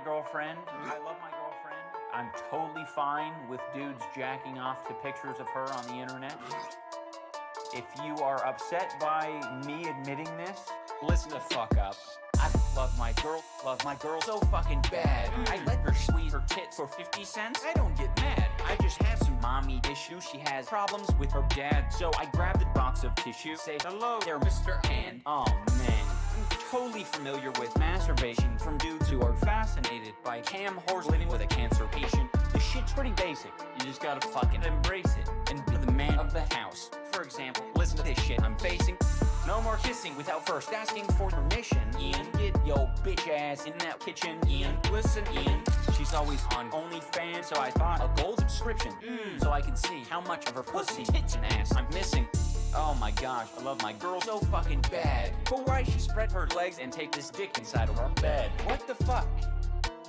girlfriend. I'm totally fine with dudes jacking off to pictures of her on the internet. If you are upset by me admitting this, listen the fuck up. I love my girl so fucking bad. I let her squeeze her tits for 50 cents. I don't get mad. I just have some mommy issues. She has problems with her dad. So I grab the box of tissue, say hello there, Mr. And oh man, I'm totally familiar with masturbation from dudes who are fascinated by cam whores living with a cancer patient. The shit's pretty basic. You just gotta fucking embrace it and be the man of the house. For example, listen to this shit I'm facing. No more kissing without first asking for permission. Ian, get yo bitch ass in that kitchen. Ian, listen, Ian. She's always on OnlyFans, so I thought a gold subscription, so I can see how much of her pussy, tits, and ass I'm missing. Oh my gosh, I love my girl so fucking bad. But why she spread her legs and take this dick inside of her bed? What the fuck?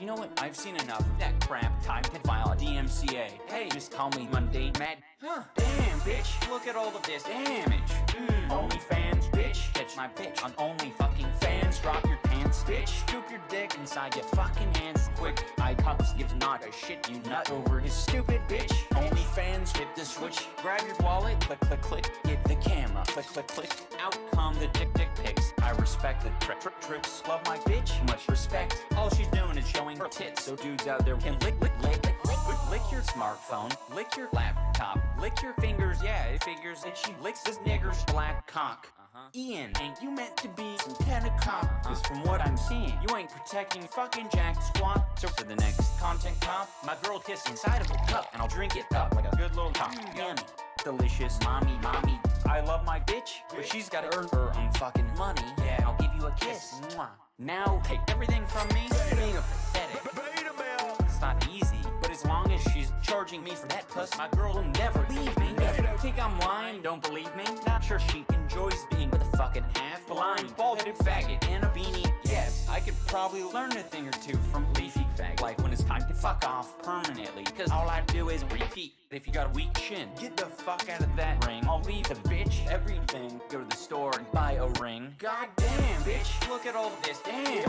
You know what? I've seen enough of that crap. Time to file a DMCA. Hey, just call me mundane mad. Huh? Damn, bitch. Look at all of this damage. OnlyFans, bitch. Catch my bitch on Only fucking fans. Drop your pants, bitch. Scoop your dick inside your fucking hands. Quick, eye cups gives not a shit. You nut over his stupid bitch. OnlyFans, hit the switch. Grab your wallet. Click, click, click. Get the camera. Click, click, click. Out come the dick pics. I respect the tricks. Love my bitch. Much respect. All she's doing is showing her tits, so dudes out there can lick your smartphone, lick your laptop, lick your fingers. Yeah, it figures that she licks this nigger's black cock. Ian, ain't you meant to be some kind of cop? Cause from what I'm seeing, you ain't protecting fucking jack squat. So for the next content cop, my girl kiss inside of a cup, and I'll drink it up like a good little cop. Yummy, delicious, mommy. I love my bitch, but she's gotta earn her own fucking money. Yeah, I'll give you a kiss. Mwah. Now take everything from me, being a pathetic. It's not easy, but as long as she's charging me for that puss, my girl will never leave me. Think I'm lying? Don't believe me? Not sure she enjoys being with a fucking half-blind, bald-headed faggot in a beanie. Yes, I could probably learn a thing or two from leafy fag, like when it's time to fuck off permanently, cause all I do is repeat. If you got a weak shin, get the fuck out of that ring. I'll leave the bitch everything. Go to the store and buy a ring. God damn, bitch, look at all of this damage.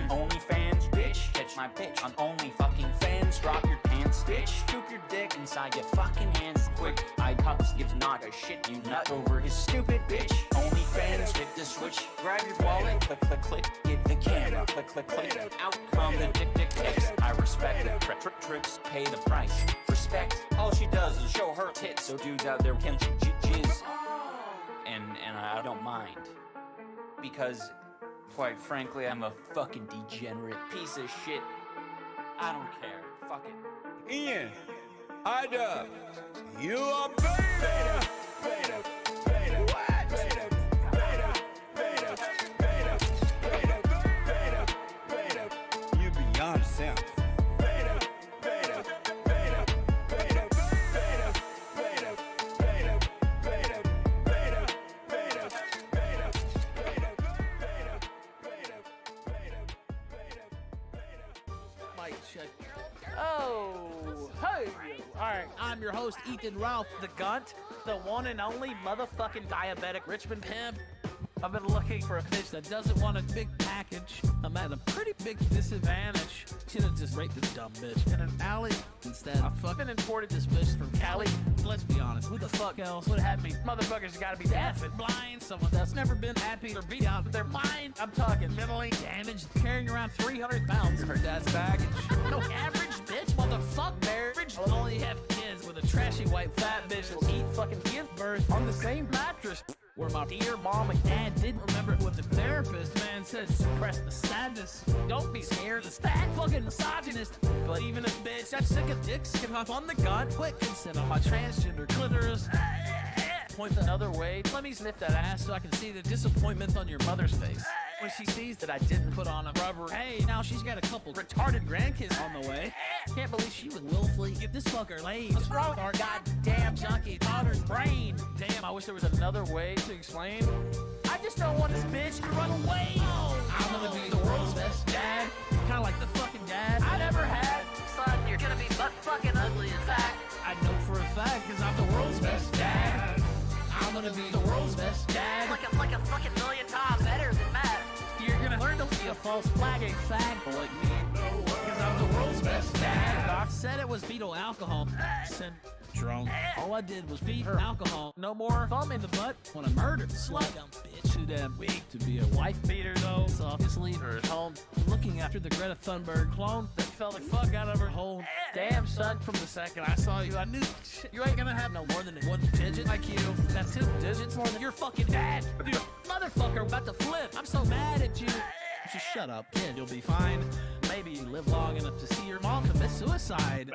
OnlyFans, bitch. Catch my bitch on Only fucking fans. Drop your pants, bitch. Scoop your dick inside your fucking hands. Quick, eye cups gives not a shit. You nut over his stupid bitch. OnlyFans, hit the switch. Grab your wallet. Click, click, click. Get the camera. Click, click, click. Out come the dick pics. I respect the tricks. Pay the price. Respect. All she does is show her tits, so dudes out there can jizz. And I don't mind. Because, quite frankly, I'm a fucking degenerate piece of shit. I don't care. Fuck it. Ian, I-Dub, you are beta. What? Beta. You're beyond yourself. Oh, hey! Alright, I'm your host, Ethan Ralph, the Gunt, the one and only motherfucking diabetic Richmond pimp. I've been looking for a bitch that doesn't want a big package. I'm at a pretty big disadvantage. Should've just raped this dumb bitch in an alley instead. I fucking imported this bitch from Cali. Let's be honest, who the fuck else would have me? Motherfuckers gotta be deaf and blind. Someone that's never been happy or beat out of their mind. I'm talking mentally damaged, carrying around 300 pounds of her dad's baggage. No average bitch, motherfucker. Average will only have kids with a trashy white fat bitch will eat fucking give birth on the same mattress. Where my dear mom and dad didn't remember what the therapist man said. Suppress the sadness. Don't be scared. It's that fucking misogynist. But even a bitch that's sick of dicks can hop on the gun quick and sit on my transgender clitoris. Point the other way. Let me sniff that ass so I can see the disappointment on your mother's face. When she sees that I didn't put on a rubber, hey, now she's got a couple retarded grandkids on the way. Can't believe she would willfully give this fucker laid. What's wrong with our goddamn junkie daughter's brain? Damn, I wish there was another way to explain. I just don't want this bitch to run away. I'm gonna be the world's best dad. Kinda like the fucking dad I never had. Son, you're gonna be butt fucking ugly, in fact. I know for a fact, cause I'm the world's best dad. I'm gonna be the world's best dad. Like a fucking million times better than that. You're gonna learn to be a false flagging fag boy. was fetal alcohol syndrome. All I did was feed her alcohol. No more thumb in the butt when I murdered the slut. Bitch, too damn weak to be a wife beater though. So just leave her at home. Looking after the Greta Thunberg clone that fell the fuck out of her hole. Damn son, from the second I saw you, I knew you ain't gonna have no more than one digit like you. That's 2 digits more than your fucking dad. Dude, motherfucker, about to flip. I'm so mad at you. Just shut up, kid. You'll be fine. Maybe you live long enough to see your mom commit suicide.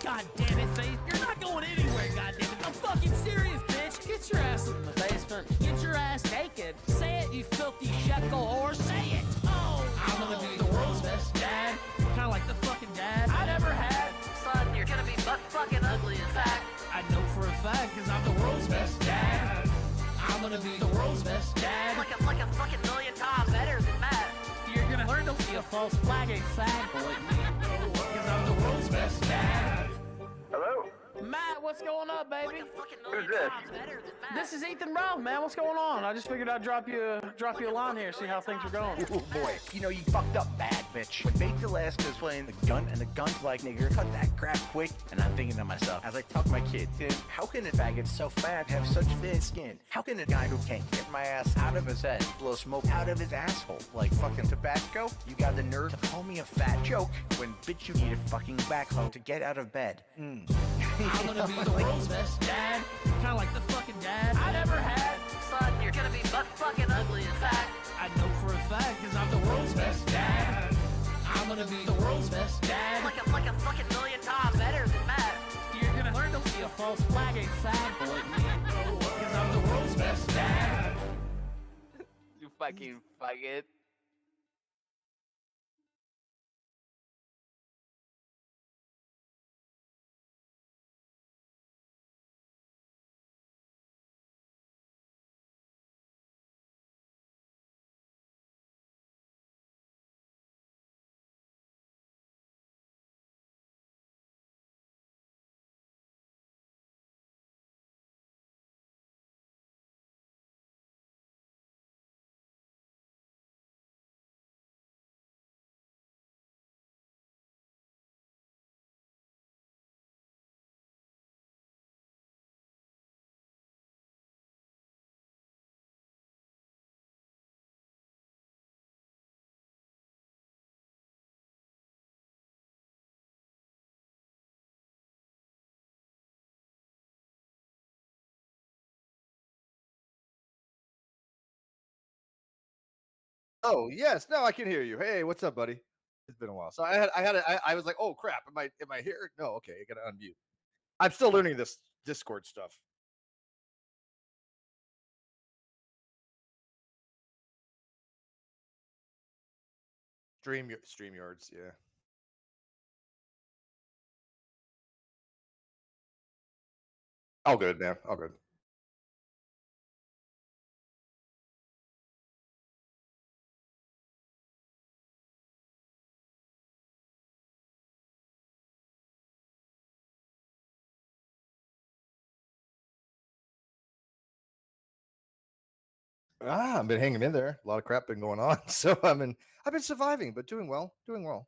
God damn it, Faith. You're not going anywhere, god damn it. I'm fucking serious, bitch. Get your ass in the basement. Get your ass naked. Say it, you filthy shekel whore. Say it. Oh, I'm gonna be the world's best dad. Kinda like the fucking dad I never had. Son, you're gonna be butt fucking ugly, in fact. I know for a fact, cause I'm the world's best dad. I'm gonna be the world's best dad. Like a fucking million times better than Matt. You're gonna learn to be a false flag, a fag boy. Cause I'm the world's best dad. Hello? Matt, what's going on, baby? Who's this? This is Ethan Ralph, man. What's going on? I just figured I'd drop you a line here, see how things are going. Oh boy, you know you fucked up bad, bitch. When Baked Alaska's playing the gun and the gun's like, nigga, cut that crap quick. And I'm thinking to myself, as I talk to my kids, how can a faggot so fat have such thin skin? How can a guy who can't get my ass out of his head blow smoke out of his asshole like fucking tobacco? You got the nerve to call me a fat joke when, bitch, you need a fucking backhoe to get out of bed. I'm gonna be the world's best dad. Kinda like the fucking dad I never had. Son, you're gonna be butt fucking ugly, in fact. I know for a fact, cause I'm the world's best dad. I'm gonna be the world's best dad. Like a fucking million times better than Matt. You're gonna learn to be a false flag, a fag boy. Cause I'm the world's best dad. You fucking faggot. Oh, yes. No, I can hear you. Hey, what's up, buddy? It's been a while. So I was like, oh crap, am I here? No, okay, I gotta unmute. I'm still learning this Discord stuff. StreamYards, yeah. All good, man. All good. I've been hanging in there. A lot of crap been going on, so I've been surviving, but doing well, doing well.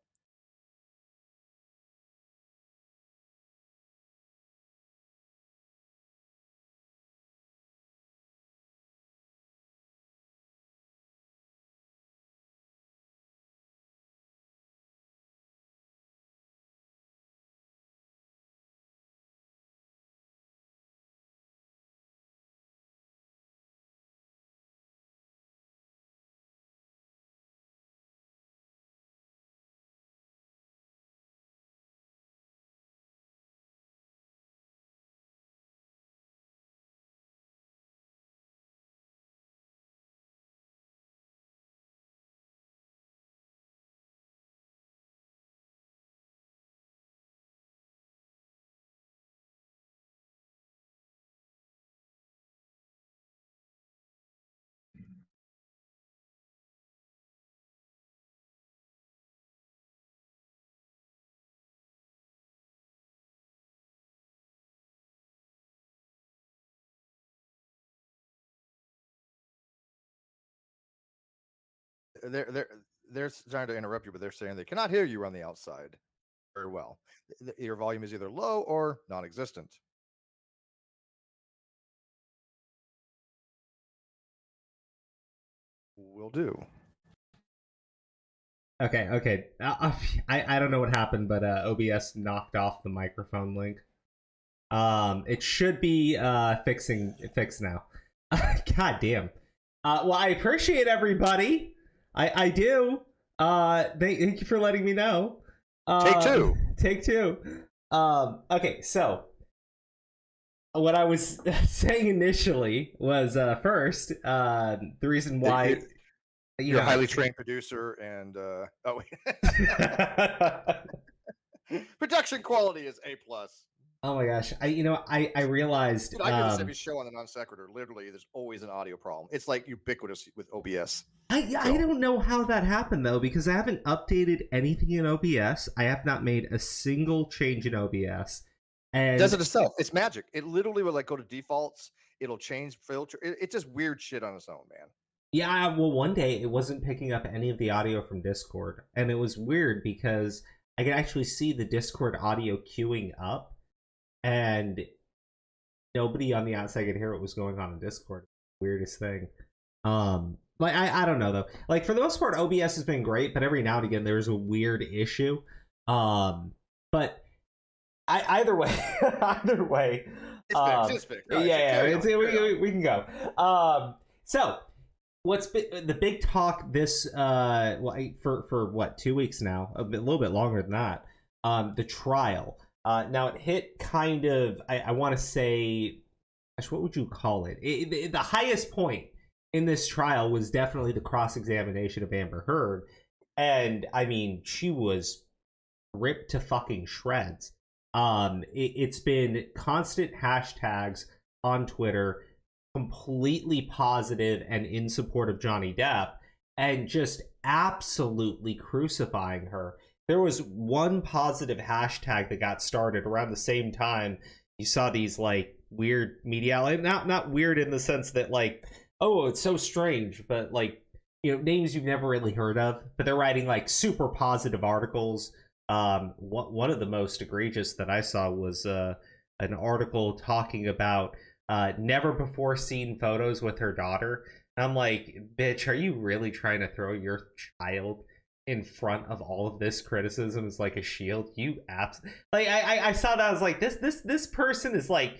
They're they're trying to interrupt you, but they're saying they cannot hear you on the outside. Very well. Your volume is either low or non-existent. Will do. Okay. I don't know what happened, but OBS knocked off the microphone link. It should be fixed now. God damn. Well, I appreciate everybody. I do. Thank you for letting me know. Take two. Okay, so what I was saying initially was first the reason why you're a highly trained producer, and production quality is A+. Oh my gosh, I realized. Dude, I do this every show on the Non Sequitur. Literally, there's always an audio problem. It's like ubiquitous with OBS. I don't know how that happened though, because I haven't updated anything in OBS. I have not made a single change in OBS. And it does it itself. It's magic. It literally will go to defaults. It'll change filter. It's just weird shit on its own, man. Yeah, well, one day it wasn't picking up any of the audio from Discord, and it was weird because I could actually see the Discord audio queuing up, and nobody on the outside could hear what was going on in Discord. Weirdest thing. Like I don't know though. Like for the most part, OBS has been great, but every now and again there's a weird issue. But either way, It's fixed. Right, we can go. So what's been the big talk this for what 2 weeks now, a little bit longer than that, the trial. Now it hit kind of, I want to say, gosh, what would you call it? The highest point in this trial was definitely the cross-examination of Amber Heard, and I mean she was ripped to fucking shreds. It's been constant hashtags on Twitter, completely positive and in support of Johnny Depp, and just absolutely crucifying her. There was one positive hashtag that got started around the same time. You saw these like weird media outlets, not weird in the sense that like, oh, it's so strange, but like, names you've never really heard of, but they're writing like super positive articles. One of the most egregious that I saw was an article talking about never before seen photos with her daughter. And I'm like, bitch, are you really trying to throw your child in front of all of this criticism as like a shield? I saw that. I was like, this person is like,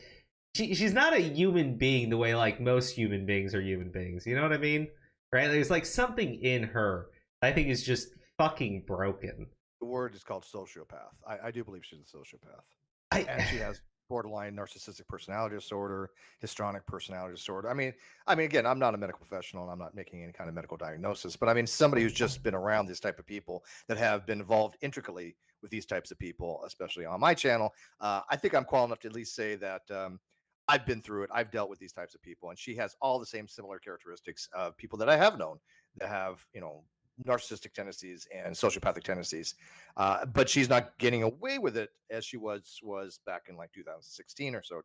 she's not a human being the way like most human beings are human beings. You know what I mean? Right? There's like something in her I think is just fucking broken. The word is called sociopath. I do believe she's a sociopath. And she has borderline narcissistic personality disorder, histrionic personality disorder. I mean, again, I'm not a medical professional and I'm not making any kind of medical diagnosis, but I mean, somebody who's just been around this type of people that have been involved intricately with these types of people, especially on my channel, I think I'm qualified enough to at least say that I've been through it. I've dealt with these types of people, and she has all the same similar characteristics of people that I have known that have, narcissistic tendencies and sociopathic tendencies, but she's not getting away with it as she was back in like 2016 or so.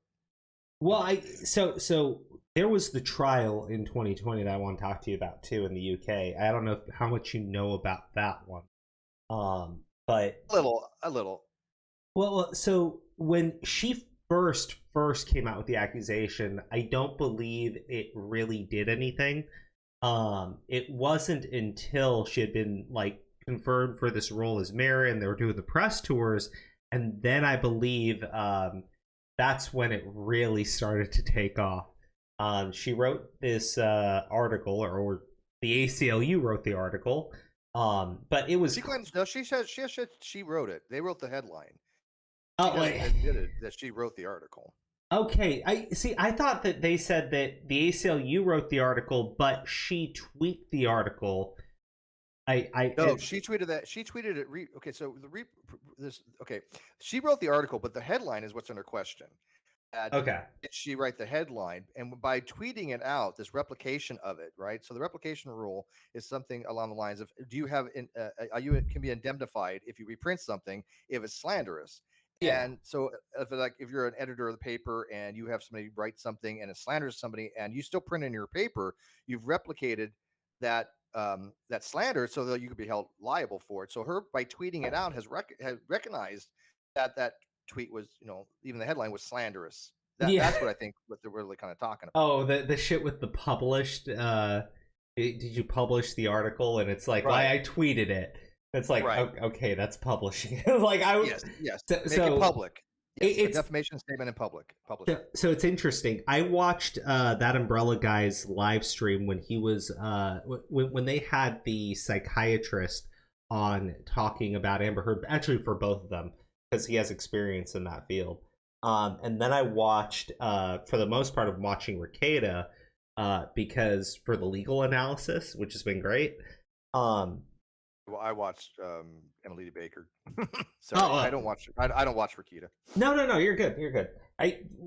Well, so there was the trial in 2020 that I want to talk to you about too in the UK. I don't know how much you know about that one, but a little. Well, so when she first came out with the accusation, I don't believe it really did anything. It wasn't until she had been like confirmed for this role as mayor and they were doing the press tours, and then I believe that's when it really started to take off. She wrote this article, or the ACLU wrote the article, but it was she claims no. She says she wrote it. They wrote the headline. Oh, she admitted that she wrote the article. Okay, I thought that they said that the ACLU wrote the article, but she tweaked the article. She tweeted that. She tweeted it. Okay, so she wrote the article, but the headline is what's under question. Okay. Did she write the headline? And by tweeting it out, this replication of it, right? So the replication rule is something along the lines of: do you have you can be indemnified if you reprint something if it's slanderous? Yeah. And so if you're an editor of the paper and you have somebody write something and it slanders somebody and you still print in your paper, you've replicated that that slander so that you could be held liable for it. So her, by tweeting it out, has recognized that tweet was, even the headline was slanderous. That's what I think what they're really kind of talking about. Oh, the shit with the published. Did you publish the article? And it's like, why I tweeted it. It's like, okay, that's publishing. Like I was, yes, so, make it public. Yes, it's a defamation statement in public. So it's interesting. I watched that Umbrella guy's live stream when he was when they had the psychiatrist on talking about Amber Heard, actually for both of them because he has experience in that field. And then I watched, for the most part, of watching Rekieta because for the legal analysis, which has been great. Well, I watched Emily Baker. So I don't watch. I don't watch Rekieta. No. You're good.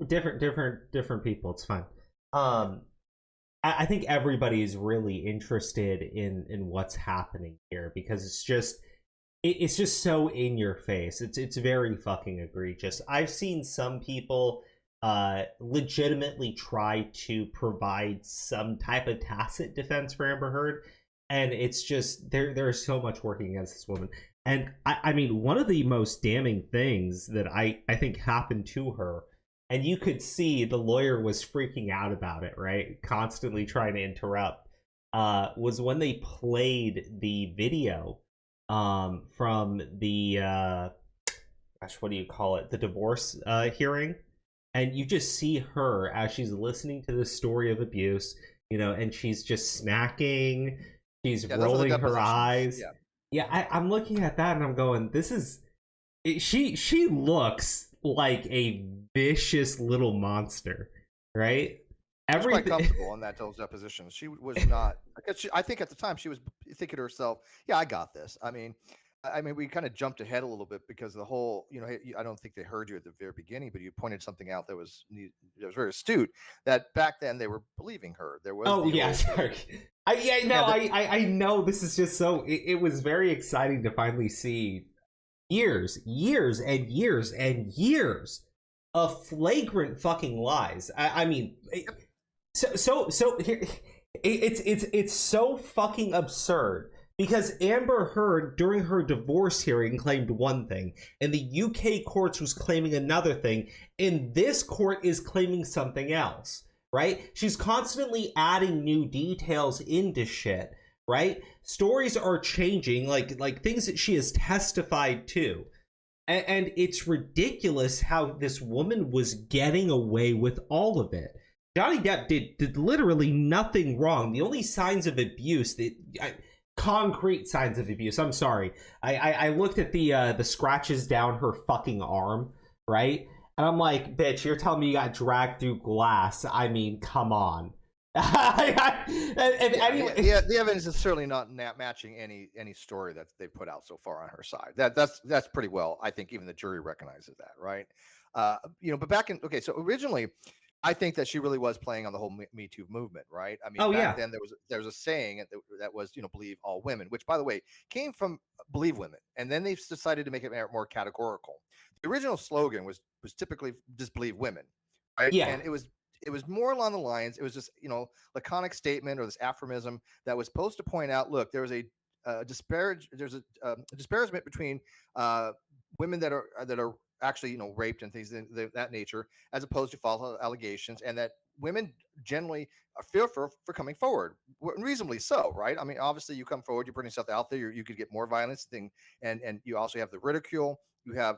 Different people. It's fine. I think everybody's really interested in what's happening here because it's just so in your face. It's very fucking egregious. I've seen some people legitimately try to provide some type of tacit defense for Amber Heard. And it's just, there's so much working against this woman. And I mean, one of the most damning things that I think happened to her, and you could see the lawyer was freaking out about it, right? Constantly trying to interrupt, was when they played the video from the, what do you call it? The divorce hearing. And you just see her as she's listening to this story of abuse, and she's just snacking. She's rolling her eyes. I'm looking at that and I'm going, she looks like a vicious little monster, right? She's quite comfortable in those depositions. She was not, because I think at the time she was thinking to herself, yeah, I got this. I mean, we kind of jumped ahead a little bit because the whole, I don't think they heard you at the very beginning, but you pointed something out that was very astute. That back then they were believing her. There was. Oh yeah, sorry. I know this is just so. It was very exciting to finally see years and years of flagrant fucking lies. I mean, so here, it's so fucking absurd. Because Amber Heard, during her divorce hearing, claimed one thing, and the UK courts was claiming another thing, and this court is claiming something else, right? She's constantly adding new details into shit, right? Stories are changing, like things that she has testified to. And it's ridiculous how this woman was getting away with all of it. Johnny Depp did literally nothing wrong. The only signs of abuse concrete signs of abuse. I'm sorry. I looked at the scratches down her fucking arm, right? And I'm like, bitch, you're telling me you got dragged through glass. I mean, come on. Anyway, the evidence is certainly not matching any story that they've put out so far on her side. That's pretty well. I think even the jury recognizes that, right? But back in so originally, I think that she really was playing on the whole Me Too movement, right? I mean, back then there was a saying that was, believe all women, which, by the way, came from believe women, and then they've decided to make it more categorical. The original slogan was typically disbelieve women, right? Yeah, and it was more along the lines. It was just laconic statement or this aphorism that was supposed to point out, look, there's a disparagement between women that are actually raped and things of that nature, as opposed to false allegations, and that women generally fear for coming forward, reasonably so, right? I mean, obviously you come forward, you bring yourself out there, you could get more violence and you also have the ridicule, you have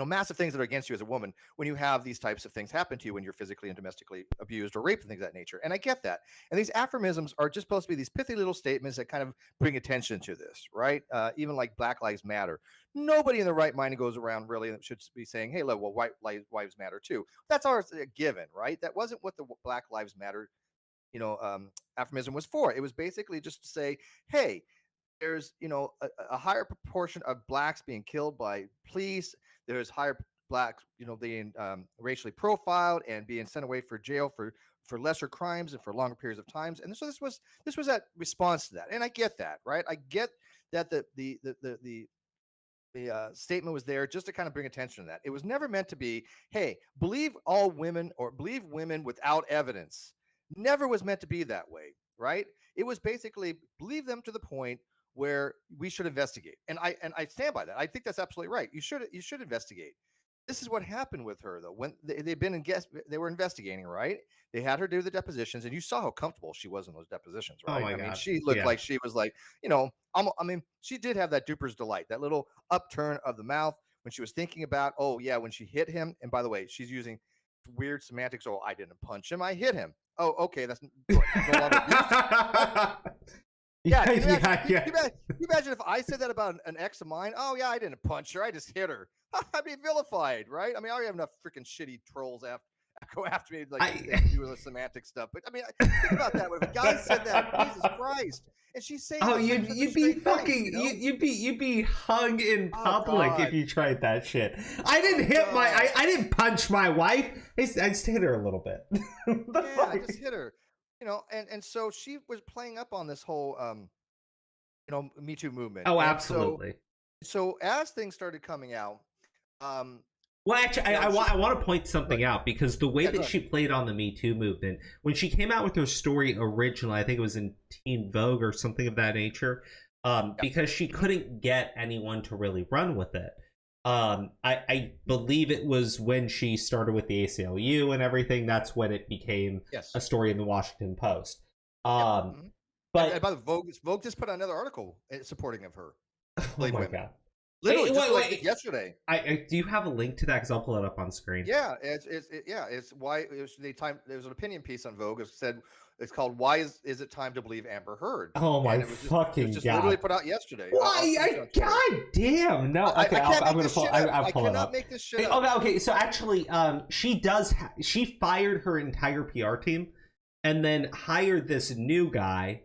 massive things that are against you as a woman when you have these types of things happen to you when you're physically and domestically abused or raped and things of that nature. And I get that. And these aphorisms are just supposed to be these pithy little statements that kind of bring attention to this, right? Even like Black Lives Matter. Nobody in the right mind goes around really and should be saying, hey, look, well, white lives matter too. That's always a given, right? That wasn't what the Black Lives Matter, aphorism was for. It was basically just to say, hey, there's a higher proportion of blacks being killed by police. There's higher blacks being racially profiled and being sent away for jail for lesser crimes and for longer periods of times. And so this was that response to that. And I get that, right? I get that the statement was there just to kind of bring attention to that. It was never meant to be, hey, believe all women or believe women without evidence. Never was meant to be that way, right? It was basically believe them to the point where we should investigate. And I stand by that. I think that's absolutely right. You should investigate. This is what happened with her though. When they were investigating, right? They had her do the depositions, and you saw how comfortable she was in those depositions, right? Oh my I mean, God. she looked Yeah. like she was like, I mean, she did have that duper's delight, that little upturn of the mouth when she was thinking about, oh yeah, when she hit him. And by the way, she's using weird semantics. Oh, I didn't punch him, I hit him. Oh, okay, that's no longer Yeah, can you imagine if I said that about an ex of mine? Oh yeah, I didn't punch her, I just hit her. I'd be vilified, right? I mean, I already have enough freaking shitty trolls go after me, like they do with the semantic stuff. But I mean, think about that. If a guy said that, Jesus Christ, and she's saying, oh, you'd be fucking, you'd be hung in public if you tried that shit. I didn't hit I didn't punch my wife. I just hit her a little bit. Yeah, I just hit her. And so she was playing up on this whole Me Too movement. Oh, absolutely. So as things started coming out, well, actually, I want to point something out, because the way that she played on the Me Too movement, when she came out with her story originally, I think it was in Teen Vogue or something of that nature, because she couldn't get anyone to really run with it. I believe it was when she started with the ACLU and everything. That's when it became a story in the Washington Post. But and by the Vogue just put out another article supporting of her. Oh my God. Literally, wait, yesterday. Do you have a link to that? Because I'll pull it up on screen. Yeah, it's why there's an opinion piece on Vogue. It said it's called "Why is it time to believe Amber Heard?" Oh my fucking God! Literally put out yesterday. Why? God damn! No, okay, I'm gonna pull. I'll pull it up. I cannot make this shit up. Okay. So actually, she fired her entire PR team, and then hired this new guy.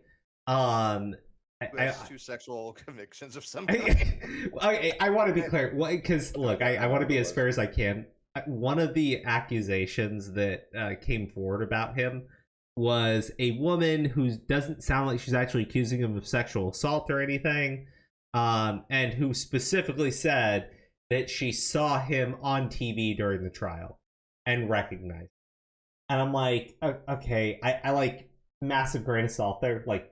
Two sexual convictions of some kind. I want to be clear, because look, I want to be as fair as I can. One of the accusations that came forward about him was a woman who doesn't sound like she's actually accusing him of sexual assault or anything, and who specifically said that she saw him on TV during the trial and recognized. And I'm like, okay, I like massive grain of salt there, like.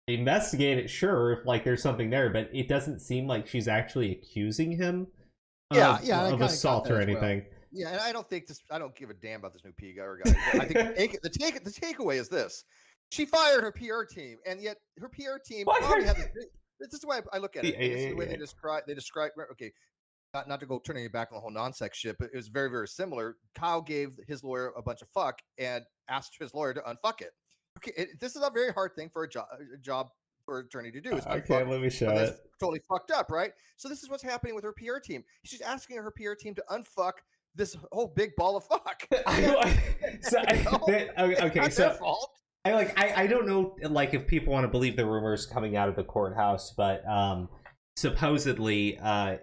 Investigate it, sure, if like there's something there, but it doesn't seem like she's actually accusing him of assault or anything. Well. Yeah, and I don't give a damn about this new PR guy. I think the takeaway is this: she fired her PR team, and yet her PR team probably had this is the way I look at it. This is the way they describe. Okay, not to go turning it back on the whole non-sex shit, but it was very, very similar. Kyle gave his lawyer a bunch of fuck and asked his lawyer to unfuck it. Okay, this is a very hard thing for a job for an attorney to do. Okay, let me show it. Totally fucked up, right? So this is what's happening with her PR team. She's asking her PR team to unfuck this whole big ball of fuck. Okay, so their fault. I don't know, like, if people want to believe the rumors coming out of the courthouse, but supposedly, and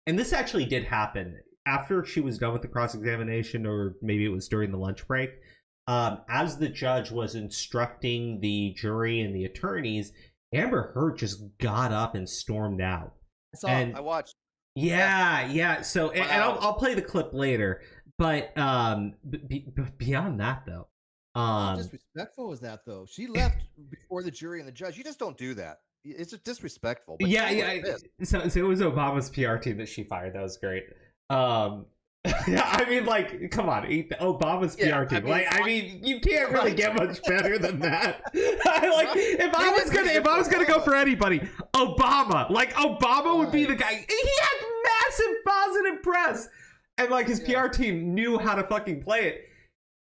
this actually did happen after she was done with the cross-examination, or maybe it was during the lunch break. As the judge was instructing the jury and the attorneys, Amber Heard just got up and stormed out. I watched. Yeah. So, and I'll play the clip later. But beyond that, though, how disrespectful is that, though? She left before the jury and the judge. You just don't do that. It's just disrespectful. But yeah. So it was Obama's PR team that she fired. That was great. Yeah, I mean, like, come on, Obama's PR team. I mean, you can't really get much better than that. If I was gonna go for anybody, Obama. Like, Obama would be the guy. He had massive positive press, and like his PR team knew how to fucking play it.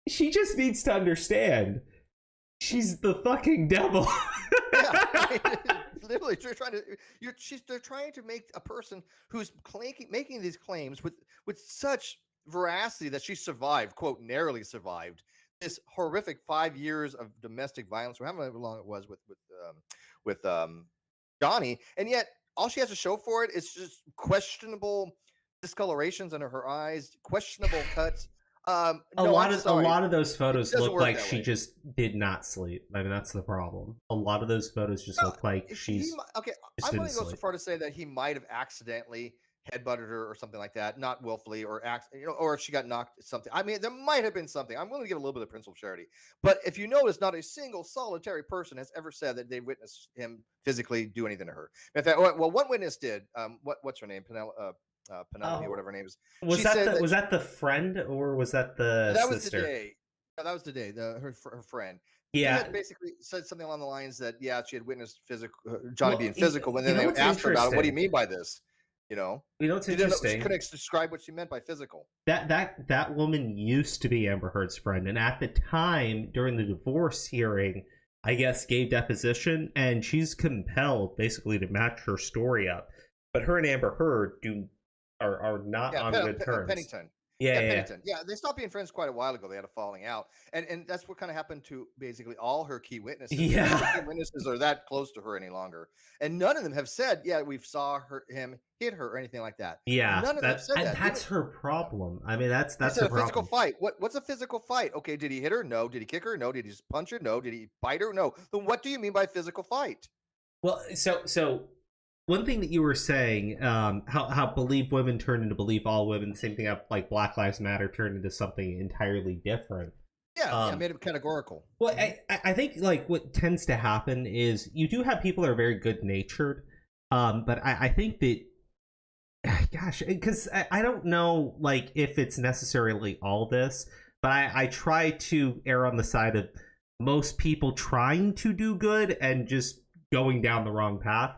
She just needs to understand, she's the fucking devil. Literally, they're trying to make a person who's making these claims with such veracity that she survived, quote, narrowly survived this horrific 5 years of domestic violence, or however long it was with Johnny, and yet all she has to show for it is just questionable discolorations under her eyes, questionable cuts. A lot of those photos look like she just did not sleep. I mean, that's the problem. A lot of those photos just look like she's okay. I'm going to go so far to say that he might have accidentally headbutted her or something like that, not willfully or or she got knocked something. I mean, there might have been something. I'm willing to give a little bit of principle of charity, but if you notice, not a single solitary person has ever said that they witnessed him physically do anything to her. In fact, well, one witness did. What's her name? Penelope, or whatever her name is. Was She that said the was that the friend or was that the that was sister? today. No, that was today. Her friend. Yeah. She had basically said something along the lines that she had witnessed Johnny Well, being physical. When then you know they what's asked her about it, what do you interesting? mean by this? You know what's She didn't know, she interesting? couldn't describe what she meant by physical. That woman used to be Amber Heard's friend, and at the time during the divorce hearing, I guess gave deposition, and she's compelled basically to match her story up. But her and Amber Heard are not on good terms. Pennington. Yeah, Pennington. Yeah, they stopped being friends quite a while ago. They had a falling out, and that's what kind of happened to basically all her key witnesses. Yeah. Her key witnesses are that close to her any longer, and none of them have said, "Yeah, we saw him hit her" or anything like that. Yeah, none of them said that. That's her problem. I mean, that's They her said a physical problem. fight. What's a physical fight? Okay, did he hit her? No. Did he kick her? No. Did he just punch her? No. Did he bite her? No. Then what do you mean by physical fight? Well, so one thing that you were saying, how believe women turned into believe all women, same thing like Black Lives Matter turned into something entirely different. Yeah, I made it categorical. Well, I think like what tends to happen is you do have people that are very good natured, but I think that, gosh, because I don't know like if it's necessarily all this, but I try to err on the side of most people trying to do good and just going down the wrong path.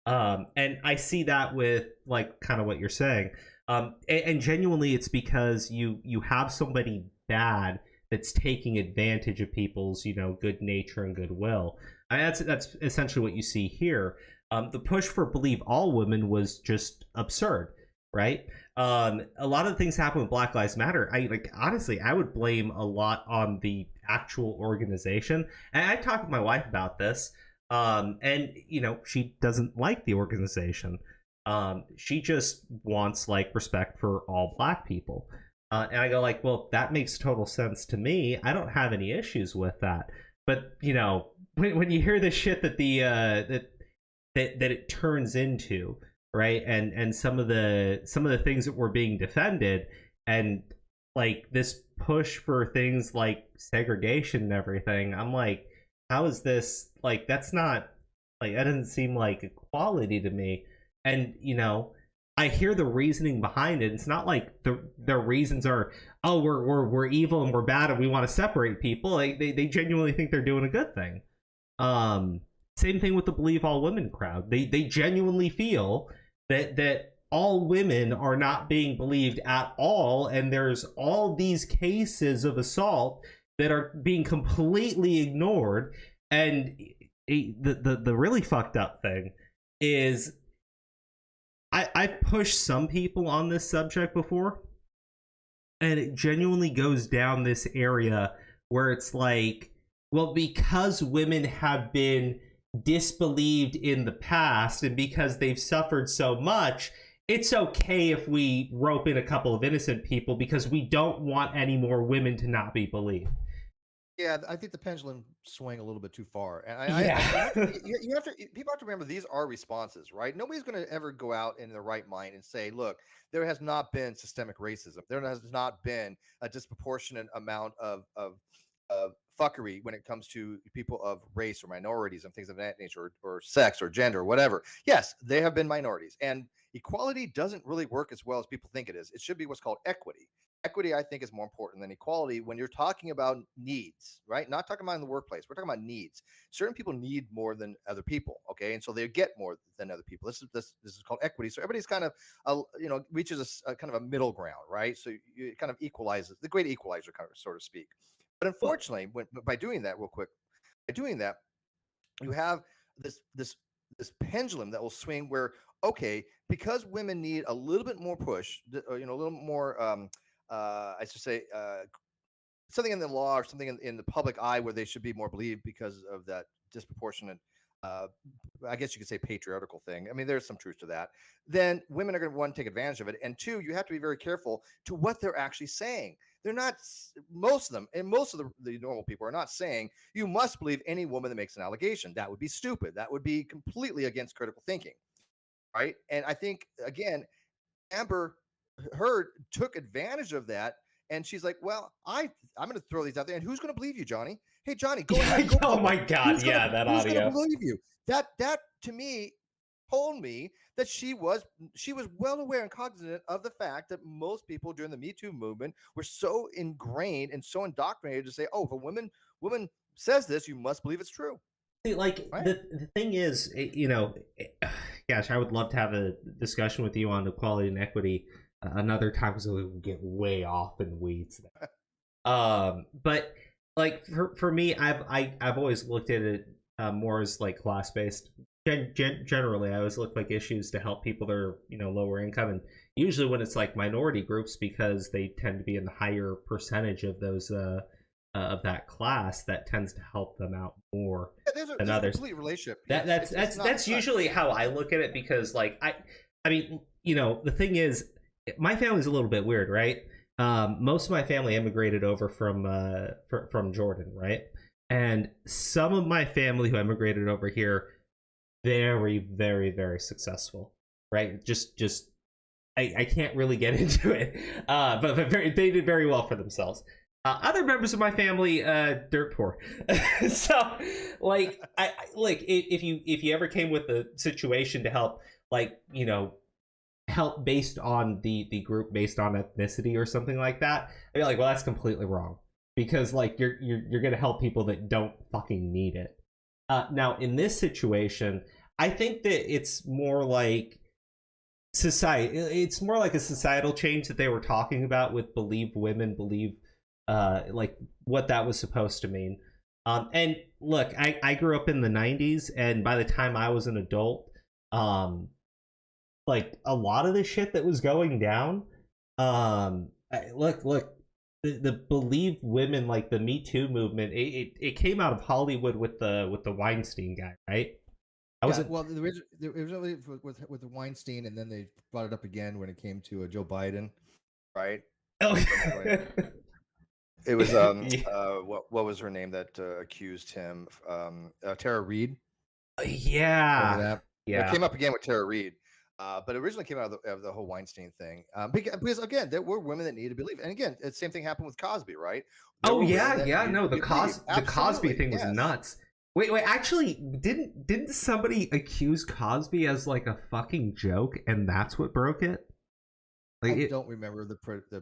And I see that with like kind of what you're saying. And genuinely it's because you have somebody bad that's taking advantage of people's, good nature and goodwill. And that's essentially what you see here. The push for believe all women was just absurd, right? A lot of things happen with Black Lives Matter. Honestly, I would blame a lot on the actual organization. And I talked with my wife about this. And she doesn't like the organization. She just wants like respect for all Black people. And I go like, well, that makes total sense to me. I don't have any issues with that. But when you hear the shit that that it turns into, right? And some of the things that were being defended, and like this push for things like segregation and everything, I'm like, how is this like? That's not like, that doesn't seem like equality to me. And I hear the reasoning behind it. It's not like the reasons are, oh, we're evil and we're bad and we want to separate people. Like they genuinely think they're doing a good thing. Same thing with the believe all women crowd. They genuinely feel that all women are not being believed at all, and there's all these cases of assault that are being completely ignored. And the really fucked up thing is, I've pushed some people on this subject before, and it genuinely goes down this area where it's like, well, because women have been disbelieved in the past and because they've suffered so much, it's okay if we rope in a couple of innocent people because we don't want any more women to not be believed. Yeah, I think the pendulum swing a little bit too far, and you have to. People have to remember these are responses, right? Nobody's going to ever go out in their right mind and say, "Look, there has not been systemic racism. There has not been a disproportionate amount of fuckery when it comes to people of race or minorities and things of that nature, or sex or gender or whatever." Yes, they have been minorities, and equality doesn't really work as well as people think it is. It should be what's called equity. Equity, I think, is more important than equality when you're talking about needs, right? Not talking about in the workplace. We're talking about needs. Certain people need more than other people, okay? And so they get more than other people. This is called equity. So everybody's kind of, reaches a kind of a middle ground, right? So it kind of equalizes, the great equalizer, kind of, so to speak. But unfortunately, by doing that, real quick, by doing that, you have this pendulum that will swing where, okay, because women need a little bit more push, a little more. I should say, something in the law or something in the public eye where they should be more believed because of that disproportionate, I guess you could say, patriarchal thing. I mean, there's some truth to that. Then women are going to, one, take advantage of it, and two, you have to be very careful to what they're actually saying. They're not, most of them, and most of the normal people are not saying you must believe any woman that makes an allegation. That would be stupid. That would be completely against critical thinking, right? And I think, again, Amber Heard took advantage of that, and she's like, "Well, I'm going to throw these out there, and who's going to believe you, Johnny? Hey, Johnny, go ahead. Go Oh public. my God, yeah, that who's audio. going to believe you?" That to me told me that she was well aware and cognizant of the fact that most people during the Me Too movement were so ingrained and so indoctrinated to say, "Oh, if a woman says this, you must believe it's true." See, like Right. the thing is, gosh, I would love to have a discussion with you on equality and equity another time because we get way off in the weeds. But like for me, I've always looked at it more as like class based. Generally, I always look like issues to help people that are lower income, and usually when it's like minority groups because they tend to be in the higher percentage of those of that class, that tends to help them out more than others. A complete relationship. That's usually how I look at it, because like I mean the thing is, my family's a little bit weird, right? Most of my family immigrated over from Jordan, right? And some of my family who immigrated over here, very, very, very successful, right? Just I can't really get into it, but they did very well for themselves. Other members of my family, dirt poor. So, like, if you ever came with a situation to help, like, help based on the group, based on ethnicity or something like that, I'd be like, well, that's completely wrong, because like you're gonna help people that don't fucking need it. Now, in this situation, I think that it's more like society. It's more like a societal change that they were talking about with believe women, believe like what that was supposed to mean. And look, I grew up in the 90s, and by the time I was an adult, like a lot of the shit that was going down, look, the believe women, like the Me Too movement, it came out of Hollywood with the Weinstein guy, right? Well, originally with the Weinstein, and then they brought it up again when it came to Joe Biden, right? Oh. It was what was her name that accused him? Tara Reid. Yeah. It came up again with Tara Reid. But it originally came out of the whole Weinstein thing. Because again, there were women that needed to believe. And again, the same thing happened with Cosby, right? No, the Cosby thing was nuts. Wait, actually, didn't somebody accuse Cosby as like a fucking joke, and that's what broke it? Like, I don't remember the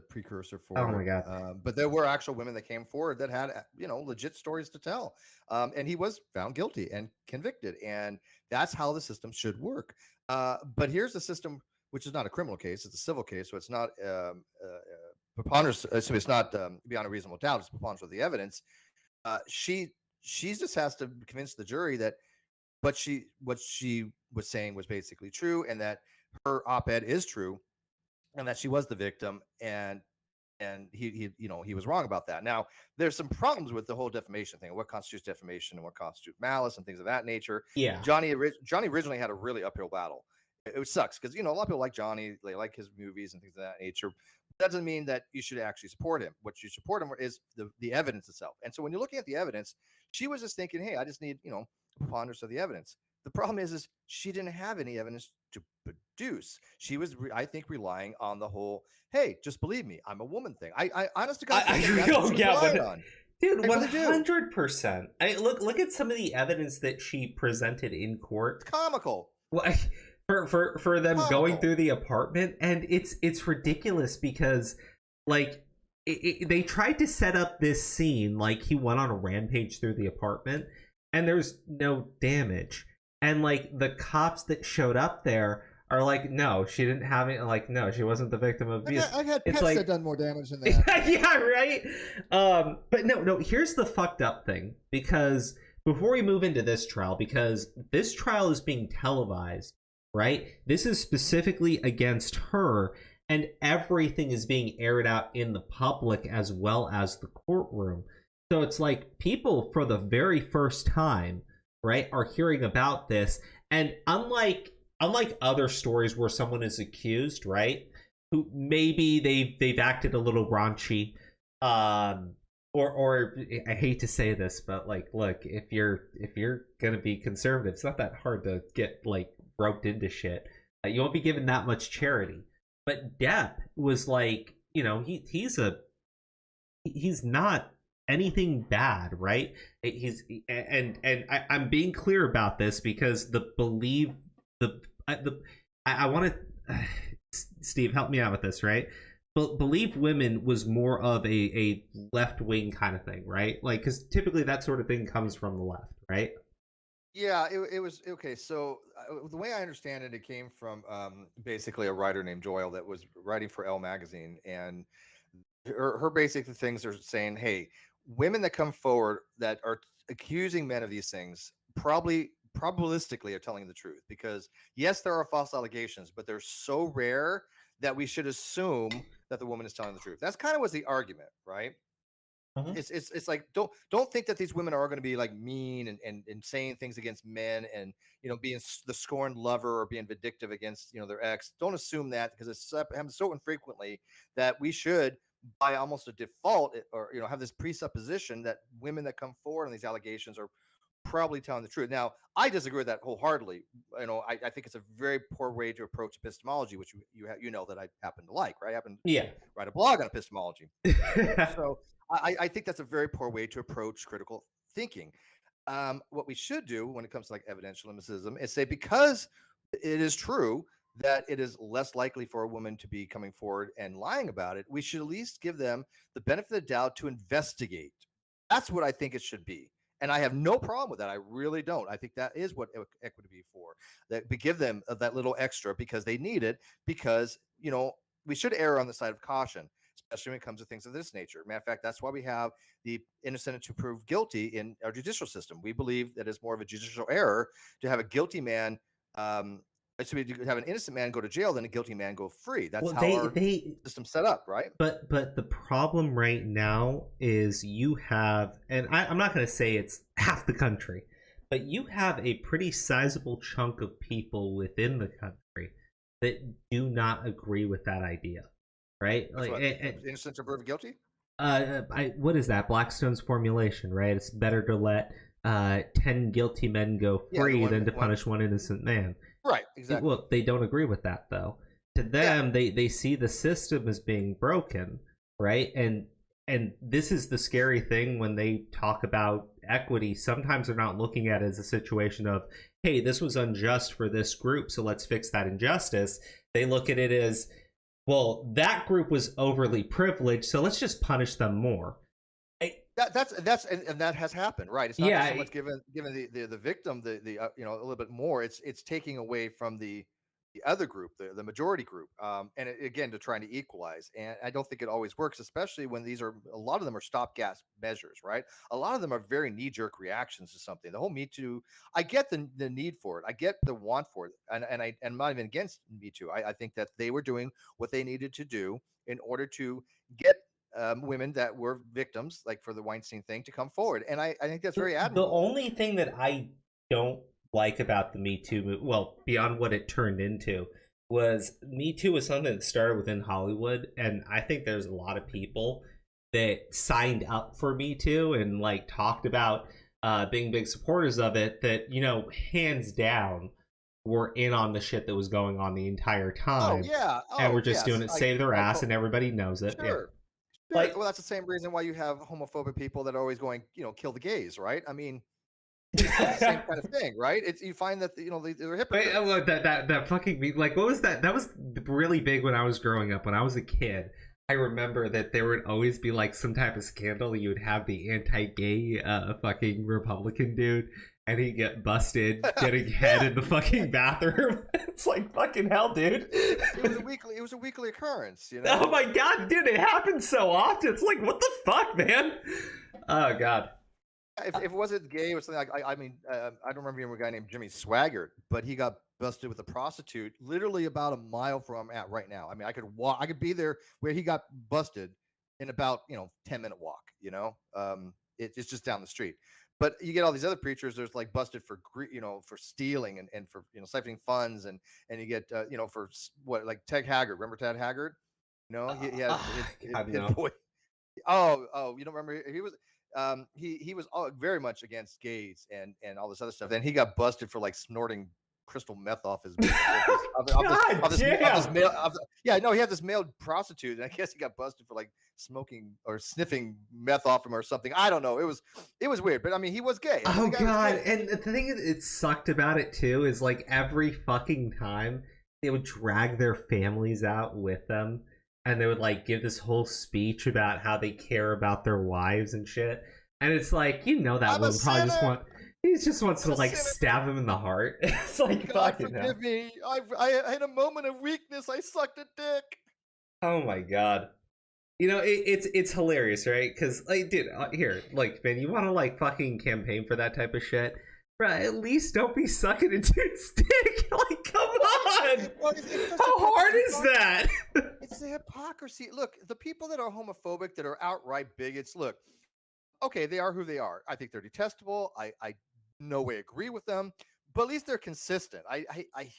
precursor for it. Oh my god! But there were actual women that came forward that had legit stories to tell, and he was found guilty and convicted, and that's how the system should work. But here's the system, which is not a criminal case; it's a civil case, so it's not preponderance. It's not beyond a reasonable doubt. It's preponderance of the evidence. She just has to convince the jury that what she was saying was basically true, and that her op-ed is true, and that she was the victim, and he was wrong about that. Now, there's some problems with the whole defamation thing, what constitutes defamation and what constitutes malice and things of that nature. Yeah, Johnny originally had a really uphill battle. It sucks because a lot of people like Johnny, they like his movies and things of that nature. That doesn't mean that you should actually support him. What you support him is the evidence itself. And so when you're looking at the evidence, she was just thinking, hey, I just need preponderance of the evidence. The problem is she didn't have any evidence to produce. She was, I think, relying on the whole, hey, just believe me, I'm a woman thing. I honest to God, dude, 100%. Look at some of the evidence that she presented in court. It's comical. Well, for them going through the apartment, and it's ridiculous because like they tried to set up this scene like he went on a rampage through the apartment, and there's no damage. And like the cops that showed up there are like, no, she didn't have it. Like, no, she wasn't the victim of abuse. I've had pets that done more damage than that. Yeah, right. But no. Here's the fucked up thing, because before we move into this trial, because this trial is being televised, right? This is specifically against her, and everything is being aired out in the public as well as the courtroom. So it's like people for the very first time, right, are hearing about this. And unlike other stories where someone is accused, right, who maybe they've acted a little raunchy, or I hate to say this, but like, look, if you're gonna be conservative, it's not that hard to get like roped into shit. You won't be given that much charity. But Depp was like, you know, he's not anything bad, right? I'm being clear about this because I want to Steve, help me out with this, right? Believe Women was more of a left wing kind of thing, right? Like, because typically that sort of thing comes from the left, right? Yeah, it was okay. So the way I understand it, it came from basically a writer named Joyle that was writing for Elle magazine, and her basic things are saying, hey, women that come forward that are accusing men of these things probabilistically are telling the truth, because yes, there are false allegations, but they're so rare that we should assume that the woman is telling the truth. That's kind of was the argument, right? It's like don't think that these women are going to be like mean and saying things against men and, you know, being the scorned lover or being vindictive against, you know, their ex. Don't assume that, because it's happens so infrequently that we should, by almost a default, or, you know, have this presupposition that women that come forward on these allegations are probably telling the truth. Now, I disagree with that wholeheartedly. You know, I think it's a very poor way to approach epistemology, which you know that I happen to like, right? I happen to write a blog on epistemology. So I think that's a very poor way to approach critical thinking. What we should do when it comes to like evidential empiricism is say, because it is true that it is less likely for a woman to be coming forward and lying about it, we should at least give them the benefit of the doubt to investigate. That's what I think it should be. And I have no problem with that. I really don't. I think that is what equity be for. That we give them that little extra because they need it, because, you know, we should err on the side of caution, especially when it comes to things of this nature. Matter of fact, that's why we have the innocent to prove guilty in our judicial system. We believe that it's more of a judicial error to have a guilty man, to have an innocent man go to jail than a guilty man go free. That's how our system's set up, right? But the problem right now is you have, and I'm not going to say it's half the country, but you have a pretty sizable chunk of people within the country that do not agree with that idea, right? Like, innocent to prove guilty. What is that? Blackstone's formulation, right? It's better to let 10 guilty men go free than to punish one innocent man. Right, exactly. Well, they don't agree with that, though. To them, they see the system as being broken, right? And this is the scary thing when they talk about equity. Sometimes they're not looking at it as a situation of, hey, this was unjust for this group, so let's fix that injustice. They look at it as, well, that group was overly privileged, so let's just punish them more. That's and that has happened, right? It's not just so much given the victim the you know, a little bit more. It's taking away from the other group, the majority group, and again, to trying to equalize. And I don't think it always works, especially when these are, a lot of them are stopgap measures, right? A lot of them are very knee-jerk reactions to something. The whole Me Too, I get the need for it, I get the want for it, and I'm not even against Me Too. I think that they were doing what they needed to do in order to get women that were victims, like for the Weinstein thing, to come forward. And I think that's very admirable. The only thing that I don't like about the Me Too, well, beyond what it turned into, was Me Too was something that started within Hollywood. And I think there's a lot of people that signed up for Me Too and like talked about being big supporters of it, that, you know, hands down were in on the shit that was going on the entire time. And we're just doing it to save their ass, and everybody knows it. Sure. Like, well, that's the same reason why you have homophobic people that are always going, you know, kill the gays, right? I mean, it's the same kind of thing, right? It's, you find that, you know, they're hypocrites. Wait, that fucking, like, what was that? That was really big when I was growing up. When I was a kid, I remember that there would always be like some type of scandal. You would have the anti-gay fucking Republican dude, and he'd get busted getting head in the fucking bathroom. It's like, fucking hell, dude. It was a weekly occurrence, you know? Oh my god, dude, it happens so often. It's like, what the fuck, man? Oh god. If it wasn't gay or something, like, I mean, I don't remember a guy named Jimmy Swaggart, but he got busted with a prostitute literally about a mile from where I'm at right now. I mean, I could be there where he got busted in about, you know, 10-minute walk, you know? It's just down the street. But you get all these other preachers, there's like busted for, you know, for stealing and for, you know, siphoning funds, and you get, you know, for what, like Ted Haggard. Remember Ted Haggard? You know, he had his boy. Oh, you don't remember? He was he was very much against gays and all this other stuff. Then he got busted for like snorting crystal meth off his. Yeah, no, he had this male prostitute, and I guess he got busted for like smoking or sniffing meth off him or something. I don't know. It was weird, but I mean, he was gay. Oh god! And the thing it sucked about it too is like every fucking time they would drag their families out with them, and they would like give this whole speech about how they care about their wives and shit. And it's like, that woman probably just wants to like stab him in the heart. It's like, God, forgive me. I had a moment of weakness. I sucked a dick. Oh my god. It's hilarious, right? Because like, dude, here, like, man, you want to like fucking campaign for that type of shit? Right, at least don't be sucking a dude's dick. Like, come on. How hard is that? It's the hypocrisy. Look, the people that are homophobic, that are outright bigots, look, okay, they are who they are. I think they're detestable. I no way agree with them, but at least they're consistent. I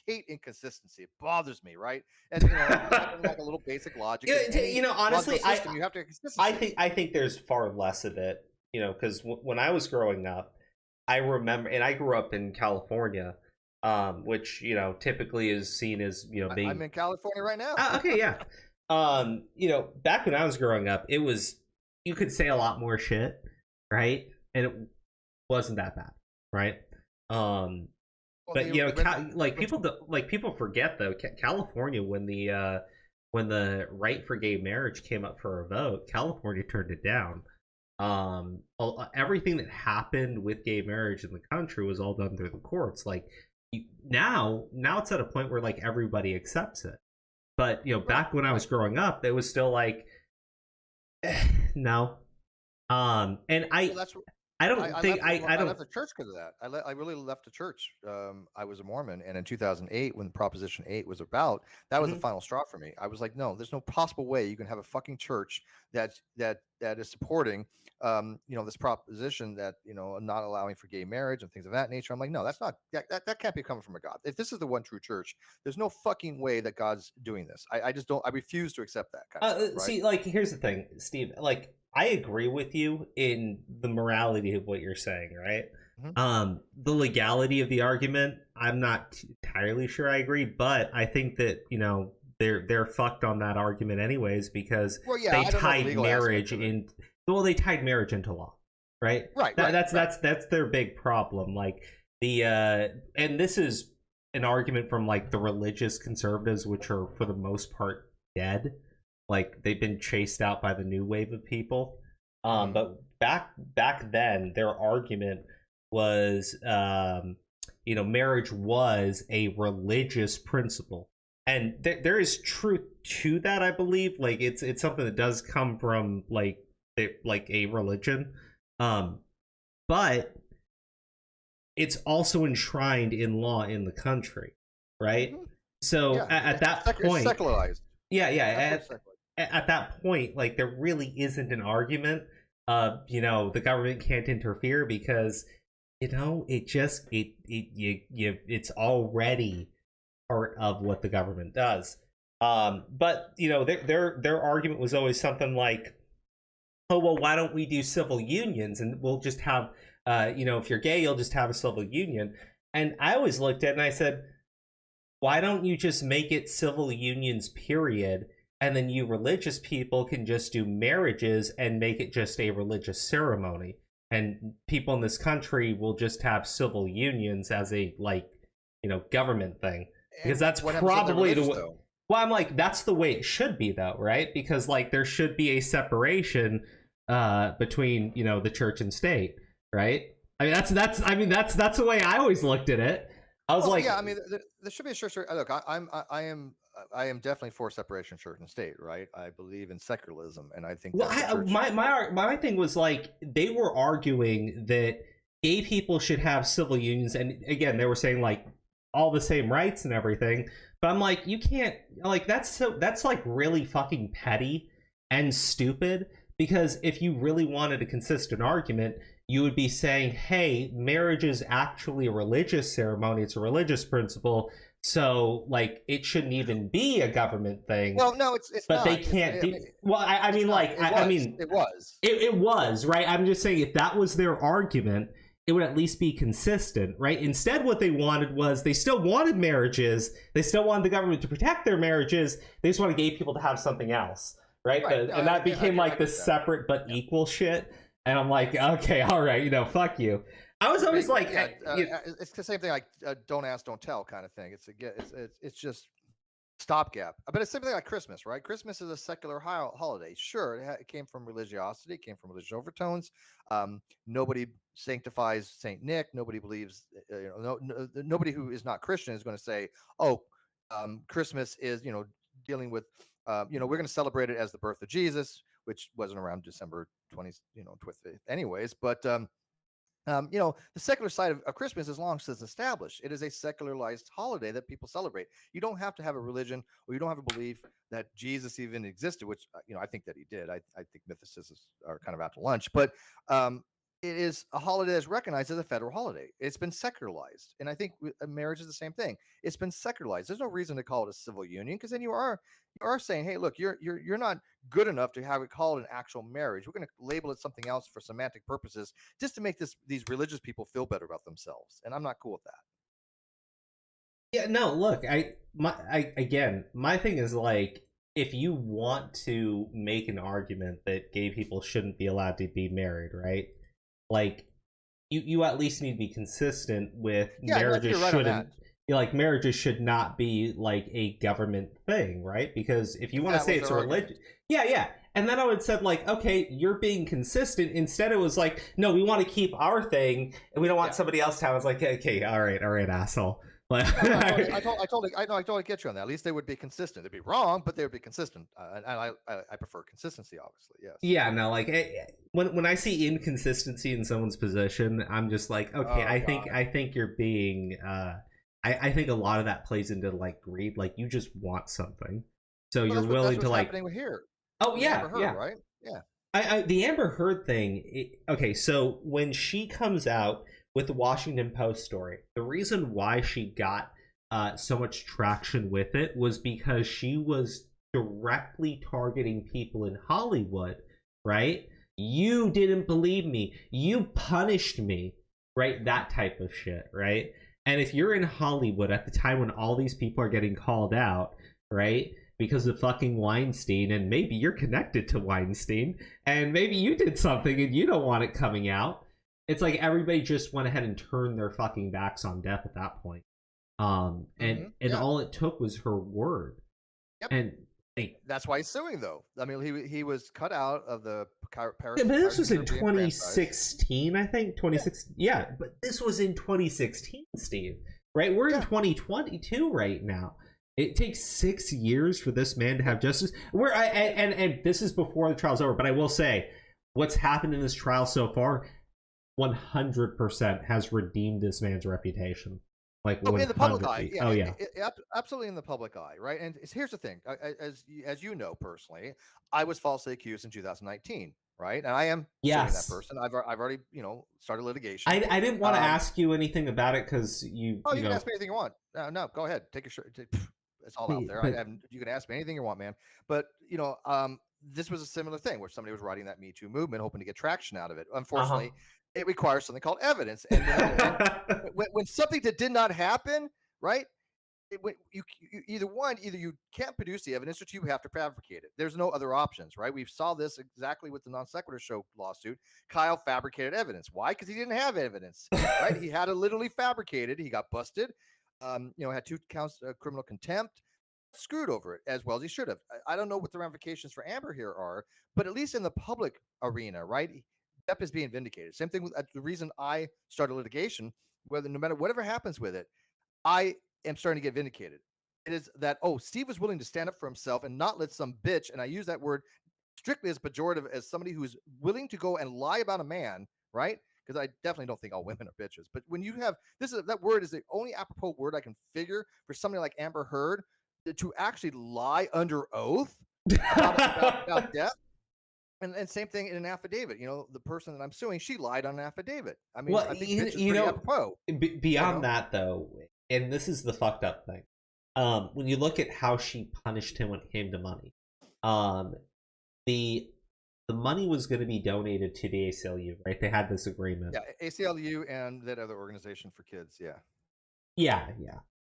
hate inconsistency. It bothers me, right? And like a little basic logic. Honestly, you have to have consistency. I think there's far less of it. Because when I was growing up, I remember, and I grew up in California, which typically is seen as being. I'm in California right now. Okay, yeah. Back when I was growing up, it was, you could say a lot more shit, right? And it wasn't that bad, right? But people forget though, California, when the right for gay marriage came up for a vote, California turned it down. Everything that happened with gay marriage in the country was all done through the courts. Like now it's at a point where like everybody accepts it. But back when I was growing up, it was still like no. And I don't left the church because of that. I really left the church. I was a Mormon, and in 2008, when Proposition 8 was about, that was the final straw for me. I was like, no, there's no possible way you can have a fucking church that is supporting, this proposition that not allowing for gay marriage and things of that nature. I'm like, no, that's not that can't be coming from a God. If this is the one true church, there's no fucking way that God's doing this. I just don't. I refuse to accept that kind of stuff, right? See, like, here's the thing, Steve. Like, I agree with you in the morality of what you're saying, right? Mm-hmm. The legality of the argument, I'm not entirely sure I agree, but I think that they're fucked on that argument anyways, because they tied marriage into law, right? Right. That's their big problem. Like and this is an argument from like the religious conservatives, which are for the most part dead. Like, they've been chased out by the new wave of people. But back then, their argument was, marriage was a religious principle, and there is truth to that. I believe, like, it's something that does come from like a religion, but it's also enshrined in law in the country, right? Mm-hmm. So at that point, secularized. Yeah. At that point, like, there really isn't an argument. The government can't interfere because, it's already part of what the government does. But their argument was always something like, oh, well, why don't we do civil unions and we'll just have, if you're gay, you'll just have a civil union. And I always looked at it and I said, why don't you just make it civil unions, period? And then you religious people can just do marriages and make it just a religious ceremony. And people in this country will just have civil unions as a, government thing. Because that's probably the way. Well, I'm like, that's the way it should be, though, right? Because, like, there should be a separation between, the church and state, right? I mean, that's the way I always looked at it. I was like, yeah, I mean, there should be a church. Look, I am definitely for separation of church and state, right? I believe in secularism, and I think my thing was, like, they were arguing that gay people should have civil unions, and again, they were saying, like, all the same rights and everything. But I'm like, you can't, like, that's like really fucking petty and stupid, because if you really wanted a consistent argument, you would be saying, hey, marriage is actually a religious ceremony, it's a religious principle, so, like, it shouldn't even be a government thing. Well, no, it's but not. They can't do. Well, it was. It was, right? I'm just saying, if that was their argument, it would at least be consistent, right? Instead, what they wanted was, they still wanted marriages, they still wanted the government to protect their marriages, they just wanted gay people to have something else, right? And that became like this separate but equal shit. And I'm like, okay, all right, fuck you. I was always like, it's the same thing, like don't ask, don't tell kind of thing. It's just stopgap. But it's the same thing like Christmas, right? Christmas is a secular holiday. Sure, it came from religiosity, it came from religious overtones. Nobody sanctifies Saint Nick. Nobody believes, nobody who is not Christian is going to say, oh, Christmas is, dealing with, we're going to celebrate it as the birth of Jesus, which wasn't around December 20th, 25th anyways. But the secular side of Christmas is long since established. It is a secularized holiday that people celebrate. You don't have to have a religion, or you don't have a belief that Jesus even existed, which I think that he did. I think mythicists are kind of out to lunch, but it is a holiday that's recognized as a federal holiday. It's been secularized, and I think marriage is the same thing. It's been secularized. There's no reason to call it a civil union, because then you are saying, hey, look, you're not good enough to have it called an actual marriage. We're going to label it something else for semantic purposes, just to make these religious people feel better about themselves, and I'm not cool with that. Yeah, no, look, my thing is, like, if you want to make an argument that gay people shouldn't be allowed to be married, right? Like, you at least need to be consistent with marriages shouldn't, marriages should not be like a government thing, right? Because if you want to say it's a religion, yeah. And then I would said, like, okay, you're being consistent. Instead, it was like, no, we want to keep our thing, and we don't want somebody else to have. It's like, okay, all right, asshole. I totally get you on that. At least they would be consistent. They'd be wrong, but they would be consistent. And I prefer consistency, obviously. Yes. Yeah. No. Like when I see inconsistency in someone's position, I'm just like, okay, I think you're being. I think a lot of that plays into like greed. Like, you just want something, so you're willing to like. Happening here. Oh yeah, Heard, yeah. Right. Yeah. The Amber Heard thing. Okay, so when she comes out with the Washington Post story, the reason why she got so much traction with it was because she was directly targeting people in Hollywood, right? You didn't believe me. You punished me, right? That type of shit, right? And if you're in Hollywood at the time when all these people are getting called out, right? Because of fucking Weinstein, and maybe you're connected to Weinstein, and maybe you did something and you don't want it coming out. It's like everybody just went ahead and turned their fucking backs on death at that point. And all it took was her word. Yep. And that's why he's suing, though. I mean, he was cut out of the Paris. Yeah, but this was in 2016, I think. 2016. Yeah, but this was in 2016, Steve. Right? We're in 2022 right now. It takes 6 years for this man to have justice. And this is before the trial's over. But I will say, what's happened in this trial so far 100% has redeemed this man's reputation. Like, in the public eye, absolutely in the public eye, right? And here's the thing: as you know personally, I was falsely accused in 2019, right? And I am suing that person. I've already started litigation. I didn't want to ask you anything about it because you. Oh, you can ask me anything you want. No, go ahead, take your shirt. It's all out there. You can ask me anything you want, man. But this was a similar thing where somebody was writing that Me Too movement, hoping to get traction out of it. Unfortunately. It requires something called evidence, and when something that did not happen, right? You either you can't produce the evidence, or two, you have to fabricate it. There's no other options, right? We saw this exactly with the Non Sequitur Show lawsuit. Kyle fabricated evidence. Why? Because he didn't have evidence, right? He had it literally fabricated. He got busted. Had 2 counts of criminal contempt. Screwed over it as well as he should have. I don't know what the ramifications for Amber here are, but at least in the public arena, right? Depp is being vindicated. Same thing with the reason I started litigation, no matter whatever happens with it, I am starting to get vindicated. It is that, Steve was willing to stand up for himself and not let some bitch, and I use that word strictly as pejorative, as somebody who's willing to go and lie about a man, right? Because I definitely don't think all women are bitches. But when you have that word is the only apropos word I can figure for somebody like Amber Heard to actually lie under oath about death. And same thing in an affidavit. The person that I'm suing, she lied on an affidavit. I mean, I think it's pretty apropos. Beyond that, though, and this is the fucked up thing. When you look at how she punished him when it came to money, the the money was going to be donated to the ACLU, right? They had this agreement. Yeah, ACLU and that other organization for kids. Yeah. Yeah.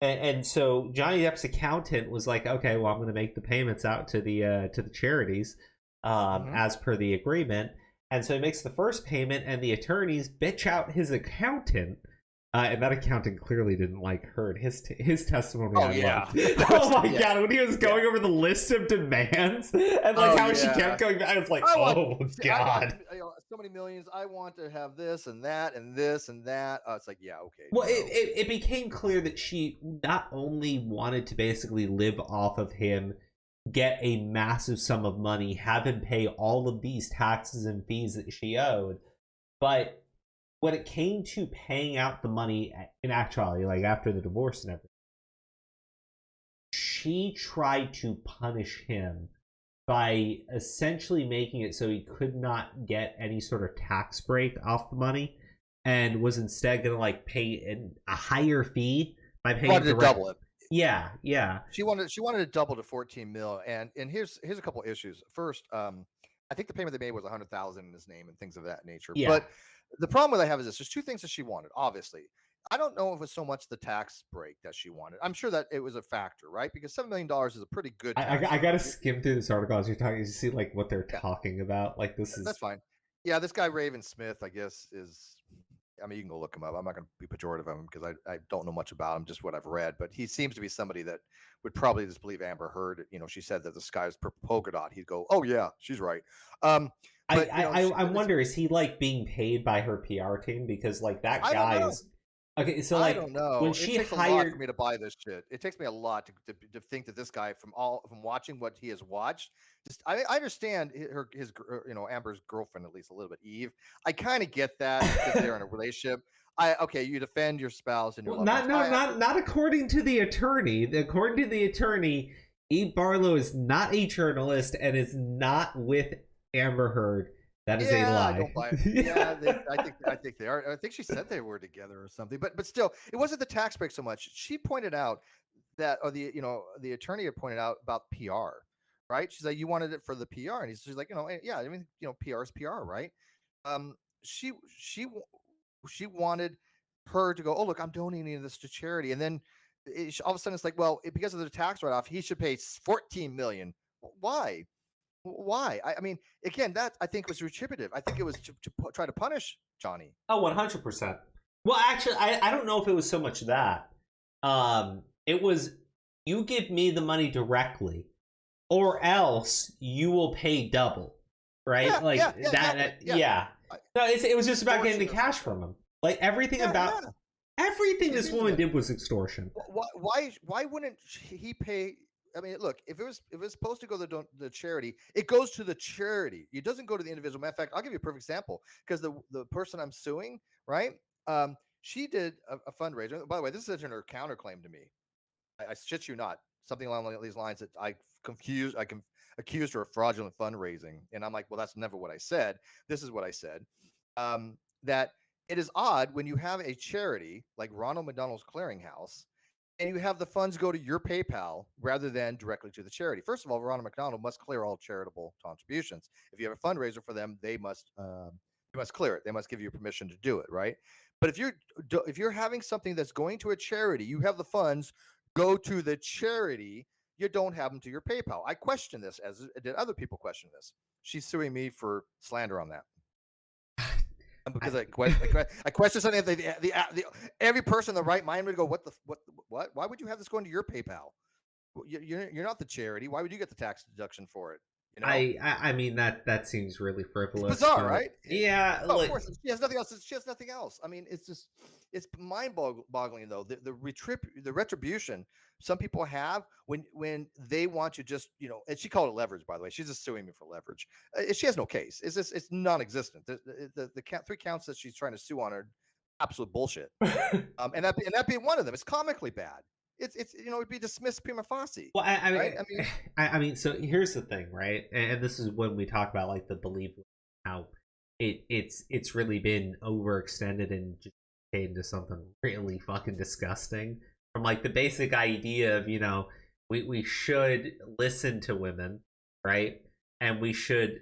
And so Johnny Depp's accountant was like, okay, well, I'm going to make the payments out to the charities as per the agreement. And so he makes the first payment, and the attorneys bitch out his accountant. And that accountant clearly didn't like her. His testimony. Oh, I yeah. loved. Oh my god! When he was going over the list of demands and like how she kept going back, I was like, oh god. So many millions. I want to have this and that and this and that. It's like, yeah, okay. Well, it became clear that she not only wanted to basically live off of him, get a massive sum of money, have him pay all of these taxes and fees that she owed, but when it came to paying out the money in actuality, like after the divorce and everything, she tried to punish him by essentially making it so he could not get any sort of tax break off the money, and was instead going to like pay a higher fee by paying wanted to double it. Yeah. She wanted to double to 14 mil, and here's a couple issues. First, I think the payment they made was 100,000 in his name and things of that nature. Yeah. But the problem that I have is this: there's two things that she wanted. Obviously, I don't know if it was so much the tax break that she wanted. I'm sure that it was a factor, right? Because $7 million is a pretty good. I gotta skim through this article as you're talking. You see like what they're talking about. Like that's fine. Yeah, this guy Raven Smith, I guess, is. I mean, you can go look him up. I'm not going to be pejorative of him because I don't know much about him, just what I've read. But he seems to be somebody that would probably just believe Amber Heard. You know, she said that the sky is purple polka dot. He'd go, "Oh yeah, she's right." I wonder, is he like being paid by her PR team? Because like that guy is okay. So like, I don't know. When she it takes a lot for me to buy this shit. It takes me a lot to think that this guy from watching what he has watched. Just I understand his Amber's girlfriend, at least a little bit, Eve. I kind of get that because they're in a relationship. You defend your spouse and your not according to the attorney. According to the attorney, Eve Barlow is not a journalist and is not with Amber Heard. That is a lie. I don't buy it. Yeah, I think they are. I think she said they were together or something. But still, it wasn't the tax break so much. She pointed out that, or the attorney had pointed out about PR, right? She's like, you wanted it for the PR, and she's like, yeah, I mean, PR is PR, right? She wanted her to go, oh look, I'm donating this to charity, and then all of a sudden it's like, well, because of the tax write-off, he should pay 14 million. Why? I mean, again, that I think was retributive. I think it was to try to punish Johnny. Oh, 100%. Well, actually, I don't know if it was so much that. It was, you give me the money directly, or else you will pay double, right? Yeah. No, it was just about getting the cash from him. Like everything everything this woman did was extortion. Why wouldn't he pay? I mean, look, if it was supposed to go to the charity, it goes to the charity. It doesn't go to the individual. Matter of fact, I'll give you a perfect example, because the person I'm suing, right? She did a fundraiser. By the way, this is in her counterclaim to me. I shit you not. Something along these lines that I accused her of fraudulent fundraising, and I'm like, well, that's never what I said. This is what I said. That it is odd when you have a charity like Ronald McDonald's Clearinghouse, and you have the funds go to your PayPal rather than directly to the charity. First of all, Ronald McDonald must clear all charitable contributions. If you have a fundraiser for them, they must clear it. They must give you permission to do it, right? But if you're having something that's going to a charity, you have the funds go to the charity. You don't have them to your PayPal. I question this, as did other people question this. She's suing me for slander on that. Because I question something that every person in the right mind would go, what? Why would you have this going to your PayPal? You're not the charity. Why would you get the tax deduction for it? I mean that seems really frivolous. It's bizarre, right? Yeah. Of course, she has nothing else. She has nothing else. I mean, it's mind-boggling though. The retribution some people have when they want to just and she called it leverage, by the way. She's just suing me for leverage. She has no case. It's non-existent. The three counts that she's trying to sue on are absolute bullshit. And that being one of them. It's comically bad. It's it'd be dismissed prima facie. Well, right? I mean, so here's the thing, right? And this is when we talk about like the belief, how it's really been overextended and just into something really fucking disgusting. From like the basic idea of we should listen to women, right? And we should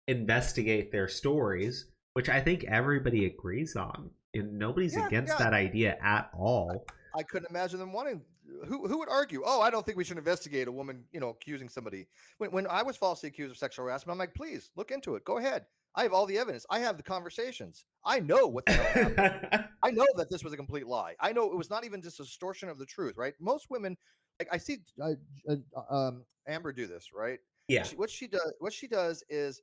investigate their stories, which I think everybody agrees on. And nobody's against that idea at all. I couldn't imagine them wanting. Who would argue? Oh, I don't think we should investigate a woman, accusing somebody. When I was falsely accused of sexual harassment, I'm like, please look into it. Go ahead. I have all the evidence. I have the conversations. I know what the hell happened. I know that this was a complete lie. I know it was not even just a distortion of the truth, right? Most women, like I see Amber do this, right? Yeah. What she does is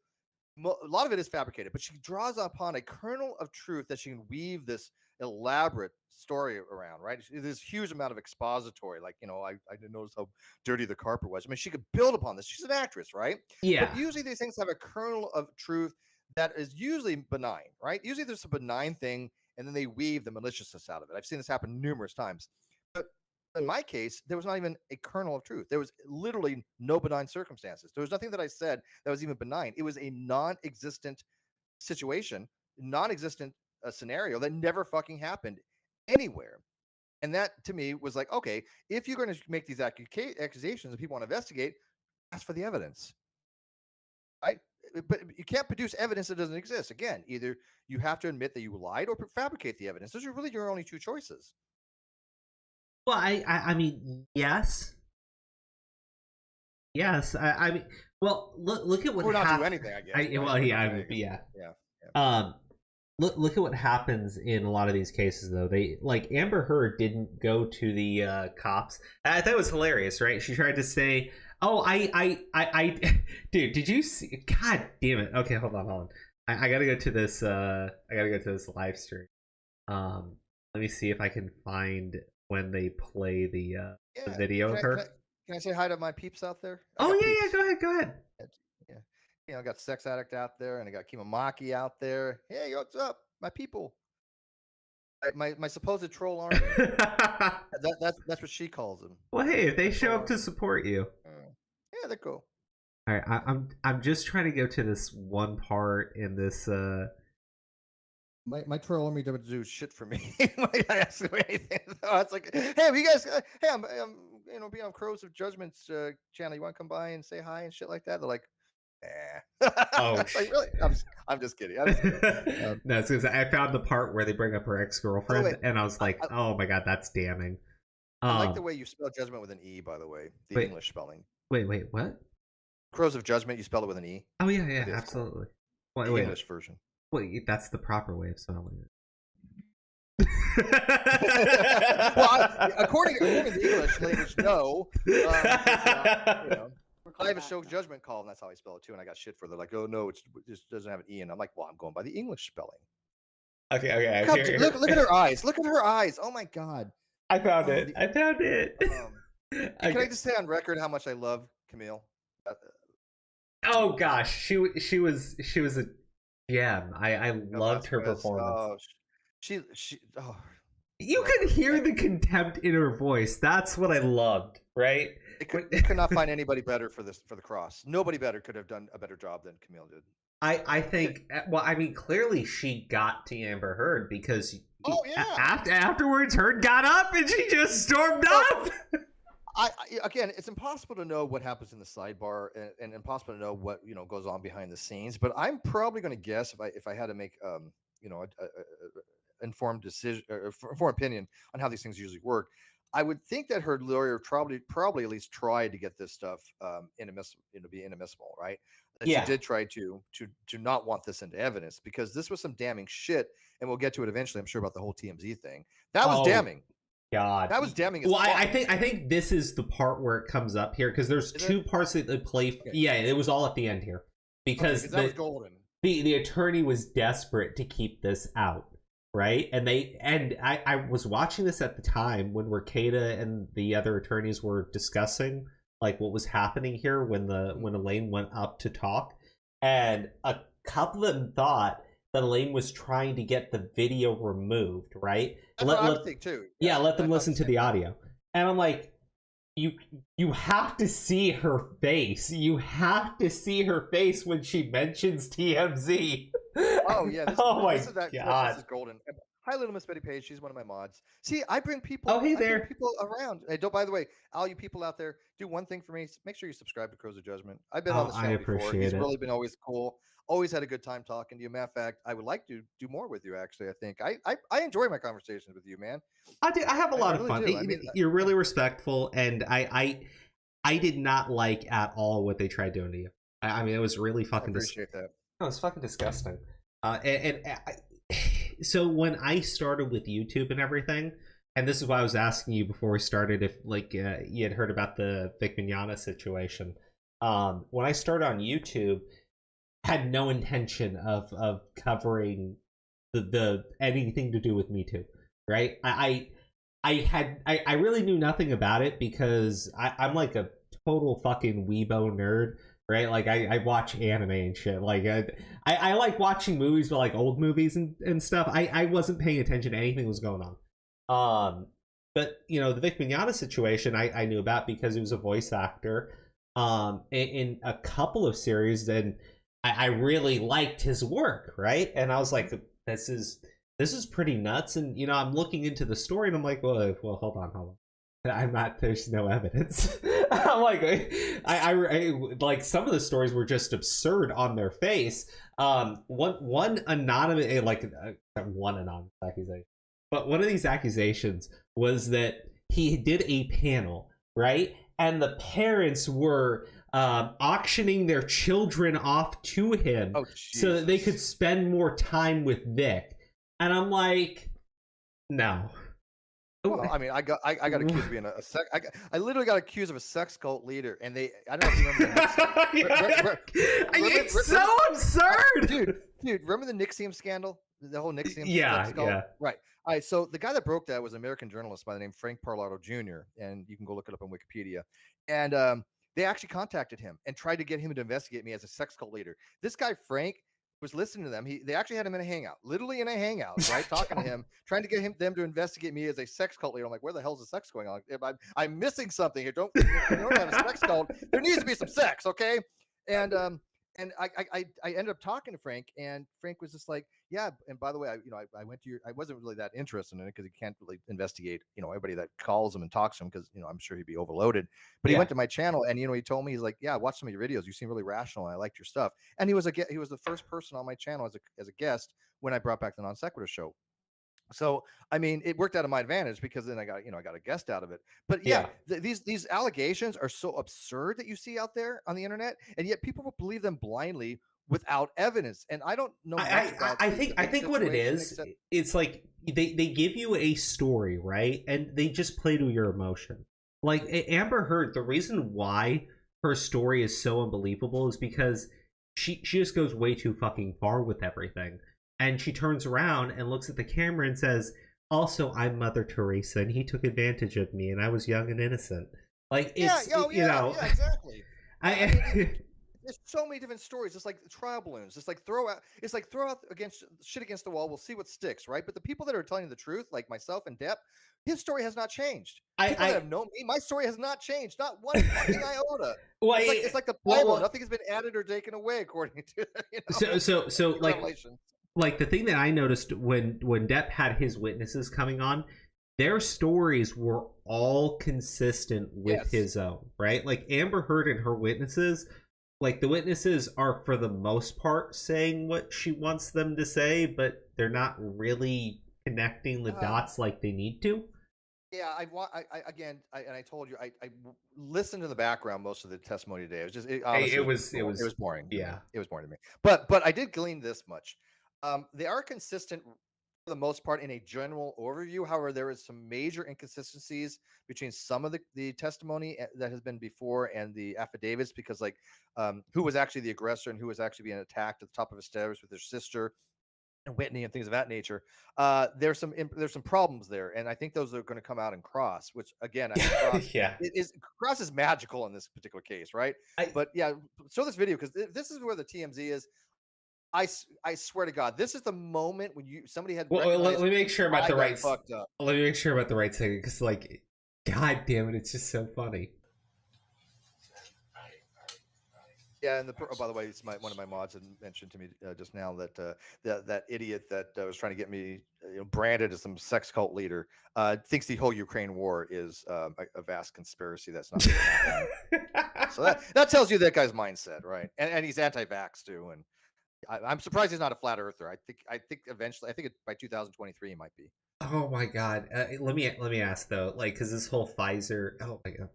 a lot of it is fabricated, but she draws upon a kernel of truth that she can weave this elaborate story around, right? There's a huge amount of expository, like, I didn't notice how dirty the carpet was. I mean, she could build upon this. She's an actress, right? Yeah. But usually these things have a kernel of truth that is usually benign, right? Usually there's a benign thing, and then they weave the maliciousness out of it. I've seen this happen numerous times. But in my case, there was not even a kernel of truth. There was literally no benign circumstances. There was nothing that I said that was even benign. It was a non-existent situation, non-existent scenario that never fucking happened anywhere. And that to me was like, okay, if you're going to make these accusations and people want to investigate, ask for the evidence, right? But you can't produce evidence that doesn't exist. Again, either you have to admit that you lied or fabricate the evidence. Those are really your only two choices. Well, I mean, yes. I mean, well, look at what. Or not do anything, I guess. Yeah. Look at what happens in a lot of these cases, though. They like Amber Heard didn't go to the cops. I thought it was hilarious, right? She tried to say, "Oh, dude, did you see? God damn it! Okay, hold on. I gotta go to this. I gotta go to this live stream. Let me see if I can find when they play the video of her. Can I say hi to my peeps out there? Oh yeah, go ahead. Yeah, I got Sex Addict out there, and I got Kimamaki out there. Hey, what's up, my people? My supposed troll army. That's what she calls them. Well, hey, if they show up to support you, yeah, they're cool. All right, I'm just trying to go to this one part in this. My troll army doesn't do shit for me. I ask them anything. So it's like, hey, have you guys? Hey, I'm being on Crows of Judgment's channel. You want to come by and say hi and shit like that? They're like, oh, like, really? I'm just kidding. No, it's because I found the part where they bring up her ex-girlfriend, and I was like, oh my god, that's damning. I like the way you spell Judgment with an E, by the way, the English spelling. Wait, what? Crows of Judgment, you spell it with an E. Oh yeah, absolutely. Cool. The English version. Wait, that's the proper way of spelling it. Well, according to the English language, no. I have a show Judgment call, and that's how I spell it too. And I got shit for it. They're like, oh no, it just doesn't have an E. And I'm like, well, I'm going by the English spelling. Okay. Look at her eyes. Look at her eyes. Oh my god. I found it. Can I just say on record how much I love Camille? Oh gosh, she was a gem. I loved her performance. You could hear the contempt in her voice. That's what I loved, right? They could not find anybody better for the cross. Nobody better could have done a better job than Camille did. I think. Well, I mean, clearly she got to Amber Heard because afterwards, Heard got up and she just stormed off. Again, it's impossible to know what happens in the sidebar, and impossible to know what goes on behind the scenes. But I'm probably going to guess if I had to make informed decision, informed opinion on how these things usually work, I would think that her lawyer probably at least tried to get this stuff be inadmissible, right? That she did try to not want this into evidence, because this was some damning shit, and we'll get to it eventually, I'm sure, about the whole TMZ thing. That was damning. God, that was damning. Well, I think this is the part where it comes up here, because there's two parts that they play. Okay. Yeah, it was all at the end here because that was golden. The attorney was desperate to keep this out. Right, and I was watching this at the time when Mercada and the other attorneys were discussing like what was happening here when Elaine went up to talk, and a couple of them thought that Elaine was trying to get the video removed. Right, that's what I would think too. Yeah, let them listen to the audio, and I'm like, you have to see her face. You have to see her face when she mentions TMZ. Oh yeah! This is golden. Hi, little Miss Betty Page. She's one of my mods. See, I bring people. Oh, hey there. I bring people around. Hey, by the way, all you people out there, do one thing for me. Make sure you subscribe to Crows of Judgment. I've been on the channel before. He's really been always cool. always had a good time talking to you. Matter of fact, I would like to do more with you. Actually, I think I enjoy my conversations with you, man. I do. I have a lot of really fun. do. I mean, You're really respectful, and I did not like at all what they tried doing to you. I mean, it was really I fucking. appreciate that. No, it's fucking disgusting. So when I started with YouTube and everything, and this is why I was asking you before we started if like you had heard about the Vic Mignogna situation. When I started on YouTube, I had no intention of covering the anything to do with Me Too, right? I really knew nothing about it because I'm like a total fucking weebo nerd, right? Like I watch anime and shit. Like I like watching movies, but like old movies and stuff. I wasn't paying attention to anything that was going on. But you know, the Vic Mignogna situation I knew about because he was a voice actor in a couple of series, and I really liked his work, right? And I was like, this is pretty nuts. And you know, I'm looking into the story and I'm like, well hold on. There's no evidence. I'm like, I like some of the stories were just absurd on their face. One anonymous, one anonymous accusation, but one of these accusations was that he did a panel, right? And the parents were auctioning their children off to him so that they could spend more time with Vic. And I'm like, no. Well, I mean, I got accused of being a sex. I literally got accused of a sex cult leader, and I don't know if you remember. It's so absurd, dude. Remember the NXIVM scandal? The whole NXIVM. Yeah. Right. All right. So the guy that broke that was an American journalist by the name Frank Parlato Jr., and you can go look it up on Wikipedia. And they actually contacted him and tried to get him to investigate me as a sex cult leader. This guy Frank was listening to them. They actually had him in a hangout, literally in a hangout, right? Talking to him, trying to get them to investigate me as a sex cult leader. I'm like, where the hell's the sex going on? I'm missing something here. Don't have a sex cult. There needs to be some sex, okay? And I ended up talking to Frank, and Frank was just like, yeah. And by the way, I went to I wasn't really that interested in it because he can't really investigate, everybody that calls him and talks to him because, I'm sure he'd be overloaded. But he went to my channel, and he told me, he's like, yeah, I watched some of your videos. You seem really rational, and I liked your stuff. And he was the first person on my channel as a guest when I brought back the Non Sequitur show. So, I mean, it worked out of my advantage because then I got a guest out of it. But these allegations are so absurd that you see out there on the internet, and yet people will believe them blindly without evidence. And I don't know. I think what it is, it's like they give you a story, right? And they just play to your emotion. Like Amber Heard, the reason why her story is so unbelievable is because she just goes way too fucking far with everything. And she turns around and looks at the camera and says, also, I'm Mother Teresa, and he took advantage of me, and I was young and innocent. Like, it's, exactly. There's so many different stories. It's like trial balloons. It's like throw out against the wall. We'll see what sticks, right? But the people that are telling the truth, like myself and Depp, his story has not changed. People that have known me, my story has not changed. Not one fucking iota. Well, it's like the Bible. Nothing has been added or taken away, according to So like. Like the thing that I noticed when Depp had his witnesses coming on, their stories were all consistent with his own, right? Like Amber Heard and her witnesses, like the witnesses are for the most part saying what she wants them to say, but they're not really connecting the dots like they need to. Yeah, I told you, I listened to the background most of the testimony today. It was just it was boring. Yeah, it was boring to me. But I did glean this much. They are consistent for the most part in a general overview. However, there is some major inconsistencies between some of the testimony that has been before and the affidavits, because like who was actually the aggressor and who was actually being attacked at the top of the stairs with their sister and Whitney and things of that nature. There's some problems there, and I think those are going to come out in Cross, which again, I think Cross is magical in this particular case, right? But yeah, show this video because this is where the TMZ is. I swear to God, this is the moment when somebody had. Well, let me make sure about the right. Fucked up. Let me make sure about the right thing, because, like, God damn it, it's just so funny. Yeah, and by the way, it's one of my mods had mentioned to me just now that that idiot that was trying to get me branded as some sex cult leader thinks the whole Ukraine war is a vast conspiracy. That's not. So that tells you that guy's mindset, right? And he's anti-vax too, and. I'm surprised he's not a flat earther. I think eventually, by 2023 he might be. Oh my god. Let me ask though, like, because this whole Pfizer. Oh my god.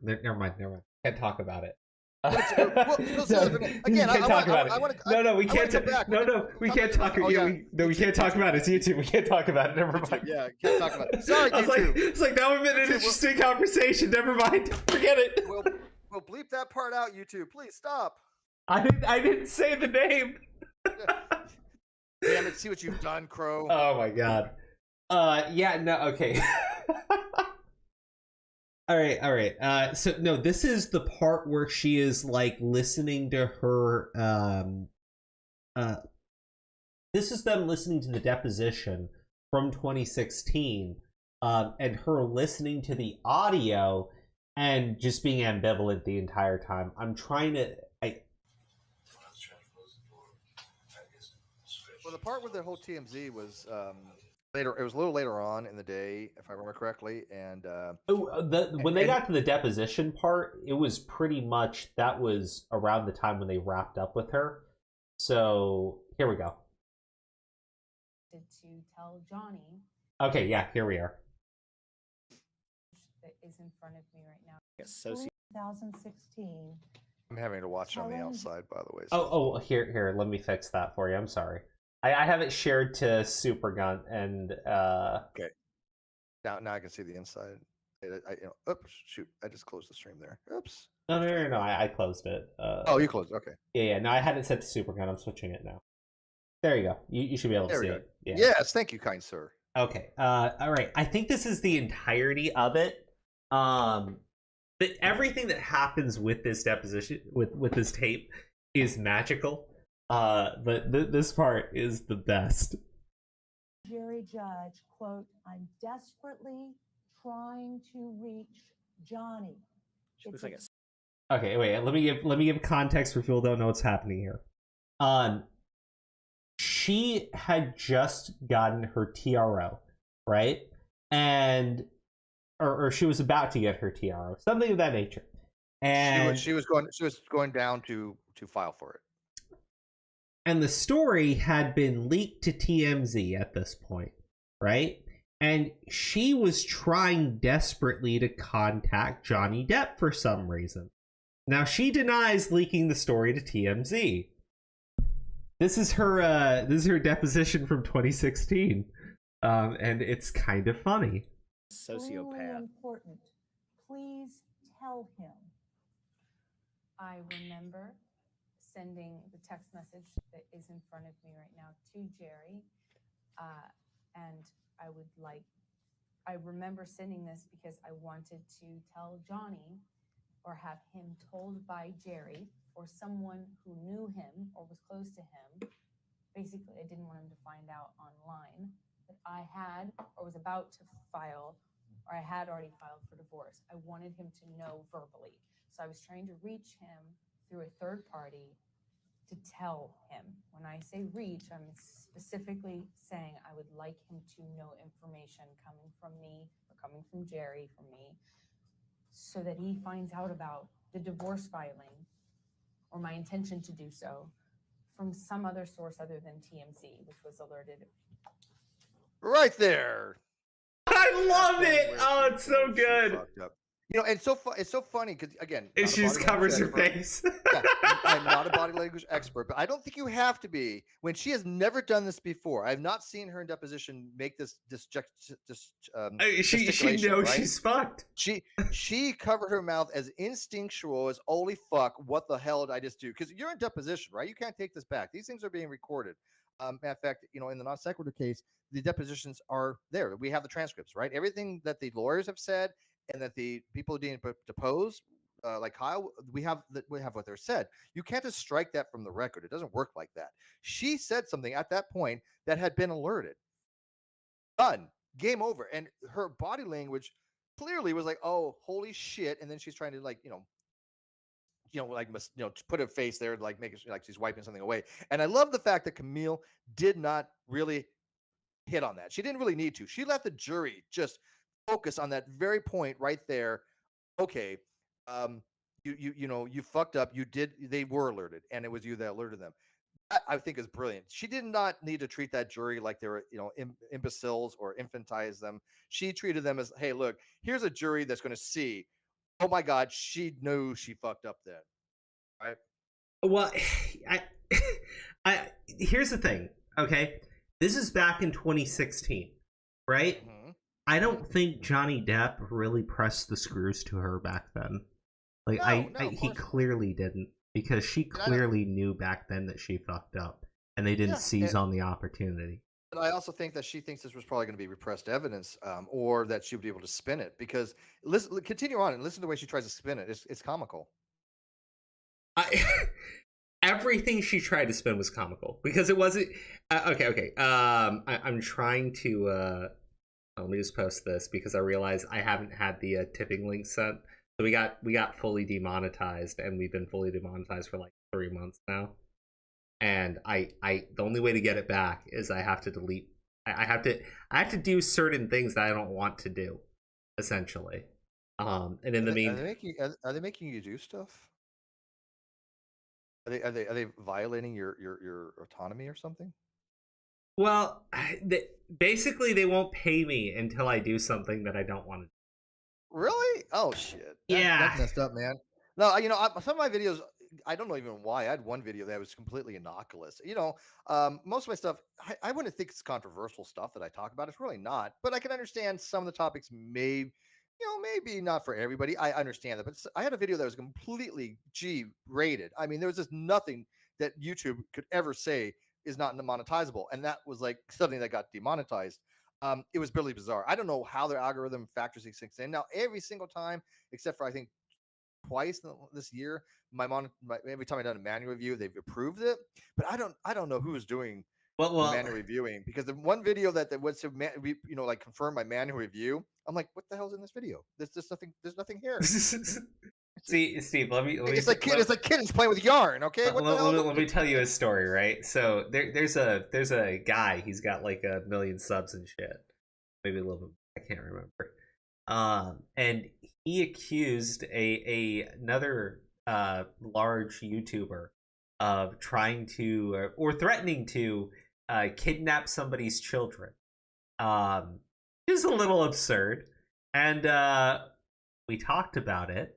Never mind. Can't talk about it. Again, I want to. No, we can't. No, we can't talk. We can't talk about it. It's YouTube. We can't talk about it. Never mind. Yeah, can't talk about it. Sorry, YouTube. It's like now we've been in an interesting conversation. Never mind. Forget it. We'll bleep that part out, YouTube. Please stop. I didn't say the name. Damn it! See what you've done, Crow. Oh my god. Yeah. No. Okay. All right. So no, this is the part where she is like listening to her. This is them listening to the deposition from 2016, and her listening to the audio and just being ambivalent the entire time. I'm trying to. Well, the part with the whole TMZ was later. It was a little later on in the day, if I remember correctly, and when they got to the deposition part, it was pretty much that was around the time when they wrapped up with her. So here we go. To tell Johnny. Okay, yeah, here we are. That is in front of me right now. 2016. I'm having to watch it on the outside, by the way. So. Here, let me fix that for you. I'm sorry. I have it shared to Supergun and Okay. Now I can see the inside. Oops, shoot! I just closed the stream there. Oops. No. I closed it. Oh, you closed. Okay. Yeah. No, I had it set to Supergun. I'm switching it now. There you go. You should be able to see it. Yeah. Yes, thank you, kind sir. Okay. All right. I think this is the entirety of it. But everything that happens with this deposition, with this tape, is magical. But this part is the best. Jerry Judge, quote, "I'm desperately trying to reach Johnny." She looks like Okay, wait. Let me give context for people who don't know what's happening here. She had just gotten her TRO, right? And or she was about to get her TRO, something of that nature. And she was going down to file for it. And the story had been leaked to TMZ at this point, right? And she was trying desperately to contact Johnny Depp for some reason. Now, she denies leaking the story to TMZ. This is her deposition from 2016, and it's kind of funny. Sociopath. Important. Please tell him. I remember sending the text message that is in front of me right now to Jerry, and I remember sending this because I wanted to tell Johnny or have him told by Jerry or someone who knew him or was close to him. Basically, I didn't want him to find out online that I had or was about to file, or I had already filed for divorce. I wanted him to know verbally. So I was trying to reach him through a third party to tell him. When I say reach, I'm specifically saying I would like him to know information coming from me or coming from Jerry, from me, so that he finds out about the divorce filing or my intention to do so from some other source other than TMZ, which was alerted. Right there. I love it. Oh, it's so good. You know, and it's so funny because again, she just covers her face. Yeah, I'm not a body language expert, but I don't think you have to be when she has never done this before. I've not seen her in deposition make this she knows right? she's fucked. She covered her mouth as instinctual as holy fuck. What the hell did I just do? Because you're in deposition, right? You can't take this back. These things are being recorded. Matter of fact, you know, in the non sequitur case, the depositions are there. We have the transcripts, right? Everything that the lawyers have said and that the people who didn't depose, like Kyle, we have what they're said. You can't just strike that from the record. It doesn't work like that. She said something at that point that had been alerted. Done. Game over. And her body language clearly was like, "Oh, holy shit!" And then she's trying to put her face there, like make it like she's wiping something away. And I love the fact that Camille did not really hit on that. She didn't really need to. She let the jury just focus on that very point right there. Okay, you fucked up. They were alerted, and it was you that alerted them. I think is brilliant. She did not need to treat that jury like they were, imbeciles or infantize them. She treated them as, hey, look, here's a jury that's going to see, oh my God, she knew she fucked up then, right? Well, here's the thing, okay? This is back in 2016, right? Mm-hmm. I don't think Johnny Depp really pressed the screws to her back then. Like, he clearly didn't, because she clearly knew back then that she fucked up, and they didn't seize on the opportunity. But I also think that she thinks this was probably going to be repressed evidence, or that she would be able to spin it. Because continue on and listen to the way she tries to spin it. It's comical. Everything she tried to spin was comical, because it wasn't okay. I'm trying to let me just post this, because I realize I haven't had the tipping link sent. So we got fully demonetized, and we've been fully demonetized for like 3 months now. And I the only way to get it back is I have to delete. I have to do certain things that I don't want to do, essentially. And in the meantime, are they making you do stuff? Are they violating your autonomy or something? Well, basically they won't pay me until I do something that I don't want to do. Really? Oh shit. That's messed up, man. No, some of my videos, I don't know even why. I had one video that was completely innocuous. Most of my stuff, I wouldn't think it's controversial stuff that I talk about. It's really not. But I can understand some of the topics maybe not for everybody. I understand that. But I had a video that was completely G-rated. I mean, there was just nothing that YouTube could ever say is not monetizable. And that was like something that got demonetized. It was really bizarre. I don't know how their algorithm factors these things in. Now, every single time, except for I think twice this year, every time I've done a manual review, they've approved it. But I don't know who's doing the manual reviewing, because the one video that was to like confirm my manual review, I'm like, what the hell's in this video? There's nothing here. See, Steve, let me. It's like kids playing with yarn. Okay, let me tell you a story, right? So there's a guy. He's got like 1 million subs and shit, maybe a little bit. I can't remember. And he accused another large YouTuber of trying to or threatening to kidnap somebody's children. Is a little absurd, and we talked about it.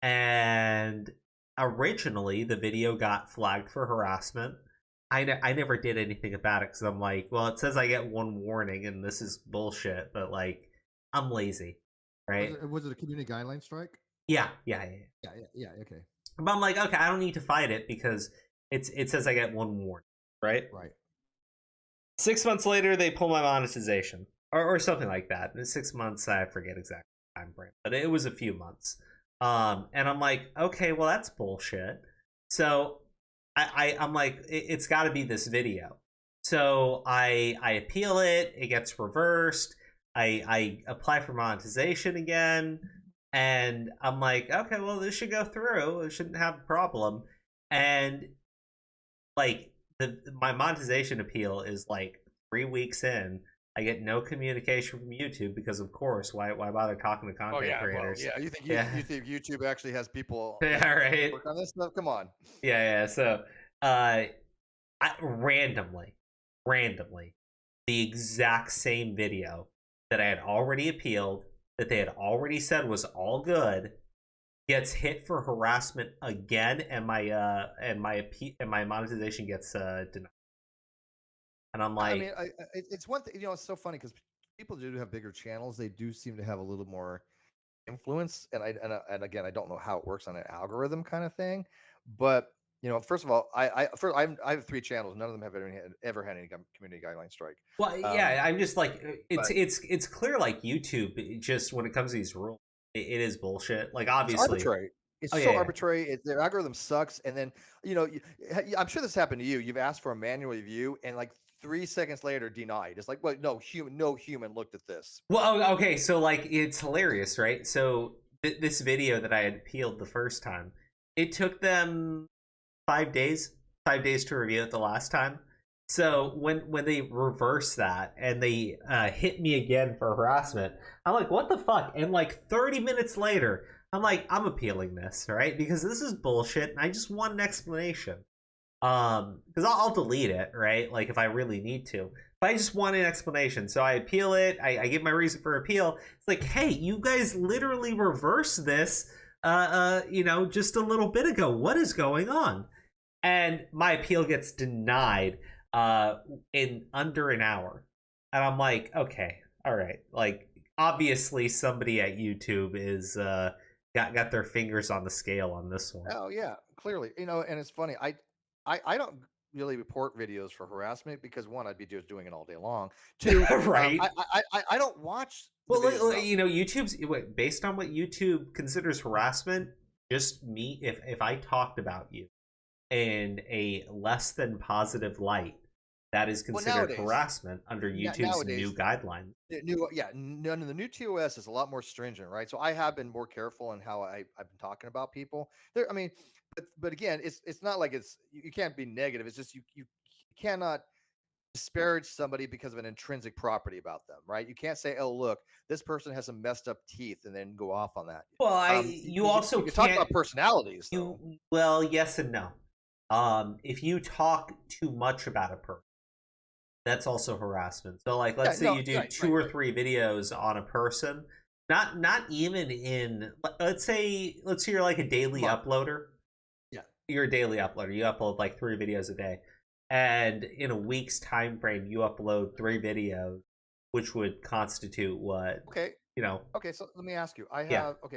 And originally the video got flagged for harassment. I never did anything about it, because I'm like, well, it says I get 1 warning and this is bullshit, but like, I'm lazy, right? Was it a community guideline strike? Yeah, okay. But I'm like, okay, I don't need to fight it, because it says I get 1 warning, right? 6 months later, they pull my monetization, or something like that. In 6 months, I forget exactly the time frame, but it was a few months. And I'm like, okay, well, that's bullshit. So I'm like, it's got to be this video. So I appeal it. It gets reversed. I apply for monetization again, and I'm like, okay, well, this should go through. It shouldn't have a problem. And like my monetization appeal is like 3 weeks in. I get no communication from YouTube, because, of course, why bother talking to content creators? Well, you think YouTube actually has people right? work on this stuff? Come on. Yeah. So, randomly, the exact same video that I had already appealed, that they had already said was all good, gets hit for harassment again, and my monetization gets denied. And I'm like, I mean, it's one thing. It's so funny, because people do have bigger channels. They do seem to have a little more influence, and again, I don't know how it works on an algorithm kind of thing. But first of all, I have 3 channels. None of them have ever had any community guideline strike. Well, yeah, I'm just like, it's clear, like, YouTube, just when it comes to these rules, it is bullshit. Like, obviously, it's arbitrary. It's arbitrary. Their algorithm sucks. And then I'm sure this happened to you. You've asked for a manual review, and like 3 seconds later, denied. It's like, well, no human looked at this. Well, okay, so like, it's hilarious, right? So this video that I had appealed the first time, it took them 5 days to review it the last time. So when they reverse that and they hit me again for harassment, I'm like, what the fuck? And like 30 minutes later, I'm like, I'm appealing this, right? Because this is bullshit, and I just want an explanation. Because I'll delete it, right? Like if I really need to. But I just want an explanation. So I appeal it. I give my reason for appeal. It's like, hey, you guys literally reversed this, just a little bit ago. What is going on? And my appeal gets denied in under an hour. And I'm like, okay, all right. Like, obviously somebody at YouTube is got their fingers on the scale on this one. Oh yeah, clearly. And it's funny. I don't really report videos for harassment because one, I'd be just doing it all day long. Two, right? I don't watch. Well, YouTube's based on what YouTube considers harassment. Just me, if I talked about you in a less than positive light, that is considered harassment under YouTube's new guidelines. The new TOS is a lot more stringent, right? So I have been more careful in how I've been talking about people. There, I mean, but again, it's not like you can't be negative. It's just you cannot disparage somebody because of an intrinsic property about them, right? You can't say, "Oh, look, this person has some messed up teeth," and then go off on that. Well, you also can talk about personalities. Well, yes and no. If you talk too much about a person, that's also harassment. So, like, let's say you do two or three videos on a person, not even in. Let's say you're like a daily uploader. Yeah, you're a daily uploader. You upload like 3 videos a day, and in a week's time frame, you upload 3 videos, which would constitute what? Okay. Okay, so let me ask you.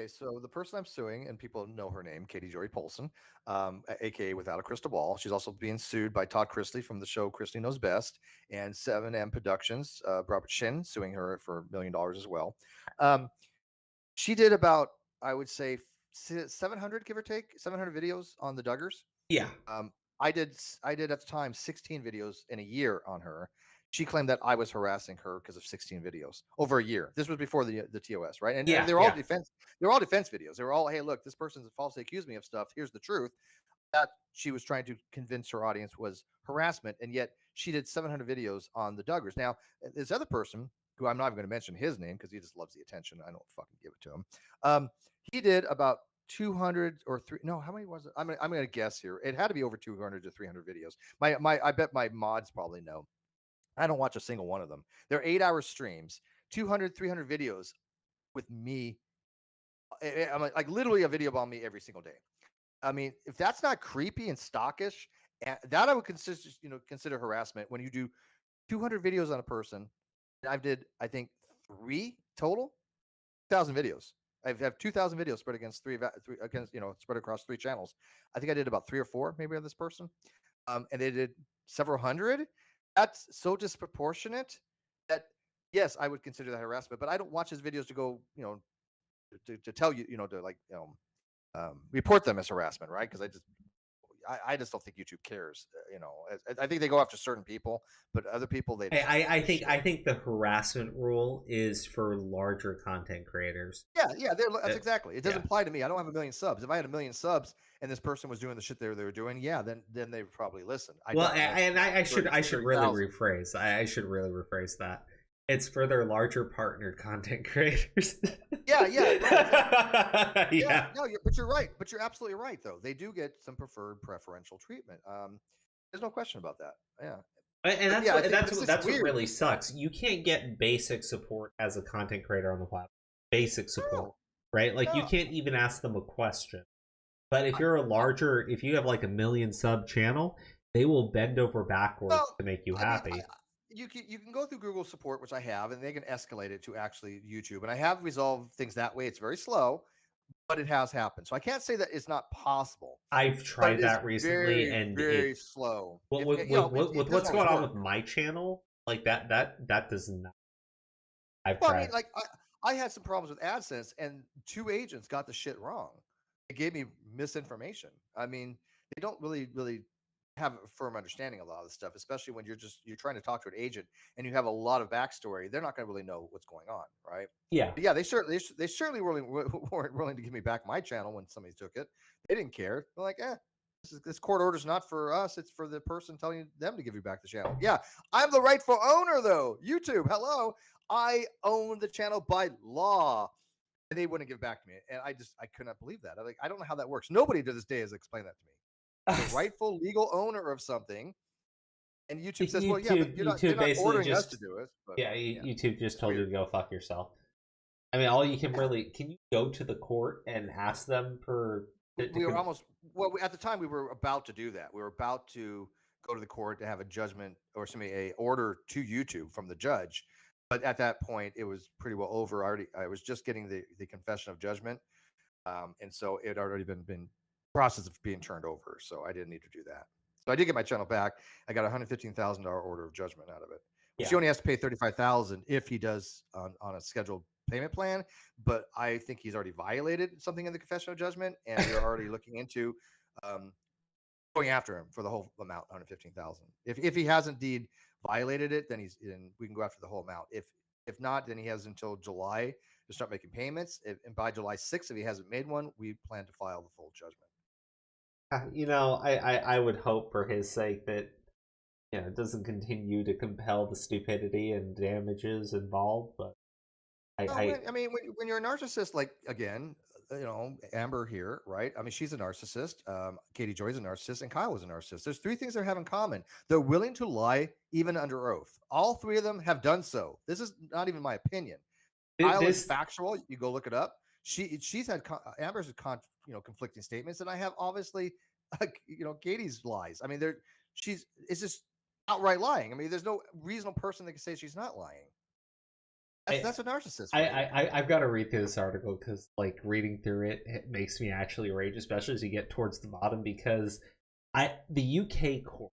So the person I'm suing, and people know her name, Katie Jory Polson, aka Without a Crystal Ball. She's also being sued by Todd Chrisley from the show Chrisley Knows Best, and 7M Productions, Robert Shin, suing her for $1 million as well. She did about, I would say, 700, give or take, 700 videos on the Duggars. Yeah. I did at the time 16 videos in a year on her. She claimed that I was harassing her because of 16 videos over a year. This was before the TOS, right? And they're all defense. They're all defense videos. They were all, hey, look, this person's falsely accused me of stuff. Here's the truth. That she was trying to convince her audience was harassment, and yet she did 700 videos on the Duggars. Now, this other person, who I'm not even going to mention his name because he just loves the attention. I don't fucking give it to him. He did about 200 or 3. No, how many was it? I'm going to guess here. It had to be over 200 to 300 videos. I bet my mods probably know. I don't watch a single one of them. They're 8-hour streams, 200, 300 videos with me. I'm like literally a video about me every single day. I mean, if that's not creepy and stockish, that I would consider harassment. When you do 200 videos on a person, I think 3 total, 1,000 videos. I have 2,000 videos spread against spread across 3 channels. I think I did about 3 or 4 maybe on this person, and they did several hundred. That's so disproportionate that, yes, I would consider that harassment, but I don't watch his videos to go, to tell you, to report them as harassment, right? Because I just don't think YouTube cares. I think they go after certain people, but other people they. I think the harassment rule is for larger content creators. Yeah, that's exactly. It doesn't apply to me. I don't have 1 million subs. If I had 1 million subs and this person was doing the shit they were doing, then they would probably listen. I should really rephrase. I should really rephrase that. It's for their larger partner content creators. Yeah. No, but you're right. But you're absolutely right, though. They do get some preferential treatment. There's no question about that. Yeah. And that's what really sucks. You can't get basic support as a content creator on the platform. Basic support, right? Like you can't even ask them a question. But if you're if you have like 1 million sub channel, they will bend over backwards to make you happy. You can go through Google support, which I have, and they can escalate it to actually YouTube. And I have resolved things that way. It's very slow, but it has happened. So I can't say that it's not possible. I've tried that recently, and very slow. With what's going on with my channel, like that does not. I've tried. I mean, like I had some problems with AdSense, and 2 agents got the shit wrong. It gave me misinformation. I mean, they don't really have a firm understanding of a lot of this stuff, especially when you're trying to talk to an agent and you have a lot of backstory. They're not going to really know what's going on, right? Yeah. But yeah, they certainly weren't willing to give me back my channel when somebody took it. They didn't care. They're like, this court order's not for us. It's for the person telling them to give you back the channel. Yeah, I'm the rightful owner, though. YouTube, hello. I own the channel by law. And they wouldn't give it back to me. And I could not believe that. I don't know how that works. Nobody to this day has explained that to me. the rightful legal owner of something. And YouTube says, well, yeah, but you're not basically ordering us just to do it. But, yeah, YouTube just told you weird. to go fuck yourself. I mean, all you can can you go to the court and ask them for? We were almost at the time we were about to do that. We were about to go to the court to have a judgment or a order to YouTube from the judge. But at that point, it was pretty well over. I was just getting the confession of judgment, and so it had already been process of being turned over. So I didn't need to do that. So I did get my channel back. I got $115,000 order of judgment out of it. Yeah. She only has to pay $35,000 if he does on a scheduled payment plan. But I think he's already violated something in the confession of judgment, and we're already looking into going after him for the whole amount, $115,000. If he has indeed violated it, then we can go after the whole amount. If not, then he has until July to start making payments. And by July 6th, if he hasn't made one, we plan to file the full judgment. You know, I would hope for his sake that it doesn't continue to compel the stupidity and damages involved. But I mean, when you're a narcissist, like again, Amber here, right? I mean, she's a narcissist. Katie Joy's a narcissist, and Kyle was a narcissist. There's three things they have in common. They're willing to lie even under oath. All three of them have done so. This is not even my opinion. Kyle is factual. You go look it up. She's had Amber's had conflicting statements, and I have obviously Katie's lies. I mean, it's just outright lying. I mean, there's no reasonable person that can say she's not lying. That's a narcissist. I've got to read through this article because, reading through it makes me actually rage, especially as you get towards the bottom. Because the UK court,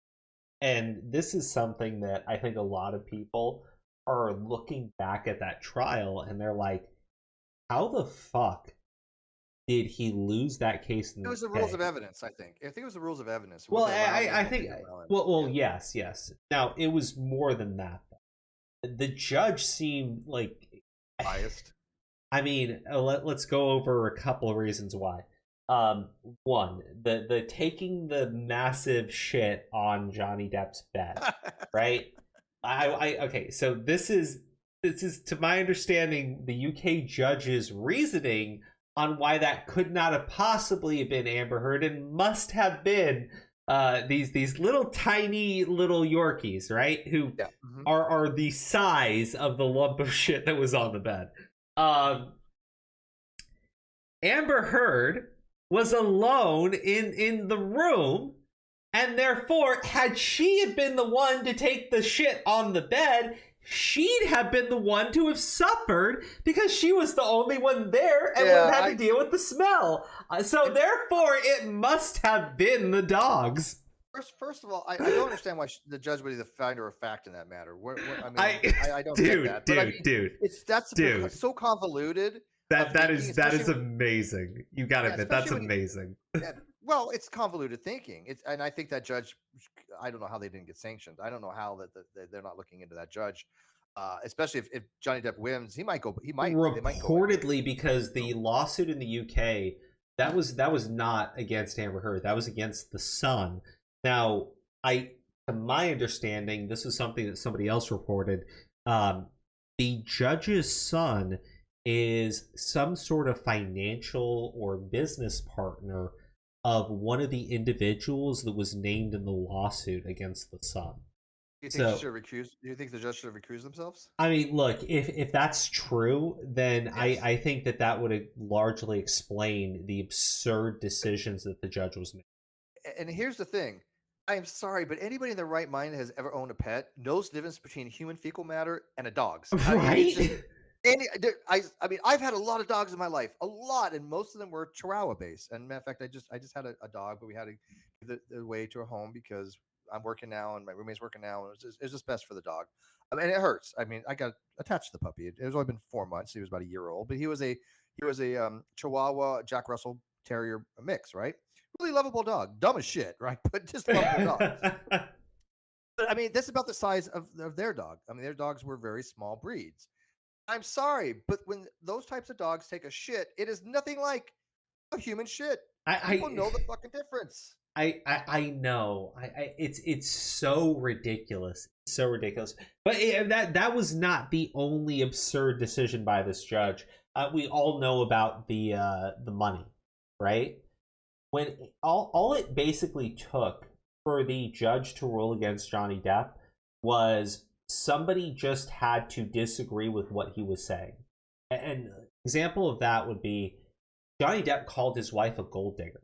and this is something that I think a lot of people are looking back at that trial, and they're like, "How the fuck did he lose that case?" It was the rules of evidence. I think it was the rules of evidence. Well, I think. Well, yes. Now it was more than that. The judge seemed biased. I mean, let's go over a couple of reasons why. One, the taking the massive shit on Johnny Depp's bed, right? Okay, so this is to my understanding the UK judge's reasoning on why that could not have possibly been Amber Heard and must have been these little tiny little Yorkies, right? Who are the size of the lump of shit that was on the bed. Amber Heard was alone in the room, and therefore, had she been the one to take the shit on the bed, she'd have been the one to have suffered because she was the only one there and would have had to deal with the smell. So therefore, it must have been the dogs. First of all, I don't understand why the judge would be the finder of fact in that matter. I don't get that. That's so convoluted. That is amazing. You got to admit, that's amazing. Well, it's convoluted thinking. And I think that judge, I don't know how they didn't get sanctioned. I don't know how that they're not looking into that judge. Especially if Johnny Depp wins, he might go. Reportedly, because the lawsuit in the UK that was not against Amber Heard. That was against the Sun. Now, to my understanding, this is something that somebody else reported. The judge's son is some sort of financial or business partner of one of the individuals that was named in the lawsuit against the Sun. Do you think the judge should have recused themselves? I mean, look, if that's true, then yes. I think that would largely explain the absurd decisions that the judge was making. And here's the thing. I am sorry, but anybody in their right mind has ever owned a pet knows the difference between human fecal matter and a dog's. Right? I mean, I've had a lot of dogs in my life, a lot, and most of them were Chihuahua based. And matter of fact, I just had a dog, but we had to give it away to a home because I'm working now and my roommate's working now, and it was just best for the dog. I mean, it hurts. I mean, I got attached to the puppy. It was only been 4 months. He was about a year old, but he was a Chihuahua Jack Russell Terrier mix, right? Really lovable dog, dumb as shit, right? But just lovable dog. But I mean, that's about the size of their dog. I mean, their dogs were very small breeds. I'm sorry, but when those types of dogs take a shit, it is nothing like a human shit. People know the fucking difference. I know. It's so ridiculous. It's so ridiculous. But that was not the only absurd decision by this judge. We all know about the money, right? when all it basically took for the judge to rule against Johnny Depp was somebody just had to disagree with what he was saying. An example of that would be Johnny Depp called his wife a gold digger,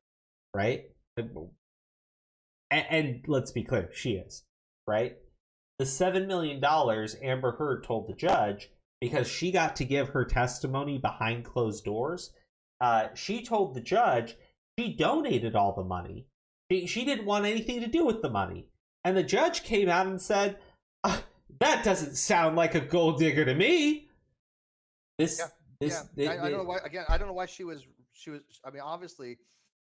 right? And let's be clear, she is, right? The $7 million Amber Heard told the judge, because she got to give her testimony behind closed doors, she told the judge she donated all the money. She didn't want anything to do with the money. And the judge came out and said, that doesn't sound like a gold digger to me. I don't know why. Again, I don't know why she was. I mean, obviously,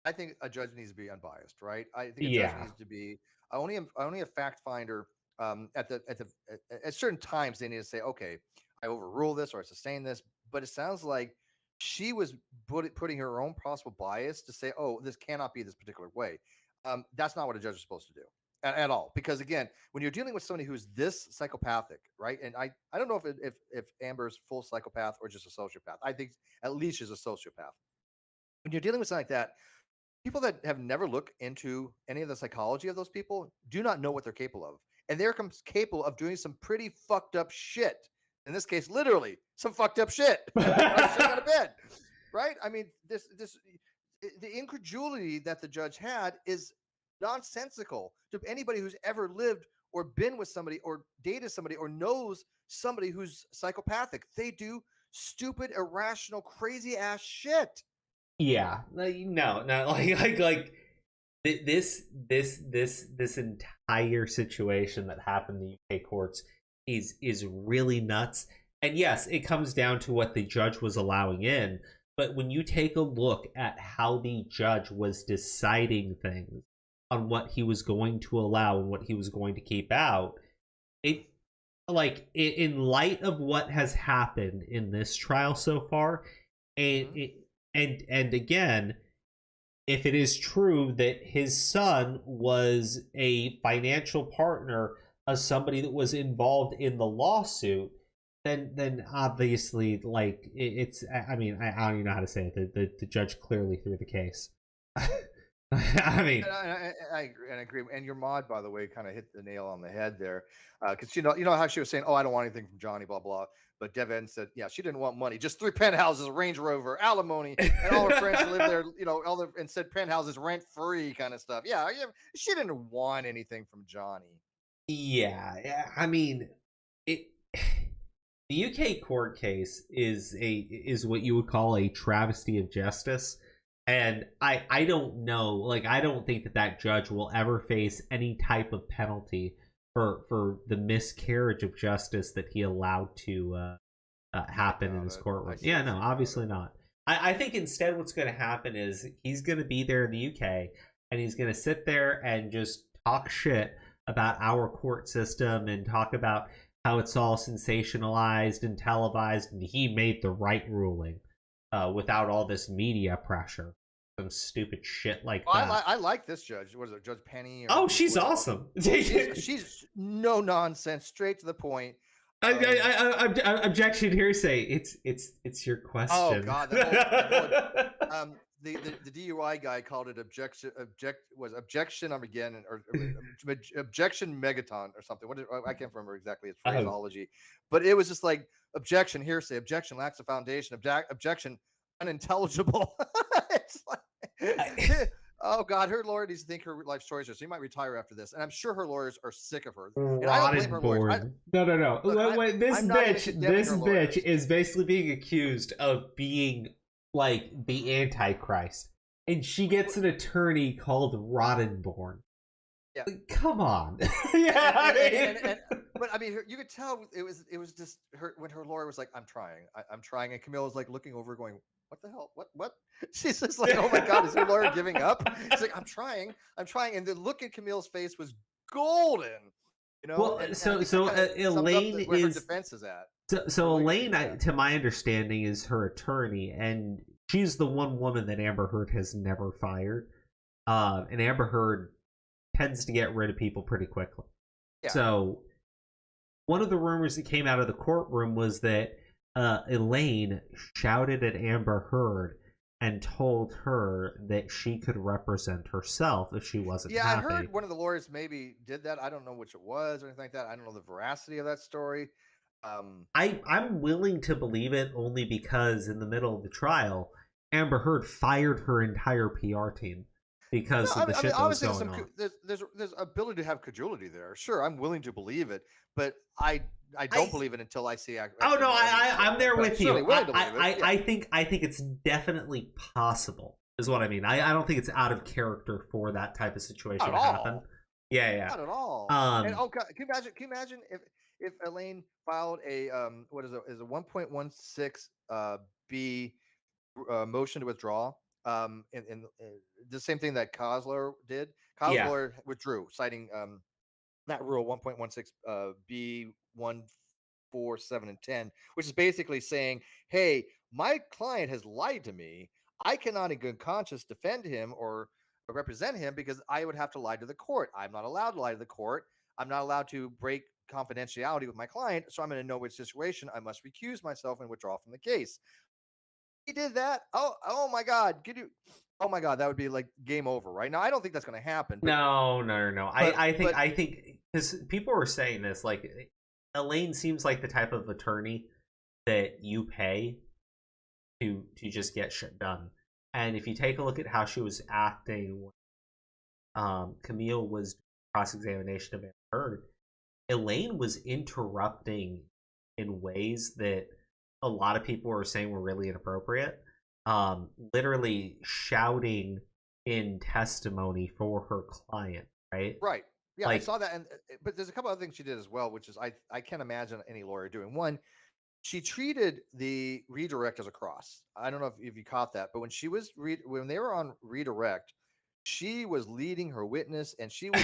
I think a judge needs to be unbiased, right? I think a judge needs to be only a fact finder. At certain times, they need to say, okay, I overrule this or I sustain this. But it sounds like she was putting her own possible bias to say, oh, this cannot be this particular way. That's not what a judge is supposed to do at all. Because again, when you're dealing with somebody who's this psychopathic, right? And I don't know if Amber's full psychopath or just a sociopath. I think at least she's a sociopath. When you're dealing with something like that, people that have never looked into any of the psychology of those people do not know what they're capable of. And they're capable of doing some pretty fucked up shit. In this case, literally some fucked up shit. Out of bed, right? I mean, the incredulity that the judge had is nonsensical to anybody who's ever lived or been with somebody or dated somebody or knows somebody who's psychopathic. They do stupid, irrational, crazy ass shit. Yeah, no, like this entire situation that happened in the UK courts is really nuts. And yes, it comes down to what the judge was allowing in. But when you take a look at how the judge was deciding things on what he was going to allow and what he was going to keep out, in light of what has happened in this trial so far, and again, if it is true that his son was a financial partner of somebody that was involved in the lawsuit, then obviously, like, it's, I mean, I don't even know how to say it. The judge clearly threw the case. I mean, I agree. And your mod, by the way, kind of hit the nail on the head there, because you know how she was saying, "Oh, I don't want anything from Johnny," blah blah. But Devin said, "Yeah, she didn't want money, just 3 penthouses, a Range Rover, alimony, and all her friends live there, you know, and said penthouses rent free, kind of stuff." Yeah, she didn't want anything from Johnny. Yeah. I mean, the UK court case is what you would call a travesty of justice. And I don't know, like, I don't think that judge will ever face any type of penalty for the miscarriage of justice that he allowed to happen in his courtroom. Yeah, no, obviously not. I think instead what's going to happen is he's going to be there in the UK and he's going to sit there and just talk shit about our court system and talk about how it's all sensationalized and televised and he made the right ruling. Without all this media pressure, some stupid shit like that. I like this judge. What is it, Judge Penny? Oh, she's awesome. she's no nonsense, straight to the point. Objection, hearsay. It's your question. Oh God, the DUI guy called it objection Armageddon or objection megaton or something. I can't remember exactly its phraseology, but it was just like objection hearsay, objection lacks a foundation, objection unintelligible. It's like, oh God, her lawyer needs to think her life's choices. She might retire after this, and I'm sure her lawyers are sick of her. And I don't blame her lawyers. No. Look, wait, this bitch is basically being accused of being like the Antichrist, and she gets an attorney called Roddenborn. Yeah, come on. Yeah, but I mean, you could tell it was just her when her lawyer was like, "I'm trying," and Camille was like looking over, going, "What the hell? What?" She's just like, "Oh my God, is your lawyer giving up?" She's like, "I'm trying," and the look in Camille's face was golden. You know, well, Elaine is where her defense is at. So Elaine, to my understanding, is her attorney, and she's the one woman that Amber Heard has never fired. And Amber Heard tends to get rid of people pretty quickly. Yeah. So one of the rumors that came out of the courtroom was that Elaine shouted at Amber Heard and told her that she could represent herself if she wasn't Yeah, happy. I heard one of the lawyers maybe did that. I don't know which it was or anything like that. I don't know the veracity of that story. I'm willing to believe it only because in the middle of the trial, Amber Heard fired her entire PR team because of the shit that was going on. There's ability to have credulity there. Sure, I'm willing to believe it, but I don't believe it until I see. Oh no, I'm there with you. I think it's definitely possible, is what I mean. I don't think it's out of character for that type of situation to happen. Yeah. Not at all. And God, can you imagine if Elaine filed a what is it? Is a 1.16 B motion to withdraw? In the same thing that Kozler did. Kozler withdrew, citing that rule 1.16 B 1, 4, 7, and 10, which is basically saying, hey, my client has lied to me. I cannot in good conscience defend him or represent him because I would have to lie to the court. I'm not allowed to lie to the court. I'm not allowed to break confidentiality with my client. So I'm in a no-win situation. I must recuse myself and withdraw from the case. He did that. Oh my God. Oh my God, that would be like game over right now. I don't think that's going to happen. But, no. I think because people were saying this, like Elaine seems like the type of attorney that you pay to just get shit done. And if you take a look at how she was acting when Camille was cross-examination of Amber Heard, Elaine was interrupting in ways that a lot of people were saying were really inappropriate. Literally shouting in testimony for her client, right? Right. Yeah, I saw that. But there's a couple other things she did as well, which is I can't imagine any lawyer doing. One, she treated the redirect as a cross. I don't know if you caught that, but when she was when they were on redirect, she was leading her witness, and she was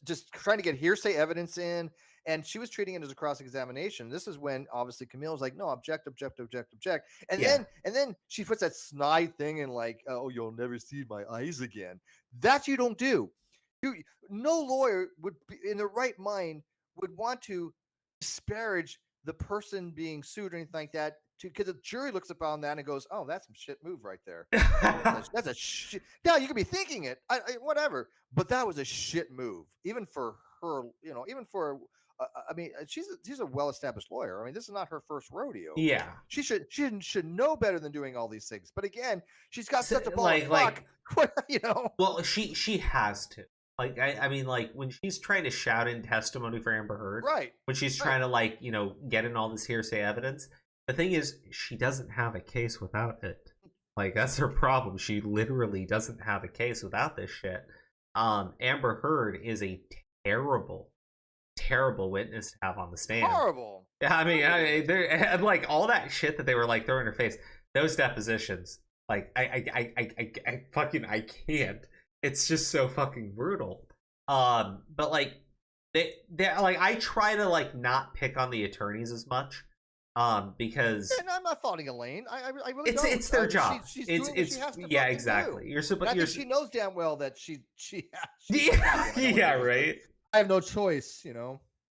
just trying to get hearsay evidence in, and she was treating it as a cross examination. This is when obviously Camille was like, "No, object," and then she puts that snide thing in like, "Oh, you'll never see my eyes again." That you don't do. No lawyer would be in the right mind would want to disparage the person being sued or anything like that, because the jury looks upon that and goes, "Oh, that's some shit move right there." That's a shit. Now you could be thinking it, whatever, but that was a shit move, even for her. Even for, I mean, she's a well-established lawyer. I mean, this is not her first rodeo. Yeah, she should know better than doing all these things. But again, she's got such a ball of fuck. Well, she has to. Like, I mean, like, when she's trying to shout in testimony for Amber Heard, right? When she's trying to, get in all this hearsay evidence, the thing is, she doesn't have a case without it. Like, that's her problem. She literally doesn't have a case without this shit. Amber Heard is a terrible, terrible witness to have on the stand. Horrible. I mean, they're like all that shit that they were like throwing in her face. Those depositions, like, I can't. It's just so fucking brutal. But like they like, I try to like not pick on the attorneys as much. Because I'm not faulting Elaine. I really don't. It's their job. She's doing what she has to exactly. Do. You're supposed. She knows damn well that she yeah, right. I have no choice,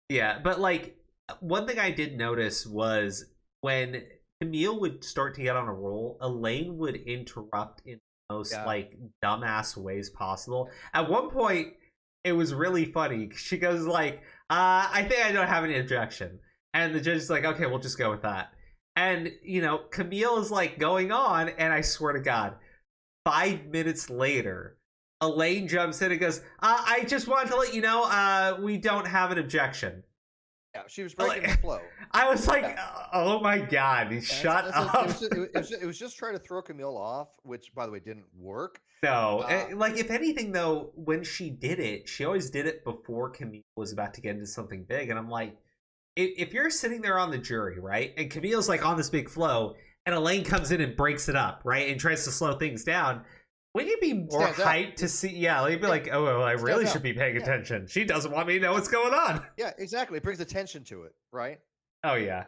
Yeah, but like one thing I did notice was when Camille would start to get on a roll, Elaine would interrupt in most like dumbass ways possible. At one point, it was really funny. She goes like, "I think I don't have any objection," and the judge is like, "Okay, we'll just go with that." And Camille is like going on, and I swear to God, 5 minutes later, Elaine jumps in and goes, "I just wanted to let you know, we don't have an objection." Yeah, she was breaking the flow. I was like, "Oh my God, shut up!" It was just trying to throw Camille off, which, by the way, didn't work. No, like if anything, though, when she did it, she always did it before Camille was about to get into something big, and I'm like, if you're sitting there on the jury, right, and Camille's like on this big flow, and Elaine comes in and breaks it up, right, and tries to slow things down. Wouldn't you be more hyped to see? Yeah, you'd be like, "Oh, well, I really should be paying attention. She doesn't want me to know what's going on." Yeah, exactly. It brings attention to it, right? Oh yeah.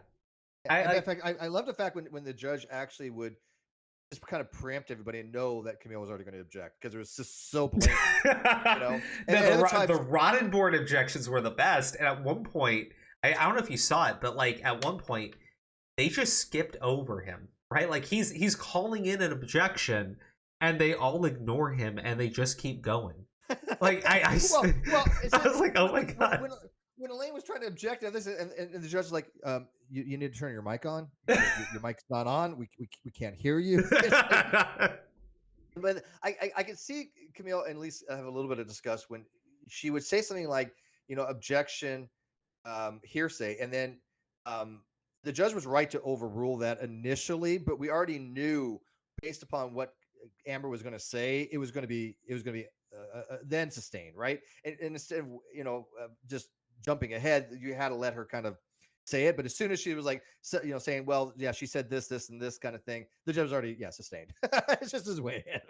In fact, I love the fact when the judge actually would just kind of preempt everybody and know that Camille was already going to object because it was just so blatant. The Rotten Board objections were the best, and at one point, I don't know if you saw it, but like at one point, they just skipped over him. right? Like he's calling in an objection, and they all ignore him, and they just keep going. Like I was like, oh my god. When Elaine was trying to object to this, and the judge was like, you need to turn your mic on. Your mic's not on. We can't hear you. But I could see Camille and Lisa have a little bit of discuss when she would say something like, objection, hearsay, and then the judge was right to overrule that initially, but we already knew based upon what Amber was going to say, it was going to be then sustained, right? And instead of just jumping ahead, you had to let her kind of say it. But as soon as she was like, saying, well, yeah, she said this, and this kind of thing, the judge was already, sustained. It's just his way ahead.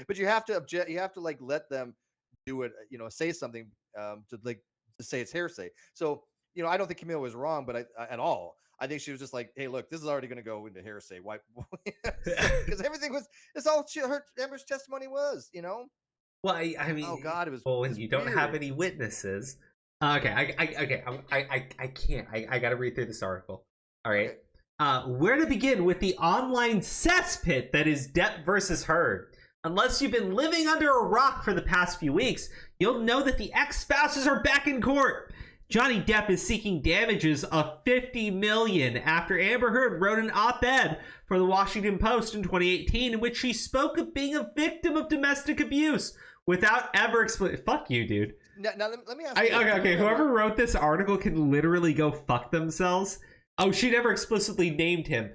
But you have to object. You have to like let them do it, say something to say it's hearsay. So, I don't think Camille was wrong, but at all. I think she was just like, hey, look, this is already going to go into hearsay. Why? Because everything it's all Amber's testimony was, Well, I mean, oh God, it was. Well, when you don't have any witnesses. Okay, I can't. I got to read through this article. All right. Okay. Where to begin with the online cesspit that is Depp versus Heard? Unless you've been living under a rock for the past few weeks, you'll know that the ex-spouses are back in court. Johnny Depp is seeking damages of $50 million after Amber Heard wrote an op-ed for the Washington Post in 2018 in which she spoke of being a victim of domestic abuse without ever explaining. Fuck you, dude. Now let me ask you. Okay. Whoever wrote this article can literally go fuck themselves. Oh, she never explicitly named him.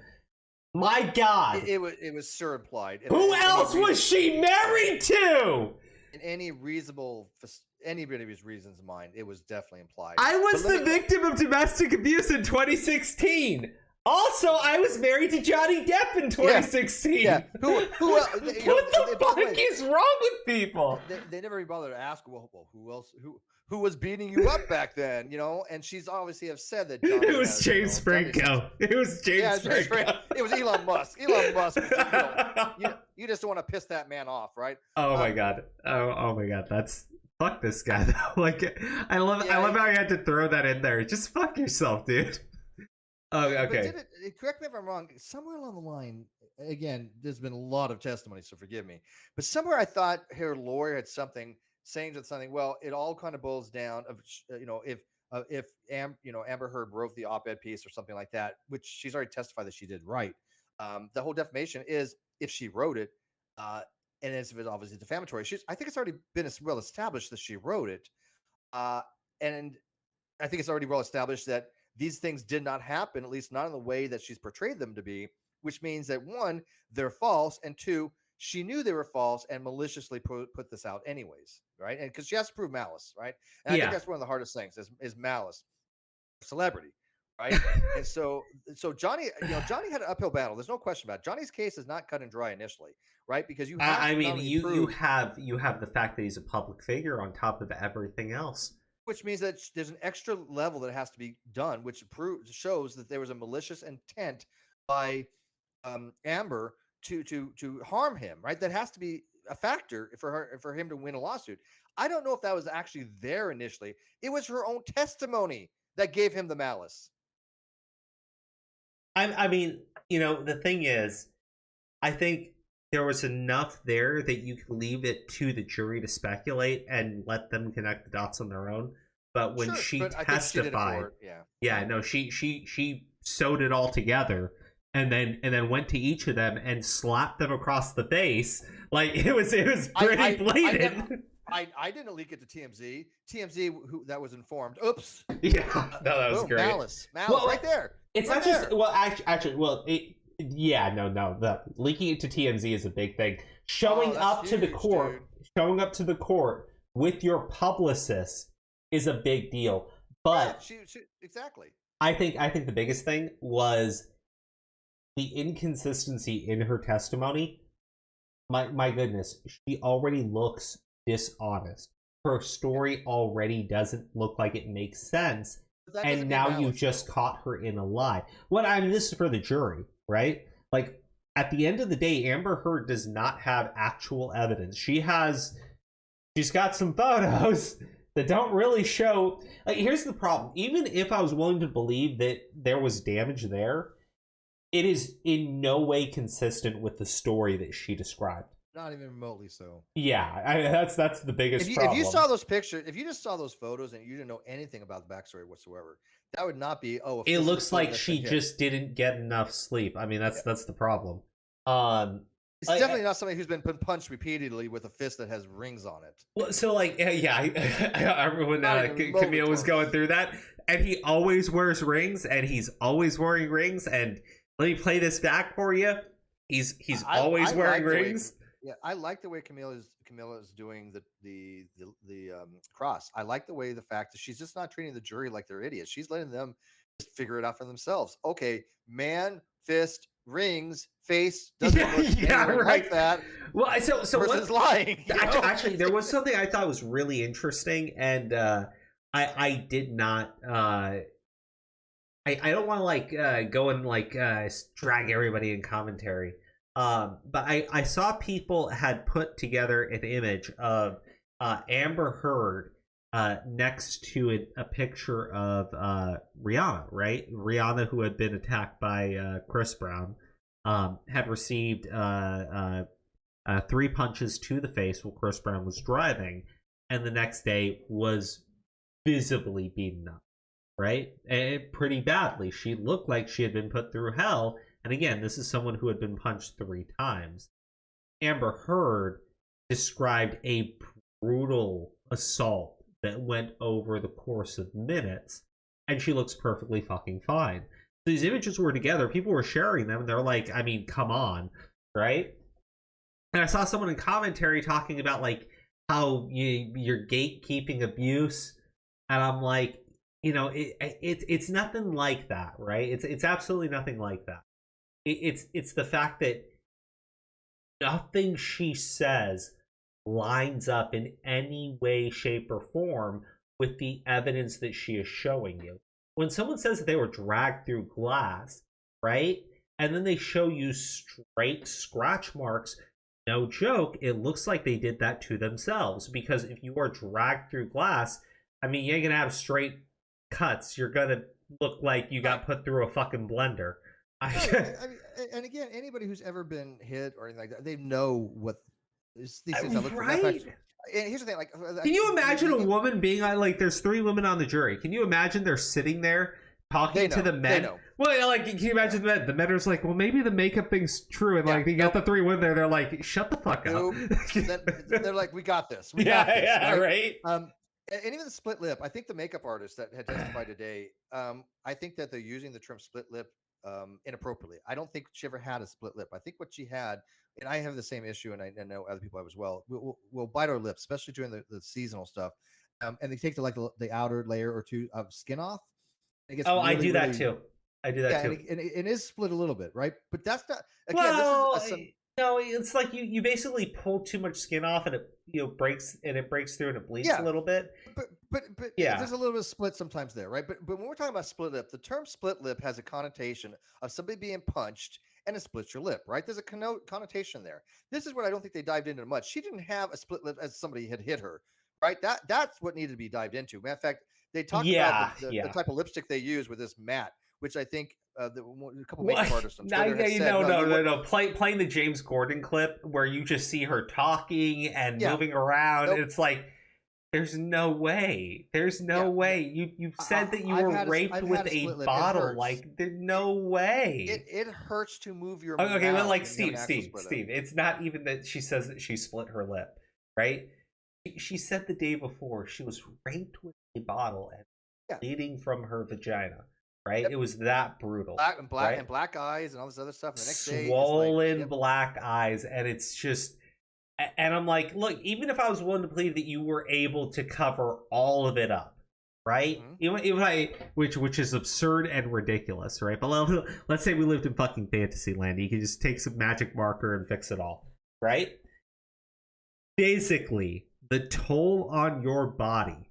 My God. It was sure implied. Who else was she married to? In anybody's reasons in mind, it was definitely implied. I was the victim of domestic abuse in 2016. Also, I was married to Johnny Depp in 2016. Yeah. Who else? What the fuck is wrong with people? They never even bother to ask, well, who else? Who was beating you up back then? And she's obviously have said that. It was James Franco. It was James Franco. It was Elon Musk. Elon Musk. You just don't want to piss that man off, right? Oh my God. Oh my God. That's fuck this guy though. Like I love how you had to throw that in there. Just fuck yourself, dude. Oh, okay. Correct me if I'm wrong. Somewhere along the line, again, there's been a lot of testimony, so forgive me. But somewhere I thought her lawyer had something saying something. Well, it all kind of boils down of if Amber Heard wrote the op-ed piece or something like that, which she's already testified that she did right. The whole defamation is if she wrote it, and it's obviously defamatory. I think it's already been well established that she wrote it, and I think it's already well established that these things did not happen, at least not in the way that she's portrayed them to be, which means that one, they're false, and two, she knew they were false and maliciously put this out anyways, right? And because she has to prove malice, right? And I think that's one of the hardest things is malice, celebrity, right? And so Johnny had an uphill battle. There's no question about it. Johnny's case is not cut and dry initially, right? Because you have you have the fact that he's a public figure on top of everything else. Which means that there's an extra level that has to be done, which shows that there was a malicious intent by Amber to harm him, right? That has to be a factor for him to win a lawsuit. I don't know if that was actually there initially. It was her own testimony that gave him the malice. I mean, the thing is, I think there was enough there that you could leave it to the jury to speculate and let them connect the dots on their own. But when she testified, she sewed it all together and then went to each of them and slapped them across the face. Like it was pretty blatant. I didn't leak it to TMZ. TMZ, who that was informed. Oops. Yeah, no, that was great. Malice, right there. It's right not there. just the leaking it to TMZ is a big thing. Showing up to the court with your publicist is a big deal. But yeah, she exactly. I think the biggest thing was the inconsistency in her testimony. My goodness, she already looks dishonest. Her story already doesn't look like it makes sense. And now you just caught her in a lie. This is for the jury, right? Like, at the end of the day, Amber Heard does not have actual evidence. She's got some photos that don't really show. Like, here's the problem. Even if I was willing to believe that there was damage there, It is in no way consistent with the story that she described. Not even remotely so. Yeah, that's the biggest If problem. you saw those pictures, if you just saw those photos and you didn't know anything about the backstory whatsoever, that would not be. Oh, it looks like she just didn't get enough sleep. I mean, that's the problem. It's definitely not somebody who's been punched repeatedly with a fist that has rings on it. Well, so like, yeah, I remember when Camille was going through that, and he always wears rings, and he's always wearing rings. And let me play this back for you. He's always wearing rings. Yeah, I like the way Camilla is doing the cross. I like the fact that she's just not treating the jury like they're idiots. She's letting them just figure it out for themselves. Okay, man, fist, rings, face doesn't look like that. Well, so versus lying. Actually, there was something I thought was really interesting, and I did not. I don't want to like go and like drag everybody in commentary. But I saw people had put together an image of Amber Heard next to a picture of Rihanna, right? Rihanna, who had been attacked by Chris Brown, had received 3 punches to the face while Chris Brown was driving, and the next day was visibly beaten up, right? And pretty badly. She looked like she had been put through hell. And again, this is someone who had been punched 3 times. Amber Heard described a brutal assault that went over the course of minutes, and she looks perfectly fucking fine. So these images were together, people were sharing them, and they're like, I mean, come on, right? And I saw someone in commentary talking about like how you're gatekeeping abuse, and I'm like, you know, it's nothing like that, right? It's absolutely nothing like that. It's the fact that nothing she says lines up in any way, shape, or form with the evidence that she is showing you. When someone says that they were dragged through glass, right? And then they show you straight scratch marks, no joke, it looks like they did that to themselves. Because if you are dragged through glass, I mean, you ain't gonna have straight cuts. You're gonna look like you got put through a fucking blender. And again, anybody who's ever been hit or anything like that, they know what these things look right? like. And here's the thing, like, can you imagine a woman being like, there's 3 women on the jury. Can you imagine they're sitting there talking to the men? They know. Well, like, can you imagine the men? The men are just like, well, maybe the makeup thing's true, and like, you got the 3 women there. They're like, shut the fuck up. They're like, we got this. Right. And even the split lip. I think the makeup artist that had testified today. I think that they're using the term split lip inappropriately. I don't think she ever had a split lip. I think what she had, and I have the same issue, and I know other people have as well. We'll bite our lips, especially during the seasonal stuff, and they take the outer layer or 2 of skin off. I do that too. I do that too. And it is split a little bit, right? But that's not. Again, well, no, it's like you basically pull too much skin off, and it breaks through and it bleeds a little bit. But there's a little bit of split sometimes there, right? But when we're talking about split lip, the term split lip has a connotation of somebody being punched and it splits your lip, right? There's a connotation there. This is what I don't think they dived into much. She didn't have a split lip as somebody had hit her, right? That's what needed to be dived into. Matter of fact, they talked about the type of lipstick they use with this matte, which I think a couple makeup artists on Twitter have said, no. Playing the James Gordon clip where you just see her talking and moving around. Nope. It's like, there's no way. There's no way. You said that you were raped with a bottle. Like, there's no way. It hurts to move your mouth. Okay, but like Steve. It's not even that she says that she split her lip, right? She said the day before she was raped with a bottle and bleeding from her vagina. Right, it was that brutal. Black eyes and all this other stuff. And the next day, swollen black eyes, and it's just. And I'm like, look, even if I was willing to believe that you were able to cover all of it up, right? Which is absurd and ridiculous, right? But let's say we lived in fucking fantasy land. You can just take some magic marker and fix it all, right? Physically, the toll on your body,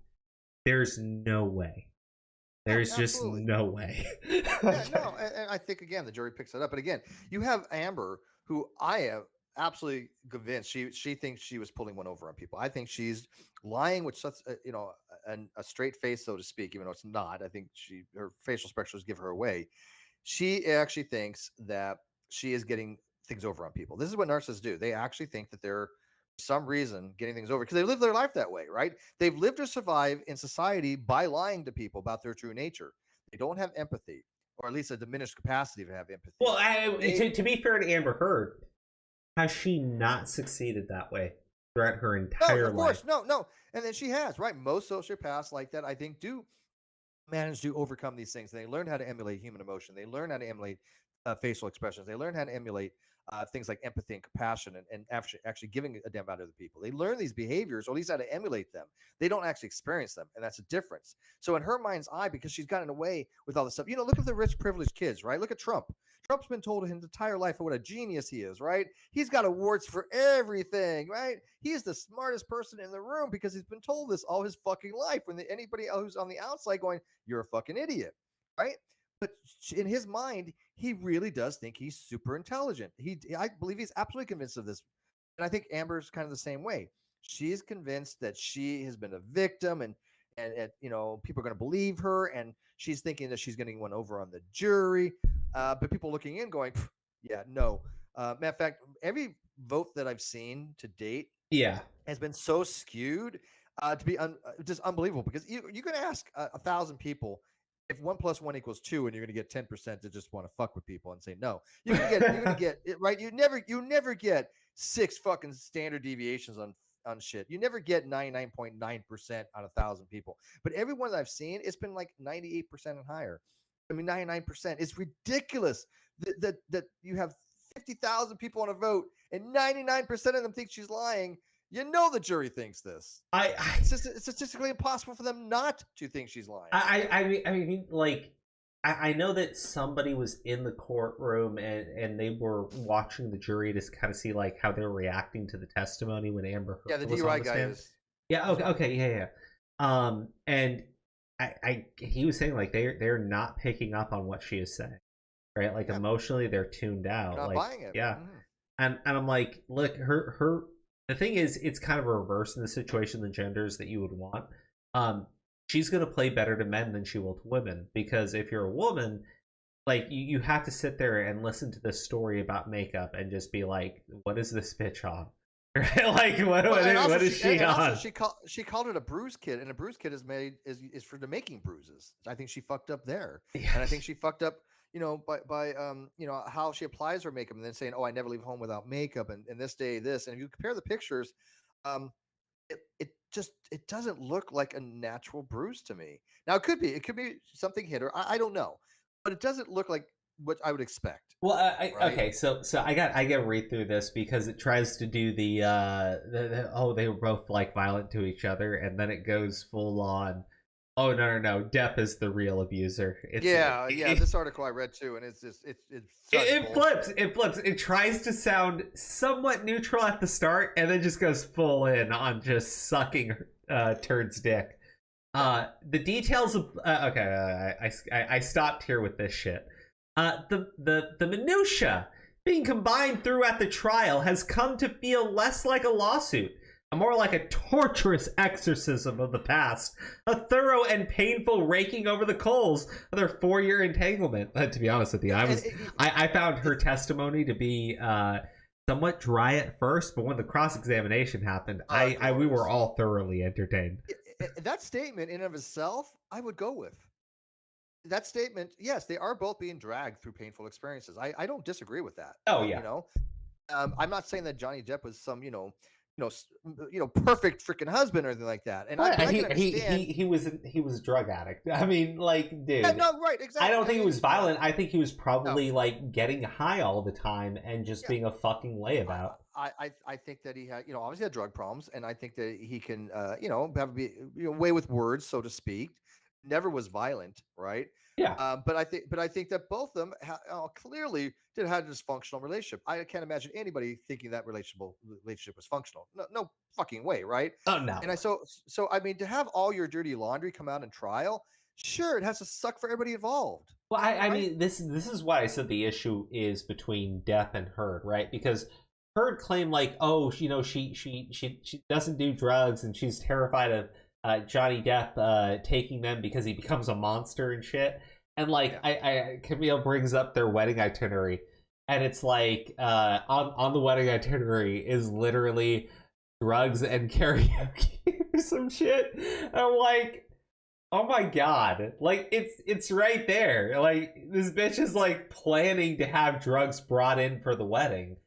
there's no way. There's just no way. And I think, again, the jury picks it up. But again, you have Amber, who I am absolutely convinced she thinks she was pulling one over on people. I think she's lying with such a straight face, so to speak, even though it's not. I think her facial structures give her away. she actually thinks that she is getting things over on people. This is what narcissists do. They actually think that they're, for some reason, getting things over because they live their life that way, right? They've lived to survive in society by lying to people about their true nature. They don't have empathy, or at least a diminished capacity to have empathy. Well, to be fair to Amber Heard, has she not succeeded that way throughout her entire of course, life? no. And then she has, right? Most sociopaths like that, I think, do manage to overcome these things. They learn how to emulate human emotion. They learn how to emulate facial expressions. They learn how to emulate things like empathy and compassion and actually giving a damn about other people. They learn these behaviors, or at least how to emulate them. They don't actually experience them, and that's a difference. So in her mind's eye, because she's gotten away with all this stuff, look at the rich, privileged kids, right? Look at Trump. Trump's been told his entire life what a genius he is, right? He's got awards for everything, right? He's the smartest person in the room because he's been told this all his fucking life. When anybody who's on the outside going, you're a fucking idiot, right? But in his mind, he really does think he's super intelligent. I believe he's absolutely convinced of this. And I think Amber's kind of the same way. She's convinced that she has been a victim and people are going to believe her, and she's thinking that she's getting one over on the jury. But people looking in going, yeah, no. Matter of fact, every vote that I've seen to date has been so skewed to be just unbelievable, because you can ask 1,000 people if 1 + 1 = 2, and you're going to get 10% to just want to fuck with people and say no. You're going to get it right. You never get 6 fucking standard deviations on shit. You never get 99.9% on 1,000 people. But everyone that I've seen, it's been like 98% and higher. I mean, 99%. It's ridiculous that you have 50,000 people on a vote and 99% of them think she's lying. The jury thinks this. It's statistically impossible for them not to think she's lying. I know that somebody was in the courtroom and they were watching the jury to kind of see like how they're reacting to the testimony when Amber Heard the DUI guy is. Yeah. Okay. Yeah. And he was saying like they're not picking up on what she is saying, right? Like emotionally they're tuned out. They're not buying it. Yeah. And I'm like, look, her. The thing is, it's kind of a reverse in the situation, the genders that you would want. She's going to play better to men than she will to women, because if you're a woman, like you have to sit there and listen to this story about makeup and just be like, what is this bitch on? Right? Like what is she on? She called it a bruise kit, and a bruise kit is for the making bruises. I think she fucked up there, and I think she fucked up. By how she applies her makeup, and then saying, "Oh, I never leave home without makeup," and this day this, and if you compare the pictures, it doesn't look like a natural bruise to me. Now it could be something hit her. I don't know, but it doesn't look like what I would expect. Well, right? Okay, so I got to read through this because it tries to do the they were both like violent to each other, and then it goes full on. Oh no! Depp is the real abuser. This article I read too, and it's just it flips. It tries to sound somewhat neutral at the start, and then just goes full in on just sucking Turd's dick. The details of I stopped here with this shit. The minutia being combined throughout the trial has come to feel less like a lawsuit, more like a torturous exorcism of the past, a thorough and painful raking over the coals of their 4-year entanglement. To be honest with you, I found her testimony to be somewhat dry at first, but when the cross-examination happened, we were all thoroughly entertained. That statement in and of itself, I would go with. That statement, yes, they are both being dragged through painful experiences. I don't disagree with that. Oh yeah. I'm not saying that Johnny Depp was some perfect freaking husband or anything like that. And I can understand. He was a drug addict. I mean, like, dude. Yeah, no, right, exactly. I don't think he was violent. I think he was probably like getting high all the time and just being a fucking layabout. I think that he had, obviously had drug problems, and I think that he can, have way with words, so to speak. Never was violent, right? Yeah. But I think that both of them clearly had a dysfunctional relationship. I can't imagine anybody thinking that relationship was functional. No fucking way, right? Oh no. And so I mean, to have all your dirty laundry come out in trial, sure, it has to suck for everybody involved. Well, I mean, this is why I said the issue is between Depp and Heard, right? Because Heard claimed like, oh, she doesn't do drugs, and she's terrified of Johnny Depp taking them because he becomes a monster and shit. And like, Camille brings up their wedding itinerary, and it's like, on the wedding itinerary is literally drugs and karaoke or some shit. And I'm like, oh my god, like it's right there. Like, this bitch is like planning to have drugs brought in for the wedding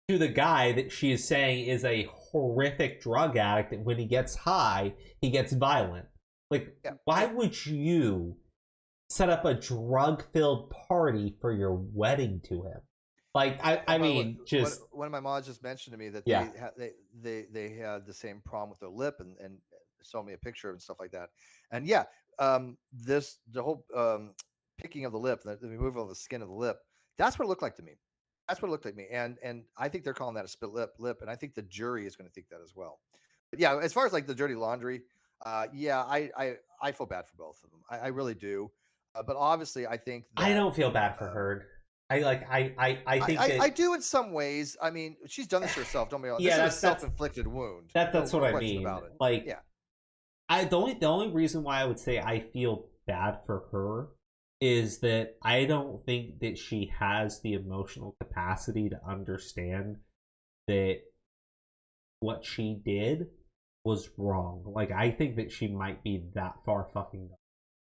to the guy that she is saying is a horrific drug addict, and when he gets high, he gets violent. Like, why would you set up a drug-filled party for your wedding to him? Like, I mean, just one of my mods just mentioned to me that they had the same problem with their lip and showed me a picture and stuff like that. And the whole picking of the lip, the removal of the skin of the lip, that's what it looked like to me. That's what it looked like to me. And I think they're calling that a split lip, and I think the jury is going to think that as well. But yeah, as far as like the dirty laundry, I feel bad for both of them. I really do. But obviously, I think that, I don't feel bad for Heard. I think I do in some ways. I mean, she's done this herself. Don't be honest. Yeah, this is a self-inflicted wound. That's no what I question mean. About it. Like, yeah. The only reason why I would say I feel bad for her is that I don't think that she has the emotional capacity to understand that what she did was wrong. Like, I think that she might be that far fucking gone.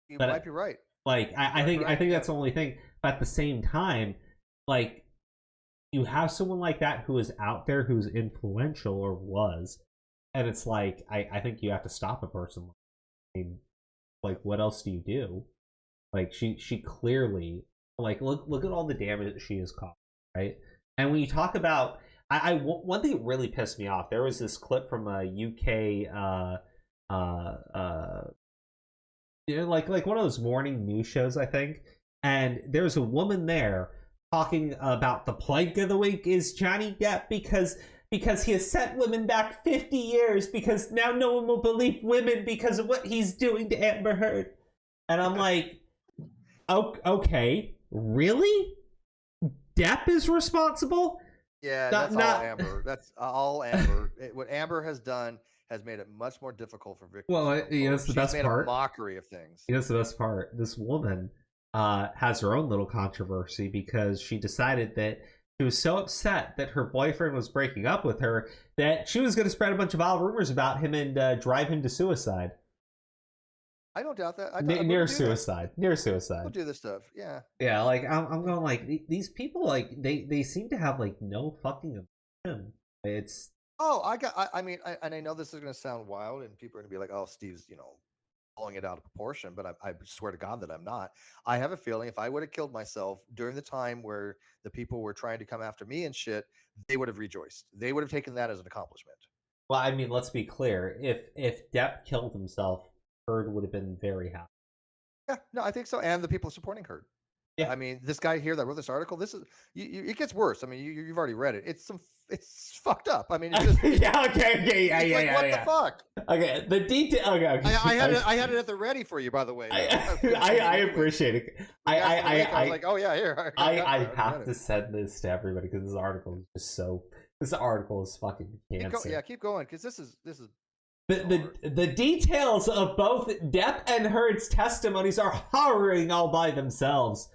You might be right. Like, I think that's the only thing. But at the same time, like, you have someone like that who is out there, who's influential or was, and it's like, I think you have to stop a person. I mean, like, what else do you do? Like, she clearly, like, look at all the damage that she has caused, right? And when you talk about, one thing that really pissed me off, there was this clip from a UK, like one of those morning news shows, I think, and there's a woman there talking about the plank of the week is Johnny Depp because he has sent women back 50 years because now no one will believe women because of what he's doing to Amber Heard. And I'm like, okay, really? Depp is responsible? Yeah, that's all Amber. That's all Amber. What Amber has done has made it much more difficult for victims. Well, that's the best part. She's made a mockery of things. That's the best part. This woman has her own little controversy because she decided that she was so upset that her boyfriend was breaking up with her that she was going to spread a bunch of vile rumors about him and drive him to suicide. I don't doubt that. Near suicide. Near suicide. We'll do this stuff. Yeah. Yeah, like, I'm going, like, these people, like, they seem to have, like, no fucking emotion. It's... Oh, I mean, I know this is going to sound wild, and people are going to be like, oh, Steve's, blowing it out of proportion, but I swear to God that I'm not. I have a feeling if I would have killed myself during the time where the people were trying to come after me and shit, they would have rejoiced. They would have taken that as an accomplishment. Well, I mean, let's be clear. If Depp killed himself, Heard would have been very happy. Yeah, no, I think so. And the people supporting Heard. Yeah. I mean, this guy here that wrote this article, this is it gets worse. I mean, you've already read it. It's fucked up. I mean, it's just yeah, okay, yeah, what the fuck? Okay, the detail. Okay. I had it at the ready for you, by the way. I appreciate it. I was like, oh yeah, here. I have to send this to everybody because this article is just so. This article is fucking cancer. Keep going because this is. The details of both Depp and Heard's testimonies are horrifying all by themselves.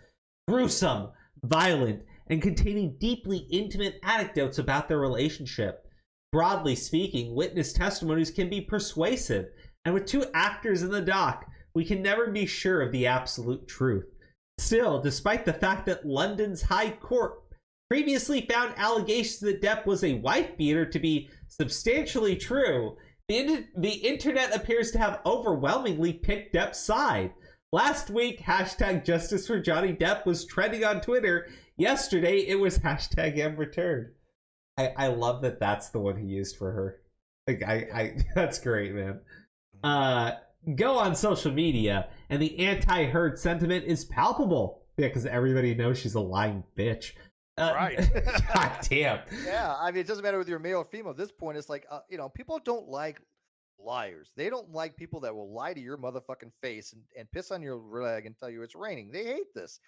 Gruesome, violent, and containing deeply intimate anecdotes about their relationship. Broadly speaking, witness testimonies can be persuasive, and with two actors in the dock, we can never be sure of the absolute truth. Still, despite the fact that London's High Court previously found allegations that Depp was a wife-beater to be substantially true, the internet appears to have overwhelmingly picked Depp's side. Last week, hashtag Justice for Johnny Depp was trending on Twitter. Yesterday, it was hashtag Amber Heard. I love that that's the one he used for her. Like, that's great, man. Go on social media, and the anti-Heard sentiment is palpable. Yeah, because everybody knows she's a lying bitch. Right. God damn. Yeah, I mean, it doesn't matter whether you're male or female. At this point, it's like, people don't like liars. They don't like people that will lie to your motherfucking face and piss on your leg and tell you it's raining. They hate this.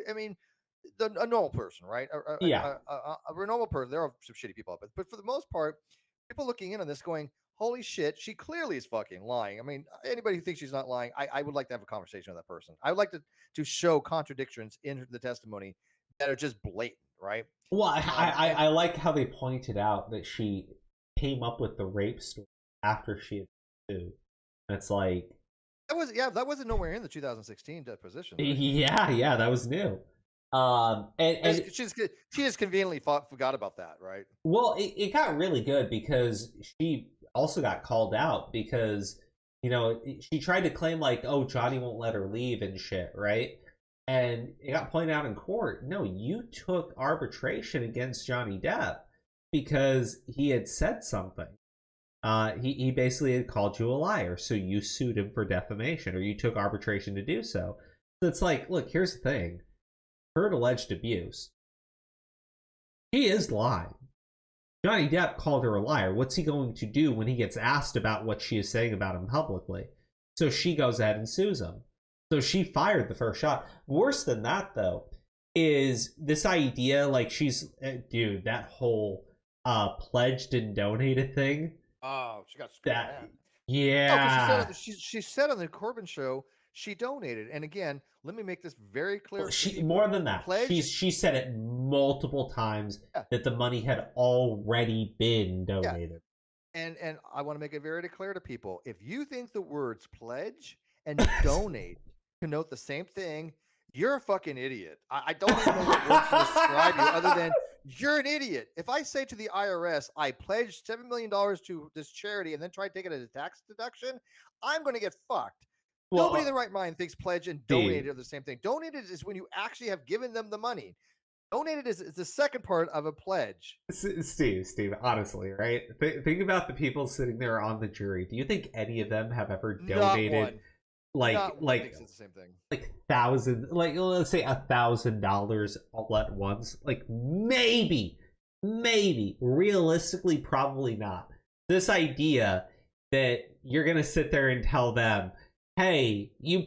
I mean, a normal person, right? A normal person. There are some shitty people out there, but for the most part, people looking in on this going, holy shit, she clearly is fucking lying. I mean, anybody who thinks she's not lying, I would like to have a conversation with that person. I would like to show contradictions in the testimony that are just blatant, right? Well, I like how they pointed out that she came up with the rape story after she had sued. It's like that wasn't nowhere in the 2016 deposition. Right? Yeah, that was new. And she just conveniently forgot about that, right? Well, it got really good because she also got called out because, you know, she tried to claim like, oh, Johnny won't let her leave and shit, right? And it got pointed out in court. No, you took arbitration against Johnny Depp because he had said something. He basically had called you a liar, so you sued him for defamation, or you took arbitration to do so. So it's like, look, here's the thing. Her alleged abuse. He is lying. Johnny Depp called her a liar. What's he going to do when he gets asked about what she is saying about him publicly? So she goes ahead and sues him. So she fired the first shot. Worse than that, though, is this idea, like she's... dude, that whole pledged and donated thing. Oh, she got screwed. Yeah. Oh, she said on the Corbin show she donated. And again, let me make this very clear. Well, more than that. She said it multiple times that the money had already been donated. Yeah. And I want to make it very clear to people. If you think the words pledge and donate connote the same thing, you're a fucking idiot. I don't even know what words to describe you other than you're an idiot. If I say to the IRS, I pledged $7 million to this charity and then try to take it as a tax deduction, I'm going to get fucked. Well, nobody in the right mind thinks pledge and donated are the same thing. Donated is when you actually have given them the money. Donated is the second part of a pledge. Steve, honestly, right? Think about the people sitting there on the jury. Do you think any of them have ever donated like thinks it's the same thing. Like thousands, like let's say $1,000 all at once? Like maybe, realistically, probably not. This idea that you're gonna sit there and tell them, hey, you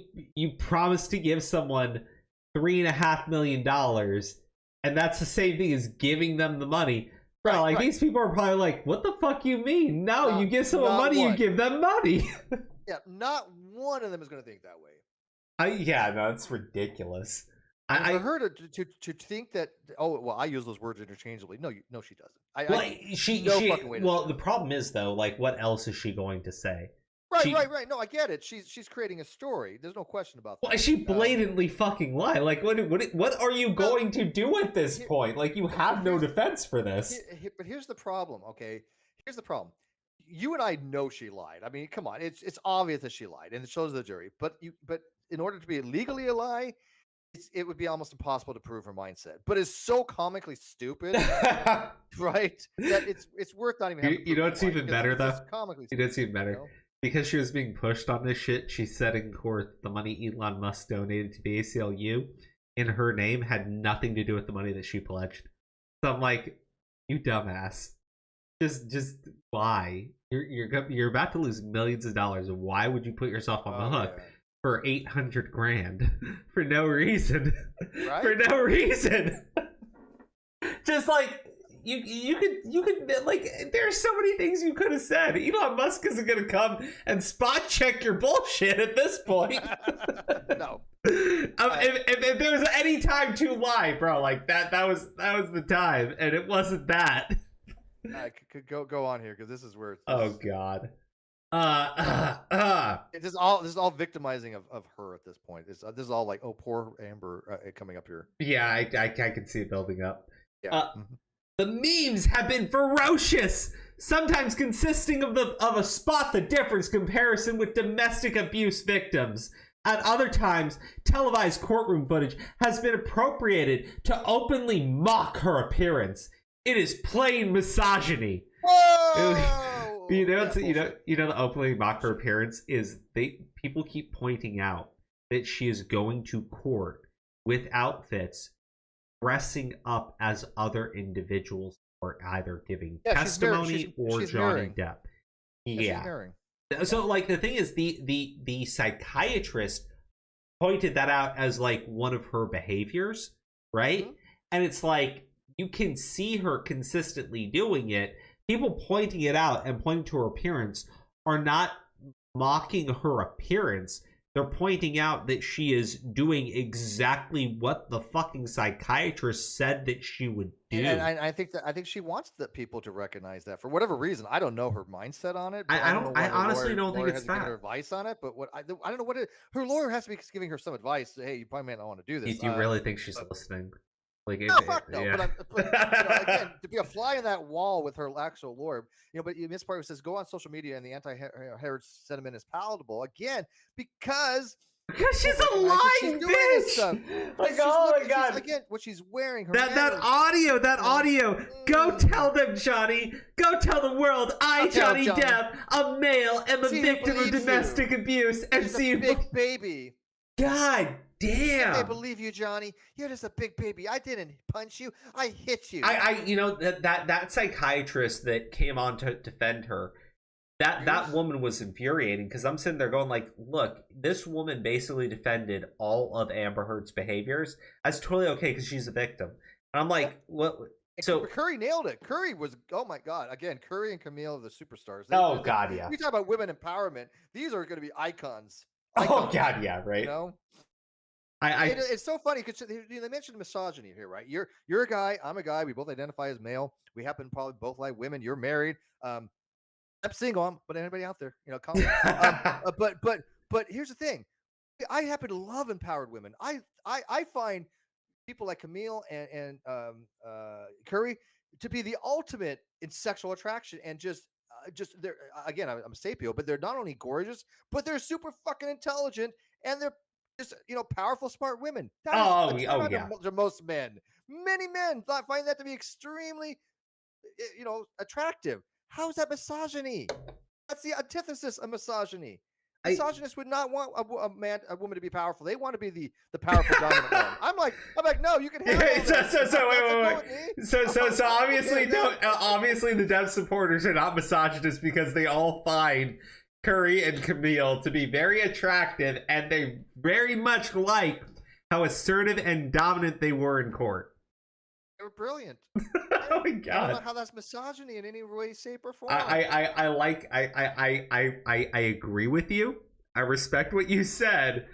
promised to give someone $3.5 million, and that's the same thing as giving them the money. Bro, right. These people are probably like, what the fuck you mean? No, you give someone money, you give them money. Yeah, not one of them is going to think that way. That's ridiculous. I heard her to think that. Oh well, I use those words interchangeably. No, she doesn't. Well, the problem is though, like, what else is she going to say? Right. No, I get it. She's creating a story. There's no question about that. Well, she blatantly fucking lied. Like, what are you going to do at this point? Like, you have no defense for this. But here's the problem. Okay, here's the problem. You and I know she lied. I mean, come on, it's obvious that she lied, and it shows the jury. But in order to be legally a lie, it would be almost impossible to prove her mindset. But it's so comically stupid, right? That it's worth not even. You know what's even better though? Comically stupid, it's even better. You know? Because she was being pushed on this shit, she said in court the money Elon Musk donated to the ACLU in her name had nothing to do with the money that she pledged. So I'm like, you dumbass. Just why? You're about to lose millions of dollars. Why would you put yourself on the hook for $800,000 for no reason? Right? For no reason. Just like you could like, there's so many things you could have said. Elon Musk isn't gonna come and spot check your bullshit at this point. No. If there was any time to lie, bro, like that was the time, and it wasn't that. I could go on here because this is where. Oh God. This is all victimizing of her at this point. This is all like, oh, poor Amber coming up here. Yeah, I can see it building up. Yeah. The memes have been ferocious, sometimes consisting of a spot the difference comparison with domestic abuse victims. At other times, televised courtroom footage has been appropriated to openly mock her appearance. It is plain misogyny. Whoa! You know the openly mock her appearance is people keep pointing out that she is going to court with outfits dressing up as other individuals or either giving testimony or Johnny Depp. Yeah. So like the thing is the psychiatrist pointed that out as like one of her behaviors, right? Mm-hmm. And it's like you can see her consistently doing it. people pointing it out and pointing to her appearance are not mocking her appearance. They're pointing out that she is doing exactly what the fucking psychiatrist said that she would do. And I think she wants the people to recognize that for whatever reason. I don't know her mindset on it. I don't know I why her honestly don't think lawyer it's hasn't given that. her advice on it. But I don't know what her lawyer has to be giving her some advice. Hey, you probably may not want to do this. Do you really think she's listening? Like, No, fuck no. yeah. But again, to be a fly in that wall with her actual lawyer, but this part says go on social media and the anti-Harrods sentiment is palatable again because she's a lying bitch. Like, oh my god! Again, what she's wearing. That audio. Go tell them, Johnny. Go tell the world. Johnny Depp, a male, am a victim of domestic abuse, and see a big baby. God damn! I believe you, Johnny. You're just a big baby. I didn't punch you. I hit you. That psychiatrist that came on to defend her. That woman was infuriating because I'm sitting there going like, look, this woman basically defended all of Amber Heard's behaviors. That's totally okay because she's a victim. And I'm like, what? So Curry nailed it. Curry was, oh my god! Again, Curry and Camille are the superstars. Yeah. We talk about women empowerment. These are going to be icons. Oh god, yeah, right. You know, it's so funny because they mentioned misogyny here, right? You're a guy. I'm a guy. We both identify as male. We happen to probably both like women. You're married. I'm single, but anybody out there, call me. But here's the thing. I happen to love empowered women. I find people like Camille and Curry to be the ultimate in sexual attraction and just they're again, I'm a sapio, but they're not only gorgeous, but they're super fucking intelligent and they're just powerful, smart women. To most men, many men find that to be extremely attractive. How is that misogyny? That's the antithesis of misogyny. Misogynists would not want a woman to be powerful. They want to be the powerful dominant one. I'm like, no, you can have wait. So obviously, obviously the Depp supporters are not misogynists because they all find Curry and Camille to be very attractive, and they very much like how assertive and dominant they were in court. They were brilliant. Oh my god! I don't know how that's misogyny in any way, shape, or form. I agree with you. I respect what you said,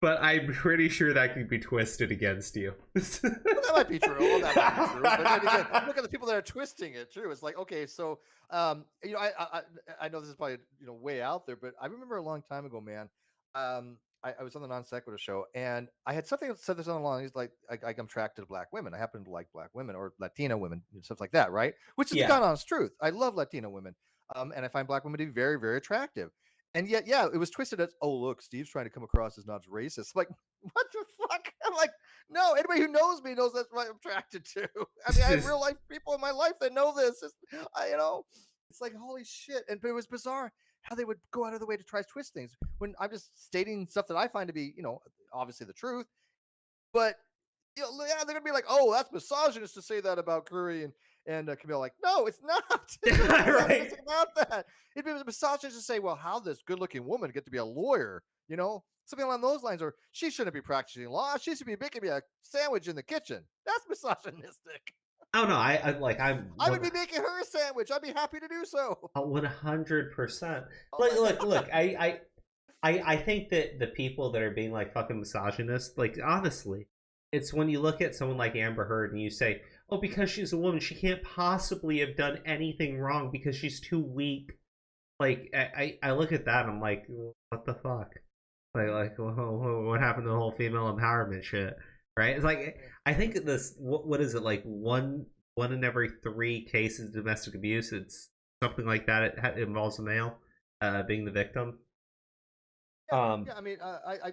but I'm pretty sure that could be twisted against you. Well, that might be true. But then again, look at the people that are twisting it. True. It's like, okay, so I know this is probably way out there, but I remember a long time ago, man. I was on the Non Sequitur show, and I had said this on the line. He's like I'm attracted to black women. I happen to like black women or Latina women and stuff like that, right? Which is the God honest truth. I love Latina women, and I find black women to be very, very attractive. And yet, it was twisted as, oh, look, Steve's trying to come across as not racist. Like, what the fuck? I'm like, no, anybody who knows me knows that's what I'm attracted to. I mean, I have real life people in my life that know this. It's like, holy shit. But it was bizarre how they would go out of the way to try to twist things when I'm just stating stuff that I find to be, obviously the truth. But, they're going to be like, oh, that's misogynist to say that about Curry and Camille. Like, no, it's not. Right. It's about that. It'd be misogynist to say, well, how this good-looking woman get to be a lawyer, something along those lines, or she shouldn't be practicing law. She should be making me a sandwich in the kitchen. That's misogynistic. Oh no, I would be making her a sandwich. I'd be happy to do so. 100%. Oh Look, I think that the people that are being like fucking misogynist, like honestly, it's when you look at someone like Amber Heard and you say, oh, because she's a woman, she can't possibly have done anything wrong because she's too weak. Like I look at that and I'm like, what the fuck? Like what happened to the whole female empowerment shit? Right? It's like, I think this, what is it, like one in every 3 cases of domestic abuse, it's something like that. It involves a male being the victim. I mean,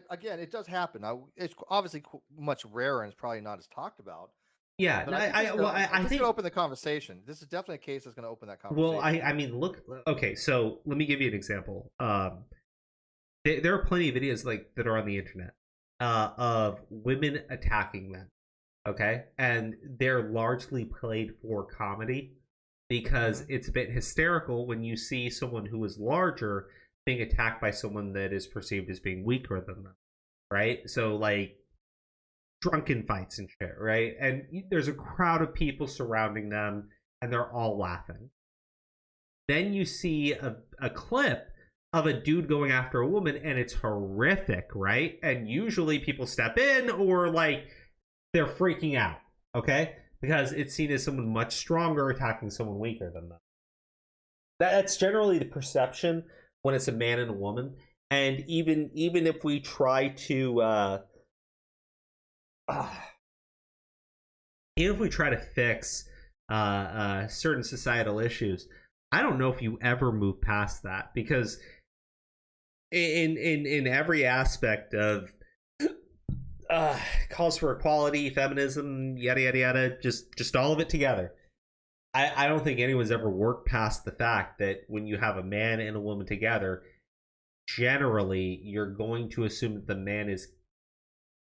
again, it does happen. It's obviously much rarer and it's probably not as talked about. Yeah, but I think it's going to open the conversation. This is definitely a case that's going to open that conversation. Well, I mean, look, okay, so let me give you an example. There are plenty of videos like that are on the internet of women attacking men, okay? And they're largely played for comedy because it's a bit hysterical when you see someone who is larger being attacked by someone that is perceived as being weaker than them, right? So, like, drunken fights and shit, right? And there's a crowd of people surrounding them, and they're all laughing. Then you see a clip of a dude going after a woman, and it's horrific, right? And usually people step in or like they're freaking out, okay? Because it's seen as someone much stronger attacking someone weaker than them. That's generally the perception when it's a man and a woman. And even if we try to even if we try to fix certain societal issues, I don't know if you ever move past that, because in every aspect of calls for equality, feminism, yada yada yada, just all of it together, I don't think anyone's ever worked past the fact that when you have a man and a woman together, generally you're going to assume that the man is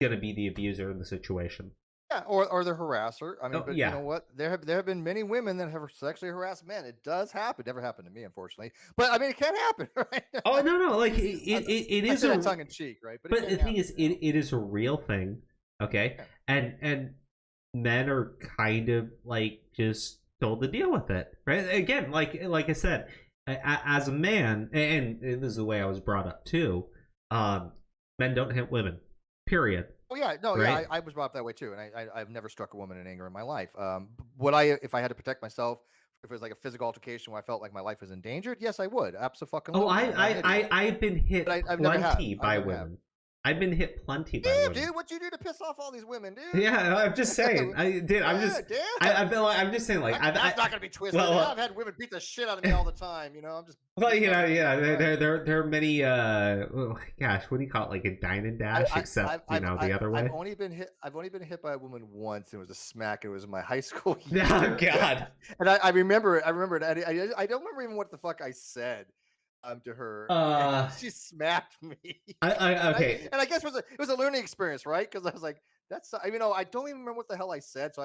going to be the abuser in the situation. Yeah, or the harasser. I mean, but yeah. You know what? There have been many women that have sexually harassed men. It does happen. Never happened to me, unfortunately. But I mean, it can happen, right? Oh no, like it is a tongue in cheek, right? But the thing is, it is a real thing, okay? Yeah. And men are kind of like just told to deal with it, right? Again, like I said, as a man, and this is the way I was brought up too. Men don't hit women. Period. Oh yeah, no, right? Yeah, I was brought up that way too, and I've never struck a woman in anger in my life. Would I, if I had to protect myself, if it was like a physical altercation where I felt like my life was endangered? Yes, I would. Absolutely. Oh, I've been hit plenty by women. I've been hit plenty by women. Dude, what you do to piss off all these women, dude? Yeah, I'm just saying. I'm just saying, like, that's not gonna be twisted. Well, I've had women beat the shit out of me all the time. You know, I'm just. Well, you know, yeah, there are many. Gosh, what do you call it? Like a dine and dash, except the other way. I've only been hit by a woman once. It was a smack. It was in my high school year. Oh God! And I remember it. I don't remember even what the fuck I said. To her, she smacked me. Okay, and I guess it was a learning experience, right? Because I was like, "That's," I don't even remember what the hell I said. So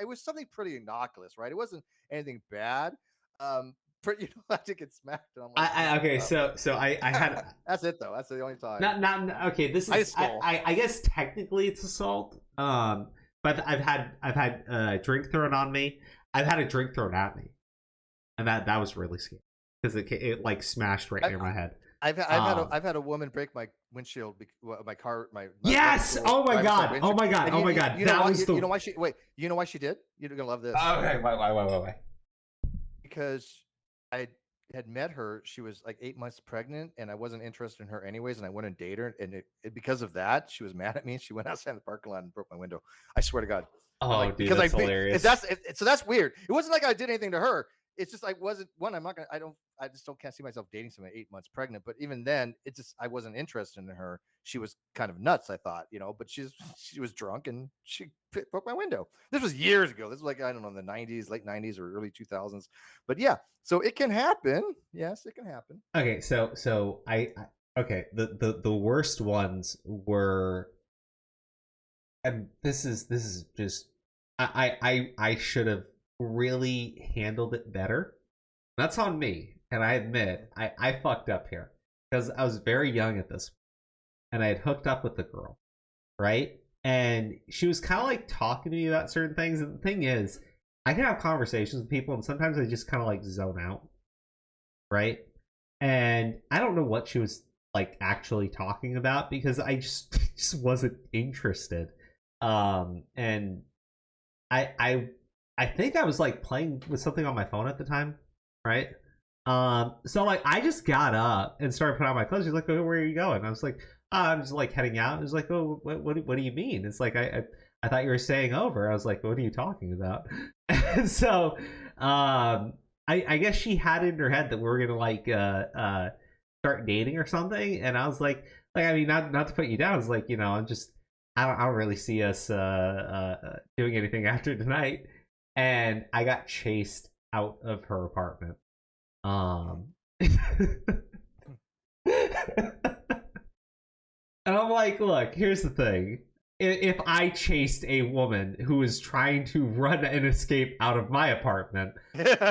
it was something pretty innocuous, right? It wasn't anything bad. But you know, I did get smacked. And I'm like, okay, so I had. That's it though. That's the only time. Not okay. This is I guess technically it's assault. But I've had a drink thrown on me. I've had a drink thrown at me, and that was really scary. Because it like smashed right near my head. I've had a woman break my windshield, my car. Yes! Oh my god! Oh my god! Oh my god! You know why she? Wait. You know why she did? You're gonna love this. Okay. Why? Because I had met her. She was like 8 months pregnant, and I wasn't interested in her anyways. And I wouldn't date her. And because of that, she was mad at me. She went outside in the parking lot and broke my window. I swear to God. Oh, dude, that's hilarious. So that's weird. It wasn't like I did anything to her. It's just I wasn't one. I just can't see myself dating someone 8 months pregnant. But even then, I wasn't interested in her. She was kind of nuts, I thought, but she was drunk and she broke my window. This was years ago. This was like, I don't know, in the 90s, late 90s or early 2000s. But yeah, so it can happen. Yes, it can happen. Okay, so I the worst ones were, and this is just I should have really handled it better. That's on me, and I admit I fucked up here because I was very young at this point, and I had hooked up with the girl, right? And she was kind of like talking to me about certain things, and the thing is, I can have conversations with people, and sometimes I just kind of like zone out, right? And I don't know what she was like actually talking about because I just wasn't interested. And I think I was like playing with something on my phone at the time, right? So like I just got up and started putting on my clothes. She's like, "Oh, where are you going?" And I was like, "I'm just like heading out." It was like, "Oh, what do you mean?" It's like I thought you were staying over. I was like, "What are you talking about?" And so I guess she had it in her head that we were gonna like start dating or something. And I was like I mean, not to put you down. I was like, I don't really see us doing anything after tonight. And I got chased out of her apartment. And I'm like, look, here's the thing. If I chased a woman who was trying to run and escape out of my apartment, that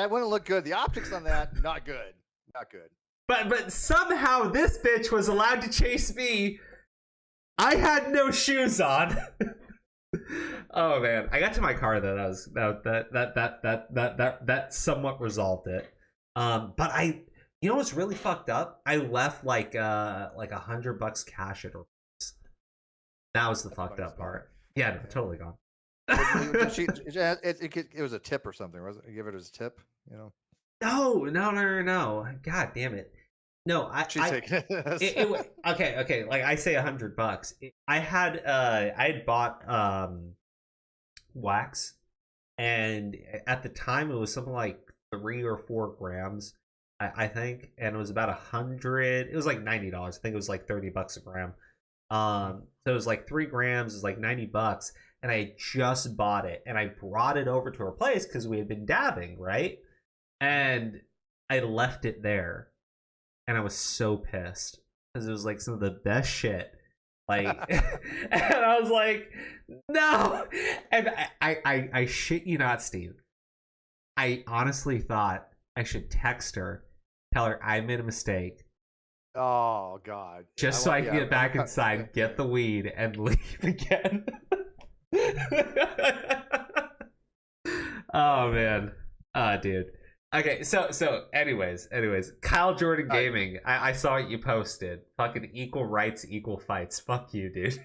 wouldn't look good. The optics on that, not good. Not good. But somehow this bitch was allowed to chase me. I had no shoes on. Oh man, I got to my car though. That somewhat resolved it. But you know what's really fucked up? I left like $100 cash at her place. That was the fucked up part. Yeah, no, totally gone. It was a tip or something, wasn't it? Give it as a tip, you know? No. God damn it. No, She's taking it. Okay. Like I say, $100. I had bought wax, and at the time it was something like 3 or 4 grams, I think, and it was about 100. It was like $90. I think it was like $30 a gram. So it was like 3 grams. It was like $90, and I just bought it, and I brought it over to her place because we had been dabbing, right? And I left it there. And I was so pissed because it was like some of the best shit. Like, and I was like, no. And I shit you not, Steve. I honestly thought I should text her, tell her I made a mistake. Oh God! Just so I can get back inside, get the weed, and leave again. Oh man, dude. Okay, so anyways, Kyle Jordan Gaming, I saw what you posted. Fucking equal rights, equal fights. Fuck you, dude.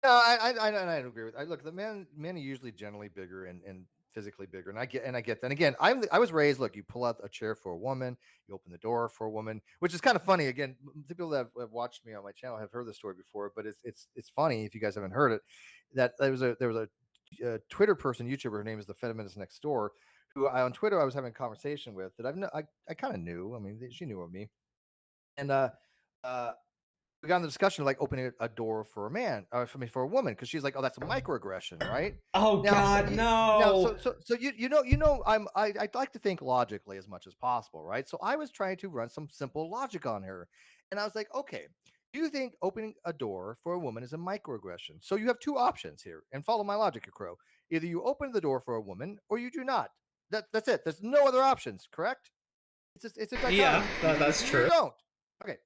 No, I don't agree with. Look, the men are usually generally bigger and physically bigger, and I get that. And again, I was raised. Look, you pull out a chair for a woman, you open the door for a woman, which is kind of funny. Again, the people that have watched me on my channel have heard this story before, but it's funny if you guys haven't heard it. That there was a Twitter person, YouTuber. Her name is the Feminist Next Door. Who on Twitter I was having a conversation with that I kind of knew. I mean, she knew of me, and we got in the discussion of like opening a door for a man, for a woman, because she's like, oh, that's a microaggression, right? Oh now, God, no. So you know I like to think logically as much as possible, right? So I was trying to run some simple logic on her, and I was like, okay, do you think opening a door for a woman is a microaggression? So you have 2 options here, and follow my logic, you crow. Either you open the door for a woman or you do not. That's it. There's no other options, correct? It's a dichotomy. Yeah, that's true. You don't. Okay.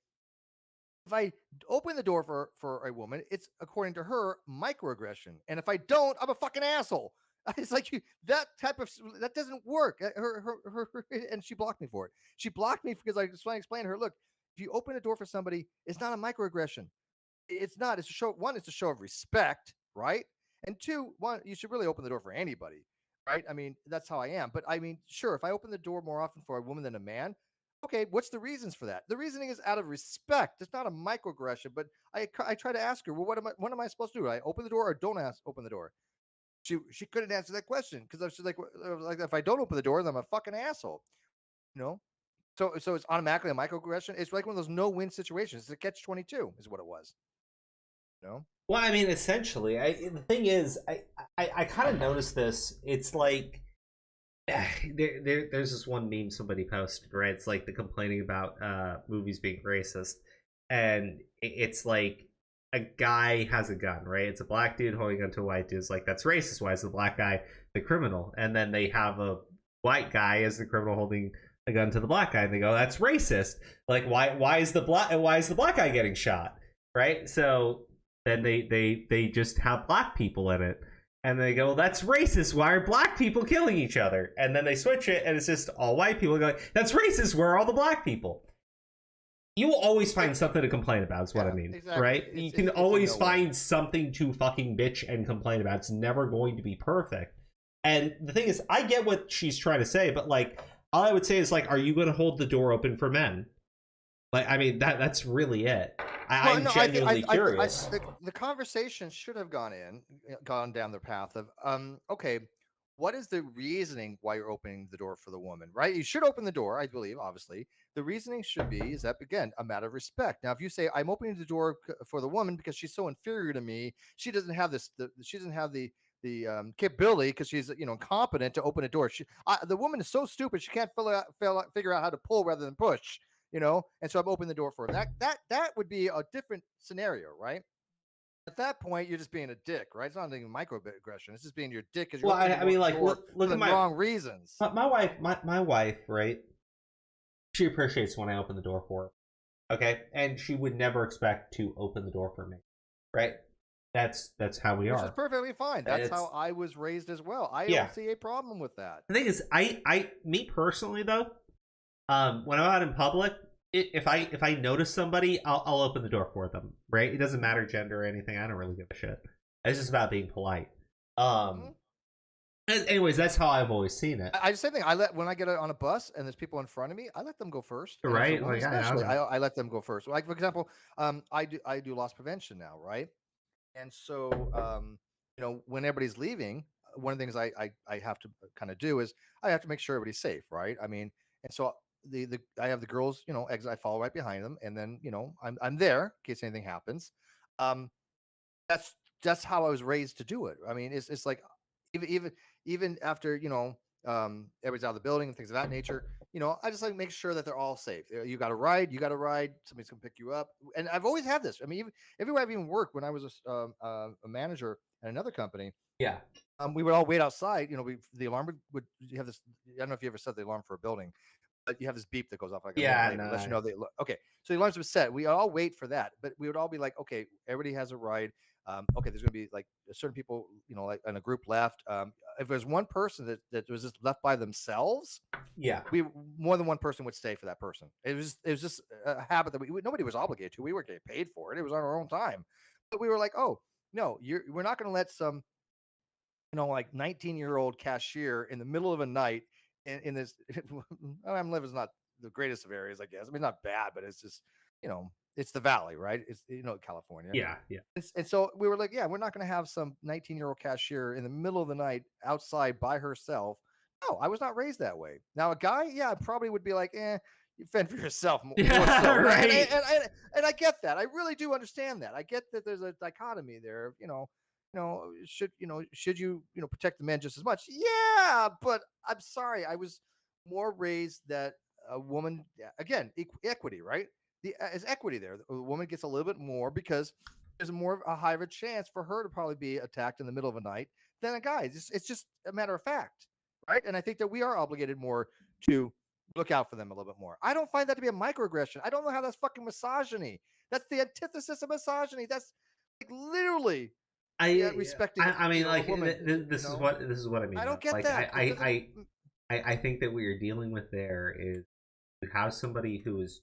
If I open the door for a woman, it's according to her microaggression, and if I don't, I'm a fucking asshole. It's like that doesn't work. And she blocked me for it. She blocked me because I was trying to explain to her, look, if you open a door for somebody, it's not a microaggression. It's not. It's a show. 1, it's a show of respect, right? And 2, you should really open the door for anybody. Right? I mean, that's how I am. But I mean, sure, if I open the door more often for a woman than a man, okay, what's the reasons for that? The reasoning is out of respect. It's not a microaggression, but I try to ask her, well, what am I supposed to do? I open the door or don't open the door? She couldn't answer that question because I was like, if I don't open the door, then I'm a fucking asshole. You know? So it's automatically a microaggression. It's like one of those no-win situations. It's a catch-22 is what it was. You know? Well, I mean, essentially, the thing is, I kind of noticed this. It's like there's this one meme somebody posted, right? It's like the complaining about movies being racist, and it's like a guy has a gun, right? It's a black dude holding a gun to a white dude. It's like, that's racist. Why is the black guy the criminal? And then they have a white guy as the criminal holding a gun to the black guy, and they go, that's racist. Like, why is the black guy getting shot, right? So then they just have black people in it, and they go, that's racist. Why are black people killing each other? And then they switch it, and it's just all white people going, that's racist. Where are all the black people? You will always find something to complain about, is what I mean, exactly. Right? You can always find something to fucking bitch and complain about. It's never going to be perfect. And the thing is, I get what she's trying to say, but like, all I would say is like, are you going to hold the door open for men? Like, I mean, that's really it. I'm genuinely curious. The conversation should have gone down the path of, okay, what is the reasoning why you're opening the door for the woman, right? You should open the door, I believe, obviously. The reasoning should be, is that, again, a matter of respect. Now, if you say, I'm opening the door for the woman because she's so inferior to me, she doesn't have the capability because she's, incompetent to open a door. The woman is so stupid, she can't figure out how to pull rather than push. And so I'm opening the door for her. That would be a different scenario, right? At that point, you're just being a dick, right? It's not even microaggression. It's just being your dick because you're look at my wrong reasons. My wife, right? She appreciates when I open the door for her, okay? And she would never expect to open the door for me, right? That's how we Which are. is perfectly fine. That's how I was raised as well. I don't see a problem with that. The thing is, me personally though, when I'm out in public, if I notice somebody, I'll open the door for them. Right? It doesn't matter gender or anything. I don't really give a shit. It's just about being polite. Anyways, that's how I've always seen it. I same thing. When I get on a bus and there's people in front of me, I let them go first. Right? Especially, I let them go first. Like for example, I do loss prevention now, right? And so, when everybody's leaving, one of the things I have to kind of do is I have to make sure everybody's safe, right? I mean, and so I have the girls, exit. I follow right behind them, and then I'm there in case anything happens. That's how I was raised to do it. I mean, it's like even after everybody's out of the building and things of that nature, I just like make sure that they're all safe. You got to ride, somebody's gonna pick you up. And I've always had this. I mean, everywhere I've even worked, when I was a manager at another company, we would all wait outside. The alarm would you have this. I don't know if you ever set the alarm for a building, but you have this beep that goes off like unless you know they okay. So the alarms were set. We all wait for that, but we would all be like, okay, everybody has a ride. Okay, there's gonna be like certain people, like in a group left. If there's one person that was just left by themselves, more than one person would stay for that person. It was just a habit that nobody was obligated to. We weren't getting paid for it. It was on our own time, but we were like, oh no, we're not gonna let some, like 19-year-old cashier in the middle of a night in this. I'm living is not the greatest of areas, I guess. I mean, not bad, but it's just it's the valley, right? It's California. Yeah. And so we were like, we're not going to have some 19-year-old cashier in the middle of the night outside by herself. No, I was not raised that way. Now a guy, probably would be like, you fend for yourself. More so. Right. And I get that. I really do understand that. I get that there's a dichotomy there. Should you protect the men just as much? Yeah, but I'm sorry. I was more raised that a woman, again, equity, right? Is equity there? The woman gets a little bit more because there's a higher chance for her to probably be attacked in the middle of a night than a guy. It's just a matter of fact, right? And I think that we are obligated more to look out for them a little bit more. I don't find that to be a microaggression. I don't know how that's fucking misogyny. That's the antithesis of misogyny. That's like literally respecting. I mean, like woman, this is what I mean. I don't get like, that. I think that what you're dealing with there is you have somebody who is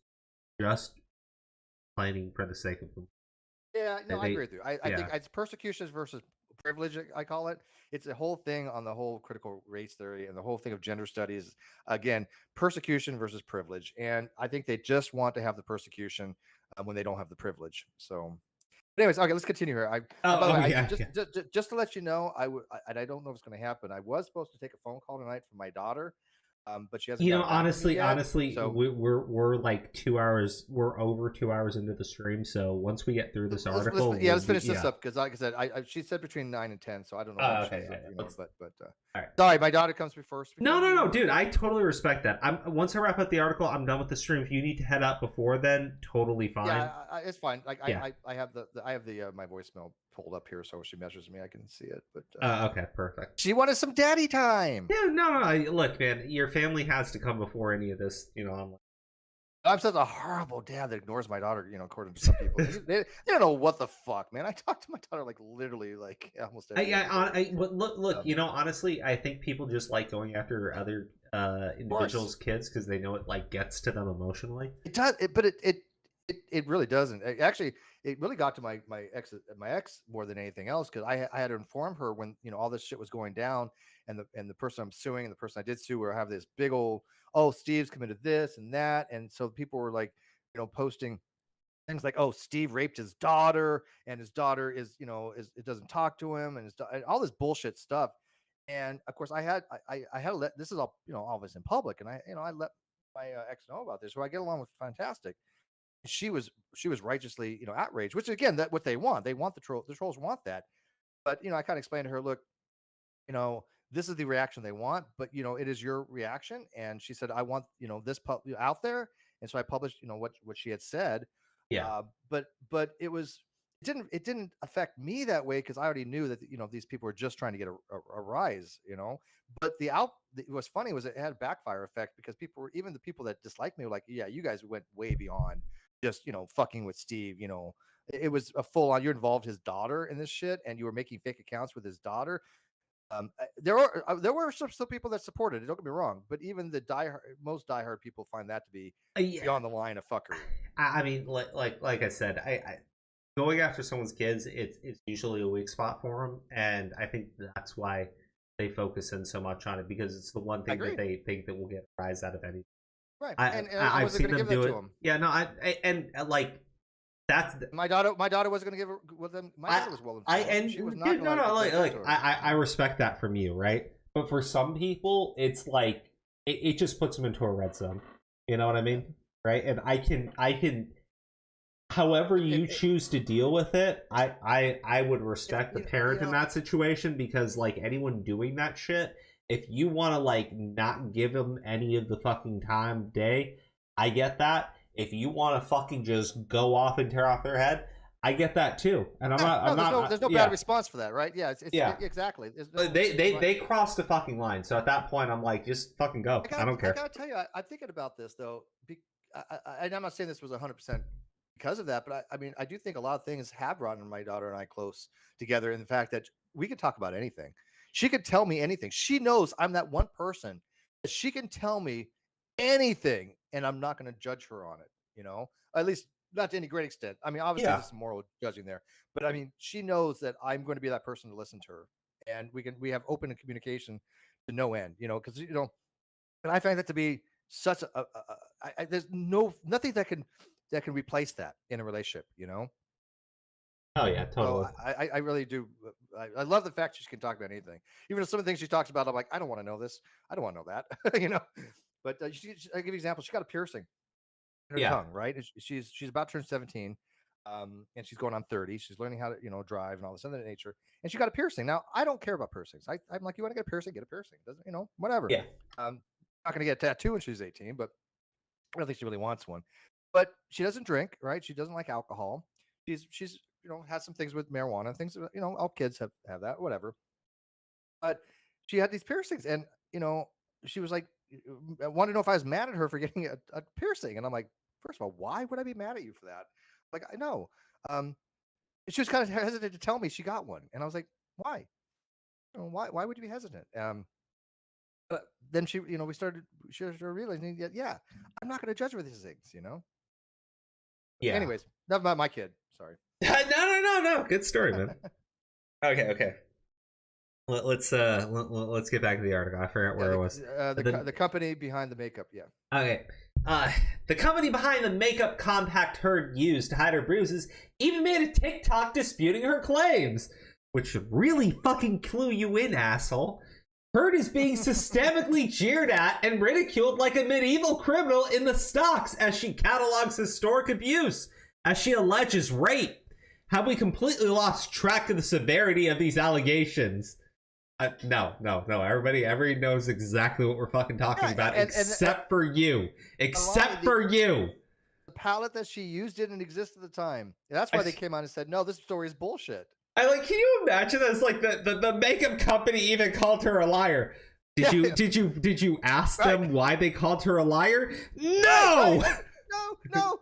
just fighting for the sake of them. Yeah, no, I agree with you. I think it's persecution versus privilege, I call it. It's a whole thing on the whole critical race theory and the whole thing of gender studies. Again, persecution versus privilege. And I think they just want to have the persecution when they don't have the privilege. So, but anyways, okay, let's continue here. Just to let you know, I don't know if it's going to happen. I was supposed to take a phone call tonight from my daughter. But she hasn't. Honestly, so we're like 2 hours. We're over 2 hours into the stream. So once we get through this article, let's finish this up because, like I said, she said between 9 and 10. So I don't know. Okay, but all right. Sorry, my daughter comes before. No, dude. I totally respect that. Once I wrap up the article, I'm done with the stream. If you need to head out before then, totally fine. Yeah, it's fine. Like I have my voicemail pulled up here, so when she messages me, I can see it. But okay, perfect. She wanted some daddy time. Yeah, no. Look, man, your family has to come before any of this. I'm such a horrible dad that ignores my daughter. According to some people, they don't know what the fuck, man. I talk to my daughter like literally, like almost every day. Look. Honestly, I think people just like going after other individuals' kids because they know it like gets to them emotionally. It does, but it really doesn't. Actually, it really got to my ex more than anything else because I had to inform her when all this shit was going down, and the person I'm suing and the person I did sue were have this big old Steve's committed this and that, and so people were like posting things like Steve raped his daughter and his daughter is it doesn't talk to him and all this bullshit stuff, and of course I had to let this is all all this in public, and I let my ex know about this, who I get along with fantastic. She was righteously outraged, which again that what they want the trolls want that, but I kind of explained to her, look, this is the reaction they want, but it is your reaction. And she said, I want this out there, and so I published what she had said. But it didn't affect me that way because I already knew that these people were just trying to get a rise, but it was funny was it had a backfire effect because even the people that disliked me were like, yeah, you guys went way beyond just fucking with Steve, it was a full on. You involved his daughter in this shit, and you were making fake accounts with his daughter. There were some people that supported it. Don't get me wrong, but even the most diehard people find that to be beyond the line of fuckery. I mean, like I said, I going after someone's kids, it's usually a weak spot for them, and I think that's why they focus in so much on it, because it's the one thing that they think that will get a rise out of anything. Right, and I wasn't going to give that to him. Yeah, no, and like. That's my daughter wasn't going to give her with them. My daughter was well informed. She was not dude, I respect that from you, right? But for some people, it's like it just puts them into a red zone. You know what I mean, right? And I can, however you choose to deal with it, I would respect the parent in that situation, because like anyone doing that shit, if you want to like not give them any of the fucking time of day, I get that. If you want to fucking just go off and tear off their head, I get that too. And there's no bad response for that, right? Yeah, exactly. They crossed the fucking line. So at that point, I'm like, just fucking go. I don't care. I gotta tell you, I'm thinking about this though. And I'm not saying this was 100% because of that, but I mean, I do think a lot of things have brought my daughter and I close together. In the fact that we could talk about anything. She could tell me anything. She knows I'm that one person that she can tell me anything, and I'm not going to judge her on it, you know, at least not to any great extent. I mean, obviously there's some moral judging there, but I mean, she knows that I'm going to be that person to listen to her, and we have open communication to no end, you know, because, you know, and I find that to be such there's nothing that can replace that in a relationship, you know. Oh yeah, totally. So I really do. I love the fact she can talk about anything, even if some of the things she talks about, I'm like, I don't want to know this. I don't want to know that, you know. But I'll give you an example. She got a piercing in her tongue, right? And she's about to turn 17, and she's going on 30. She's learning how to, you know, drive and all this other nature. And she got a piercing. Now, I don't care about piercings. I'm like, you want to get a piercing? Get a piercing. Doesn't, you know, whatever. Yeah. Not going to get a tattoo when she's 18, but I don't think she really wants one. But she doesn't drink, right? She doesn't like alcohol. She's you know, has some things with marijuana, things, you know, all kids have that, whatever. But she had these piercings, and, you know, she was like, I wanted to know if I was mad at her for getting a piercing. And I'm like, first of all, why would I be mad at you for that? Like, I know. She was kind of hesitant to tell me she got one. And I was like, why? You know, why would you be hesitant? But then she, you know, she started realizing that, yeah, I'm not going to judge her with these things, you know? Yeah. Anyways, enough about my kid. Sorry. No. Good story, man. Okay. Let's get back to the article. I forgot where it was. The company behind the makeup, yeah. Okay. The company behind the makeup compact Heard used to hide her bruises even made a TikTok disputing her claims, which should really fucking clue you in, asshole. Heard is being systemically jeered at and ridiculed like a medieval criminal in the stocks as she catalogs historic abuse, as she alleges rape. Have we completely lost track of the severity of these allegations? No. Everybody knows exactly what we're fucking talking about, except for you. Except for you. The palette that she used didn't exist at the time. And that's why they came out and said, no, this story is bullshit. Can you imagine this? Like the makeup company even called her a liar. Did you ask them why they called her a liar? No. No.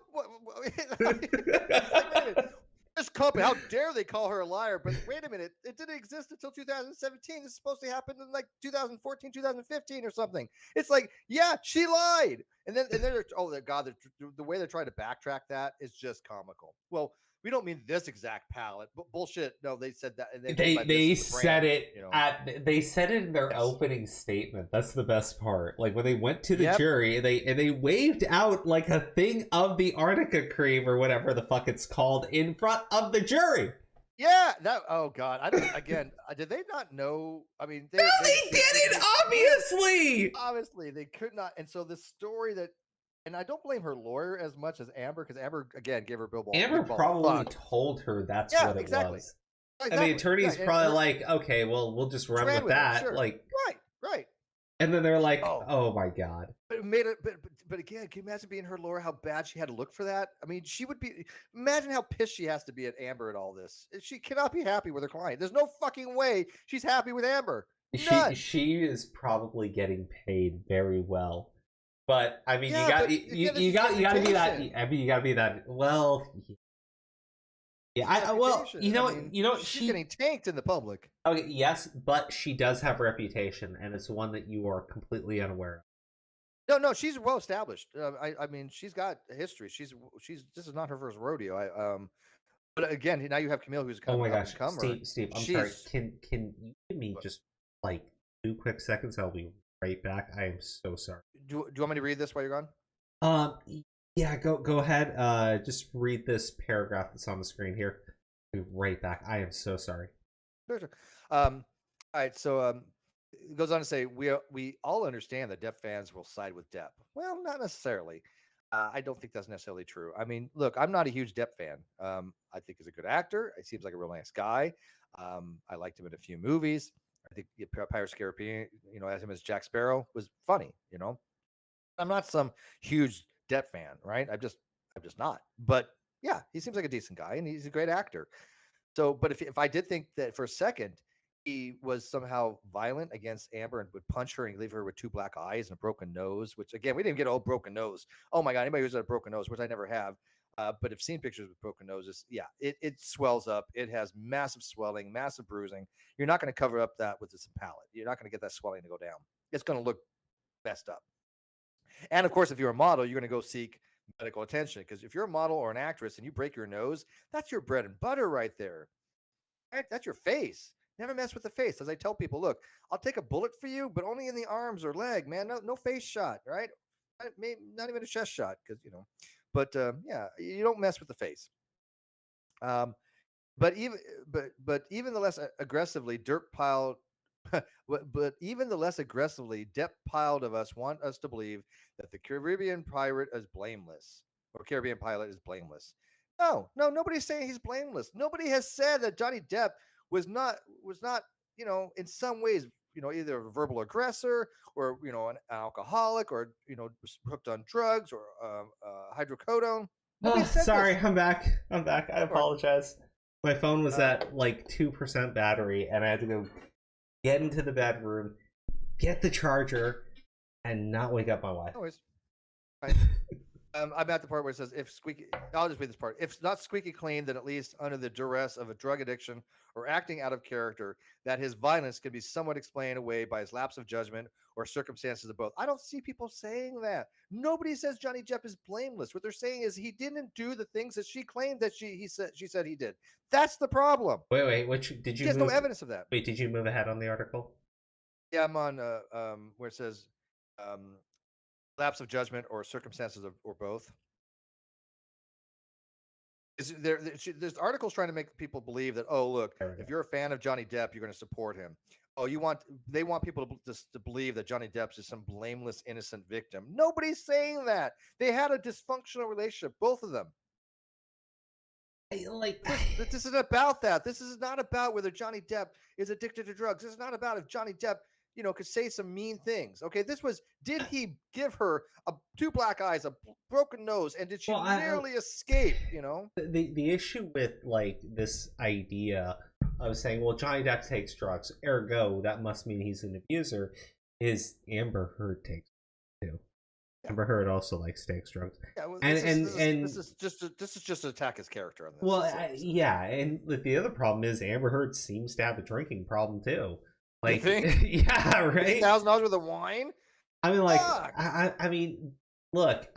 This company, how dare they call her a liar? But wait a minute, it didn't exist until 2017. This is supposed to happen in like 2014, 2015 or something. It's like, yeah, she lied. And then they're, oh God, the way they're trying to backtrack that is just comical. Well, we don't mean this exact palette, but bullshit. No, they said that. And they said it, you know? They said it in their opening statement. That's the best part. Like when they went to the jury, they waved out like a thing of the Arnica cream or whatever the fuck it's called in front of the jury. Yeah, that. Oh God, I don't. Again, did they not know? I mean, they didn't. Obviously, they could not. And so the story that. And I don't blame her lawyer as much as Amber, because Amber, again, gave her billboard. Amber probably told her that's what it was. Exactly. And the attorney's probably like, okay, well, we'll just run with that. Sure. Like, right. And then they're like, oh my God. But it made it. But again, can you imagine being her lawyer? How bad she had to look for that? I mean, she would be. Imagine how pissed she has to be at Amber and all this. She cannot be happy with her client. There's no fucking way she's happy with Amber. She is probably getting paid very well. But I mean, you got to be that. I mean, you got to be that. Well, Yeah, well, you know, what, she's getting tanked in the public. Okay, yes, but she does have a reputation, and it's one that you are completely unaware of. No, she's well established. I mean, she's got a history. She's. This is not her first rodeo. But again, now you have Camille, who's kind oh of my an gosh, up-and-comer. Steve, I'm sorry. Can you give me just like 2 quick seconds? I'll be right back. I am so sorry. Do you want me to read this while you're gone? Yeah, go ahead. Just read this paragraph that's on the screen here. I'll be right back. I am so sorry. Sure. All right. So it goes on to say we all understand that Depp fans will side with Depp. Well, not necessarily. I don't think that's necessarily true. I mean, look, I'm not a huge Depp fan. I think he's a good actor. He seems like a real nice guy. I liked him in a few movies. I think Pirates of the Caribbean, as him as Jack Sparrow was funny. I'm not some huge Depp fan, right? I'm just not. But yeah, he seems like a decent guy, and he's a great actor. So, but if I did think that for a second he was somehow violent against Amber and would punch her and leave her with 2 black eyes and a broken nose, which again, we didn't get a whole broken nose. Oh my God, anybody who's got a broken nose, which I never have, but have seen pictures with broken noses, yeah, it swells up. It has massive swelling, massive bruising. You're not going to cover up that with some palate. You're not going to get that swelling to go down. It's going to look messed up. And of course, if you're a model, you're going to go seek medical attention, because if you're a model or an actress and you break your nose, that's your bread and butter right there. Right? That's your face. Never mess with the face. As I tell people, look, I'll take a bullet for you, but only in the arms or leg, man. No face shot, right? Maybe not even a chest shot, because But yeah, you don't mess with the face. But even the less aggressively Depp piled of us want us to believe that the Caribbean pirate is blameless, or Caribbean pilot is blameless. No, nobody's saying he's blameless. Nobody has said that Johnny Depp was not, in some ways, either a verbal aggressor or, an alcoholic, or, was hooked on drugs or hydrocodone. Sorry, this. I'm back. I apologize. My phone was at like 2% battery, and I had to go get into the bedroom, get the charger, and not wake up my wife. Always. Right. I'm at the part where it says, I'll just read this part. If not squeaky clean, then at least under the duress of a drug addiction or acting out of character, that his violence can be somewhat explained away by his lapse of judgment or circumstances of both. I don't see people saying that. Nobody says Johnny Depp is blameless. What they're saying is he didn't do the things that she claimed that she said he did. That's the problem. Wait, did you? There's no evidence of that. Wait, did you move ahead on the article? Yeah, I'm on where it says lapse of judgment or circumstances or both. There's articles trying to make people believe that, oh, look, if you're a fan of Johnny Depp, you're going to support him. Oh, they want people to believe that Johnny Depp is some blameless, innocent victim. Nobody's saying that. They had a dysfunctional relationship, both of them. This isn't about that. This is not about whether Johnny Depp is addicted to drugs. This is not about if Johnny Depp, could say some mean things. Okay, did he give her 2 black eyes, a broken nose, and did she nearly escape? The issue with this idea of saying, well, Johnny Depp takes drugs, ergo that must mean he's an abuser, is Amber Heard takes too. Yeah. Amber Heard also takes drugs. Yeah, well, this is just to attack his character on this. Well, yeah, and the other problem is Amber Heard seems to have a drinking problem too. You think? Yeah, right. $1,000 worth of wine. I mean, I mean, look,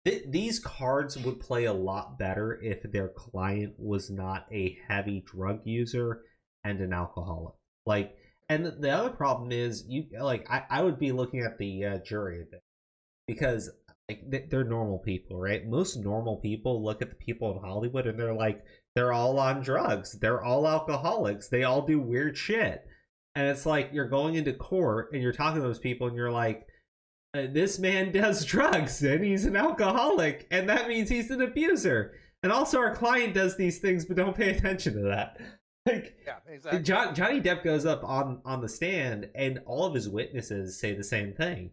these cards would play a lot better if their client was not a heavy drug user and an alcoholic. And the other problem is I would be looking at the jury of it, because they're normal people, right? Most normal people look at the people in Hollywood and they're like, they're all on drugs, they're all alcoholics, they all do weird shit. And it's like you're going into court and you're talking to those people and you're like, this man does drugs and he's an alcoholic, and that means he's an abuser. And also our client does these things, but don't pay attention to that. Yeah, exactly. Johnny Depp goes up on the stand and all of his witnesses say the same thing.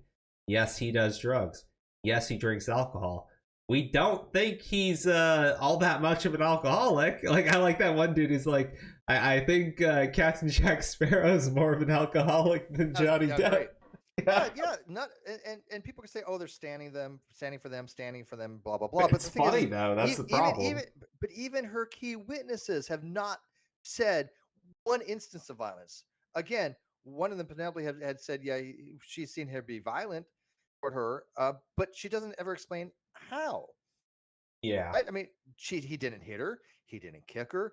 Yes, he does drugs. Yes, he drinks alcohol. We don't think he's all that much of an alcoholic. I like that one dude who's like, I think Captain Jack Sparrow is more of an alcoholic than Johnny Depp. Right. Yeah, not and people can say, oh, they're standing for them, blah blah blah. But it's funny though. That's the problem. but even her key witnesses have not said one instance of violence. Again, one of them, Penelope, had said, yeah, she's seen him be violent toward her, but she doesn't ever explain how. Yeah. Right? I mean, he didn't hit her. He didn't kick her.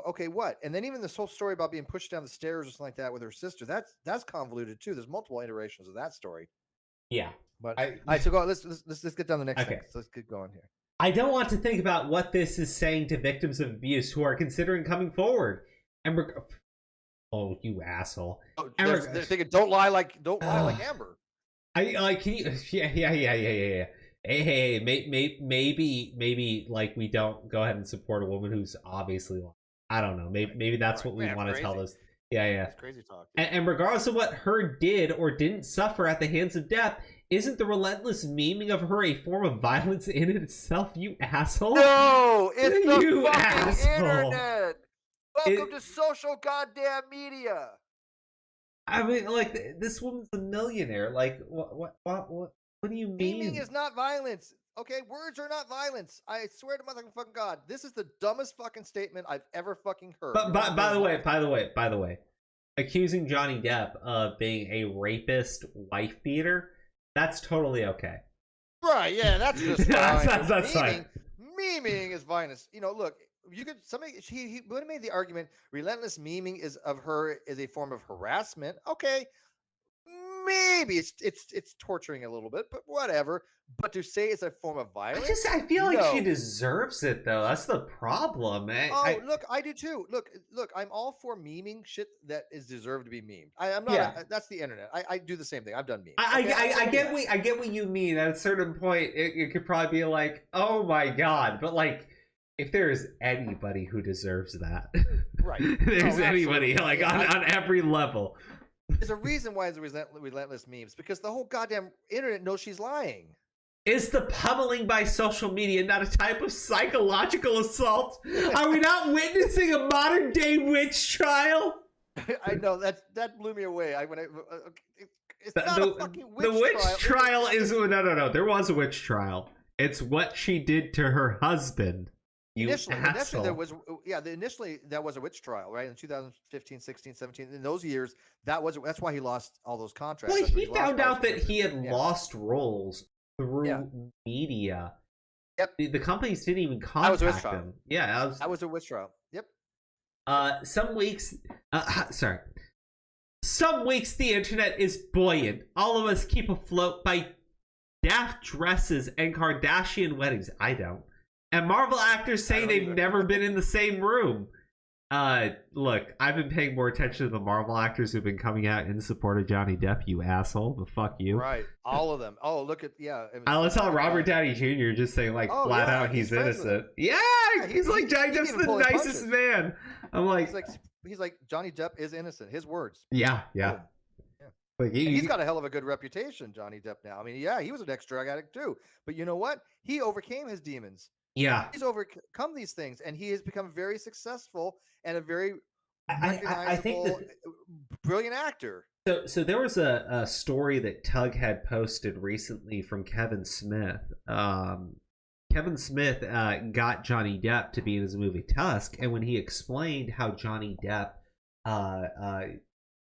Okay, what? And then even this whole story about being pushed down the stairs or something like that with her sister, that's convoluted too. There's multiple iterations of that story. Yeah. But all right, so go. Let's get down to the next thing. So let's get going here. I don't want to think about what this is saying to victims of abuse who are considering coming forward. And oh, you asshole! Oh, they're thinking, don't lie like Amber. Can you? Yeah. Hey, maybe like we don't go ahead and support a woman who's obviously lying. I don't know. Maybe that's what we want to tell us. Yeah. That's crazy talk. And regardless of what her did or didn't suffer at the hands of Depp, isn't the relentless memeing of her a form of violence in itself, you asshole? No, it's the You fucking asshole. internet. Welcome to social goddamn media. I mean, like, this woman's a millionaire. Like, what do you mean? Memeing is not violence. Okay, words are not violence. I swear to motherfucking God, this is the dumbest fucking statement I've ever fucking heard. But by the way, accusing Johnny Depp of being a rapist wife beater, that's totally okay. Right? Yeah, that's just fine. that's fine. Memeing is violence. You know, look, you could he would have made the argument relentless memeing is a form of harassment. Okay. Maybe it's torturing a little bit, but whatever. But to say it's a form of violence, I feel like she deserves it though. That's the problem. Look, I do too. Look, I'm all for memeing shit that is deserved to be memed. I'm not. Yeah. That's the internet. I do the same thing. I've done memes. I get what you mean. At a certain point, it could probably be like, oh my god, but like, if there is anybody who deserves that, right? There's anybody like on every level. There's a reason why it's relentless memes, because the whole goddamn internet knows she's lying. Is the pummeling by social media not a type of psychological assault? Are we not witnessing a modern day witch trial? I know that blew me away. It's not a fucking witch trial. The witch trial is no. There was a witch trial. It's what she did to her husband. Initially there was that was a witch trial, right? In 2015, 16, 17, in those years, that's why he lost all those contracts. Well, he found out that he had lost roles through media. Yep. The companies didn't even contact him. Yeah, that was a witch trial. Yep. Some weeks the internet is buoyant. All of us keep afloat by daft dresses and Kardashian weddings. I don't. And Marvel actors say they've never been in the same room. Look, I've been paying more attention to the Marvel actors who've been coming out in support of Johnny Depp, you asshole. But fuck you. Right. All of them. Oh, look at, I saw Robert Downey Jr. just saying, like, flat out he's innocent. Yeah, he's like, Johnny Depp's the nicest man. I'm like... He's like, Johnny Depp is innocent. His words. Yeah. Like he's got a hell of a good reputation, Johnny Depp, now. I mean, he was an ex-drug addict, too. But you know what? He overcame his demons. Yeah, he's overcome these things, and he has become very successful and a very I think brilliant actor. So there was a story that Tug had posted recently from Kevin Smith. Kevin Smith got Johnny Depp to be in his movie Tusk, and when he explained how Johnny Depp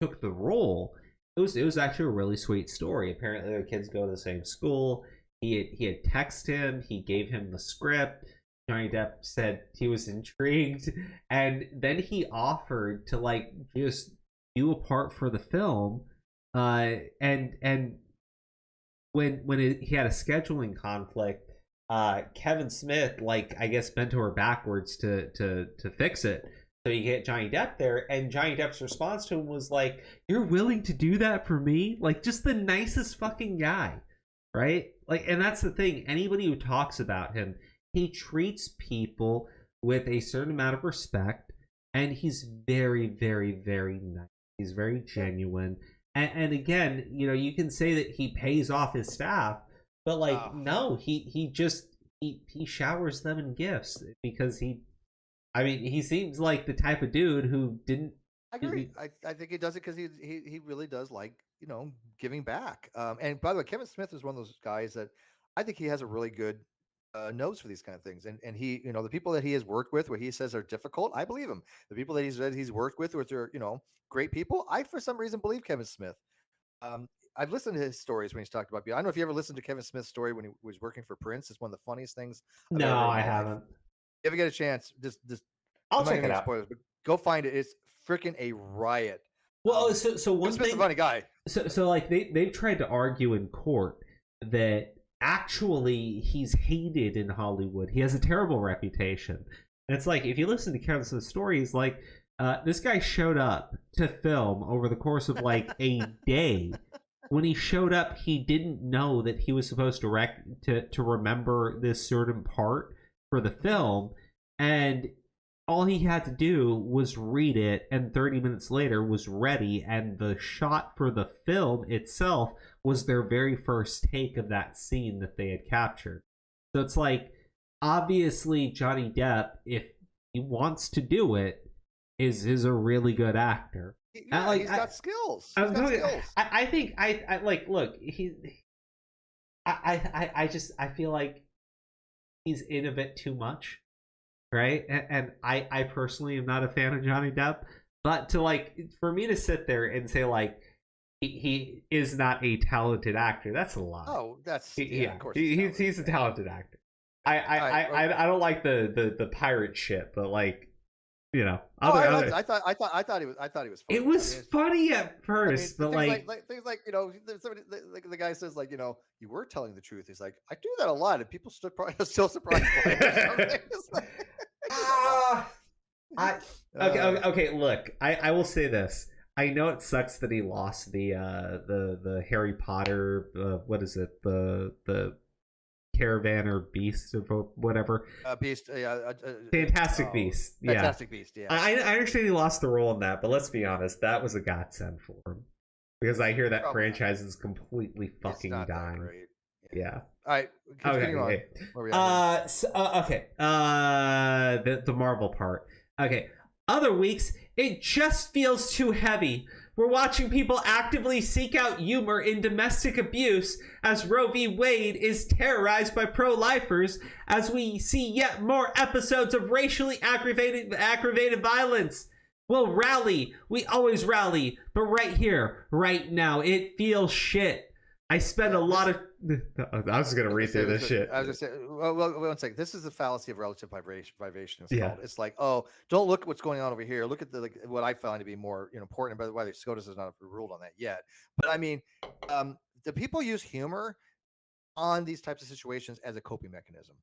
took the role, it was actually a really sweet story. Apparently, their kids go to the same school. He had texted him. He gave him the script. Johnny Depp said he was intrigued, and then he offered to like just do a part for the film. And when he had a scheduling conflict, Kevin Smith, like, I guess, bent over backwards to fix it. So you get Johnny Depp there, and Johnny Depp's response to him was like, "You're willing to do that for me?" Like, just the nicest fucking guy. Right? Like, and that's the thing. Anybody who talks about him, he treats people with a certain amount of respect, and he's very, very, very nice. He's very genuine. And again, you can say that he pays off his staff, but like, no, he showers them in gifts because he seems like the type of dude who didn't. I agree. I think he does it because he really does like, giving back. And by the way, Kevin Smith is one of those guys that I think he has a really good nose for these kind of things, and he, the people that he has worked with, where he says are difficult, I believe him. The people that he's worked with, which are great people, I for some reason believe Kevin Smith. I've listened to his stories when he's talked about. I don't know if you ever listened to Kevin Smith's story when he was working for Prince. It's one of the funniest things. No, I haven't. If you get a chance, just I'll check it out. Spoilers, but go find it. It's freaking a riot. Well, so one Smith's thing, a funny guy. So like they've tried to argue in court that actually he's hated in Hollywood. He has a terrible reputation. And it's like, if you listen to Kevin Smith's story, he's like, this guy showed up to film over the course of like a day. When he showed up, he didn't know that he was supposed to remember this certain part for the film, and all he had to do was read it, and 30 minutes later was ready, and the shot for the film itself was their very first take of that scene that they had captured. So it's like, obviously Johnny Depp, if he wants to do it, is a really good actor. Yeah, he's got skills. I think look, I feel like he's in a bit too much, right? And I personally am not a fan of Johnny Depp, but for me to sit there and say like he is not a talented actor, that's a lie. Oh, that's of course he's a talented actor. I don't like the pirate shit, but like, I thought he was funny. It was funny at first, but things like somebody, the guy says like, you were telling the truth. He's like, I do that a lot, and people still surprised by it. Okay. Look, I will say this. I know it sucks that he lost the Harry Potter. What is it? The Caravan or Beast or whatever. Beast. Fantastic Beast. Yeah. Fantastic Beast. Yeah. I understand he lost the role in that, but let's be honest, that was a godsend for him, because I hear that franchise is completely fucking dying. Yeah. All right. Continue on. Okay. The Marvel part. Okay. Other weeks, it just feels too heavy. We're watching people actively seek out humor in domestic abuse as Roe v. Wade is terrorized by pro-lifers, as we see yet more episodes of racially aggravated violence. We'll rally. We always rally. But right here, right now, it feels shit. I spend a lot of... I was going to read through this shit. I was just saying, well, one second. This is the fallacy of relative privation. It's like, oh, don't look at what's going on over here. Look at what I find to be more important. By the way, SCOTUS has not ruled on that yet. But I mean, the people use humor on these types of situations as a coping mechanism.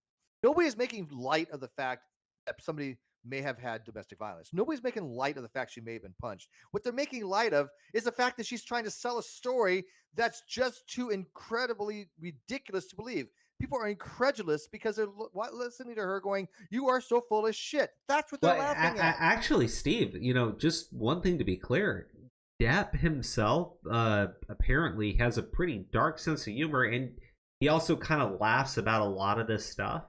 Nobody is making light of the fact that somebody may have had domestic violence. Nobody's making light of the fact she may have been punched. What they're making light of is the fact that she's trying to sell a story that's just too incredibly ridiculous to believe. People are incredulous because they're listening to her going, "You are so full of shit." That's what they're laughing at. Actually, Steve, just one thing to be clear. Depp himself apparently has a pretty dark sense of humor, and he also kind of laughs about a lot of this stuff.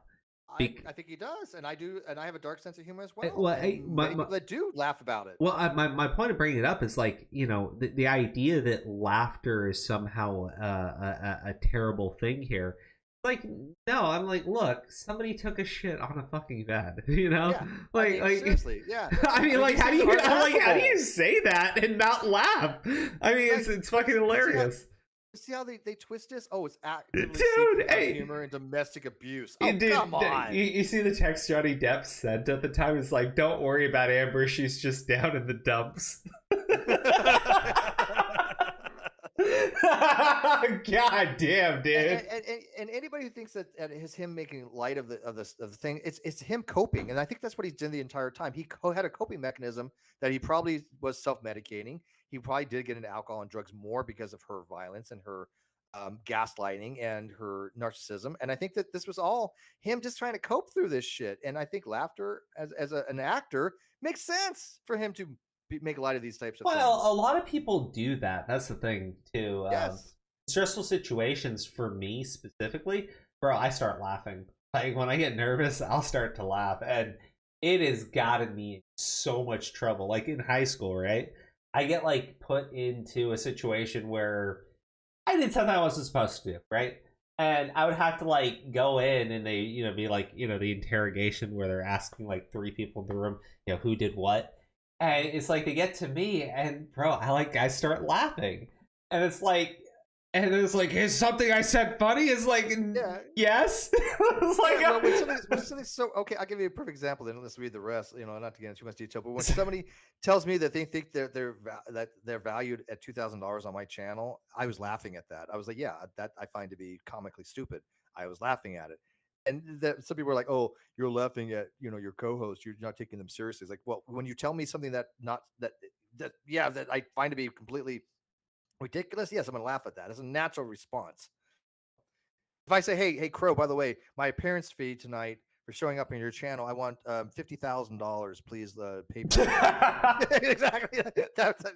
I think he does, and I do, and I have a dark sense of humor as well. Many people that do laugh about it. Well, my point of bringing it up is like, the idea that laughter is somehow a terrible thing here. Like, no, I'm like, look, somebody took a shit on a fucking bed, Yeah. Seriously, yeah. I mean, how do you say that and not laugh? I mean, it's fucking hilarious. See how they twist this? Oh, it's actively humor and domestic abuse. Oh, dude, come on. You see the text Johnny Depp sent at the time? It's like, don't worry about Amber. She's just down in the dumps. God damn, dude. And anybody who thinks that is him making light of the thing, it's him coping. And I think that's what he's done the entire time. He had a coping mechanism that he probably was self-medicating. He probably did get into alcohol and drugs more because of her violence and her gaslighting and her narcissism. And I think that this was all him just trying to cope through this shit. And I think laughter as an actor makes sense for him to make light of these types of things. Well, a lot of people do that. That's the thing too. Yes. Stressful situations for me specifically, bro, I start laughing. Like when I get nervous, I'll start to laugh. And it has gotten me in so much trouble. Like in high school, right? I get put into a situation where I did something I wasn't supposed to do, right? And I would have to like go in and they, be like, the interrogation where they're asking like 3 people in the room, who did what. And it's like they get to me and bro, I start laughing. And it's like, is something I said funny? It's like, yes. It's like, well, when something's so okay, I'll give you a perfect example. Then let's read the rest. Not to get into too much detail, but when somebody tells me that they think that they're valued at $2,000 on my channel, I was laughing at that. I was like, yeah, that I find to be comically stupid. I was laughing at it, and some people were like, oh, you're laughing at your co-host. You're not taking them seriously. It's like, well, when you tell me something that I find to be completely ridiculous, yes, I'm gonna laugh at that. It's a natural response. If I say, hey Crow, by the way, my appearance fee tonight for showing up on your channel, I want $50,000, please pay me. Exactly.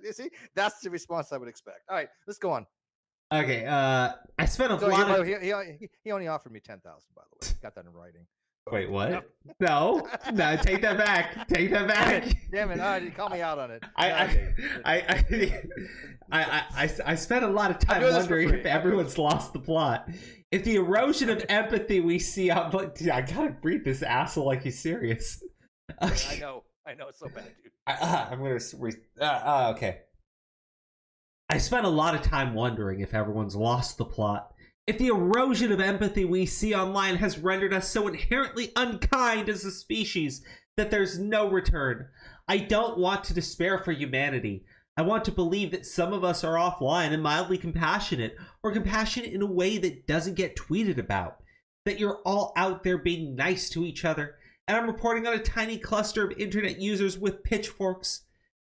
You see, that's the response I would expect. All right, let's go on. Okay, I spent a lot of... He only offered me $10,000, by the way. Got that in writing. Wait, what? No, take that back. Take that back. Damn it! All right, you call me out on it. I spent a lot of time wondering if everyone's lost the plot. If the erosion of empathy we see on, I gotta read this asshole like he's serious. I know, it's so bad, dude. I'm gonna okay. I spent a lot of time wondering if everyone's lost the plot. If the erosion of empathy we see online has rendered us so inherently unkind as a species that there's no return. I don't want to despair for humanity. I want to believe that some of us are offline and mildly compassionate, or compassionate in a way that doesn't get tweeted about. That you're all out there being nice to each other, and I'm reporting on a tiny cluster of internet users with pitchforks.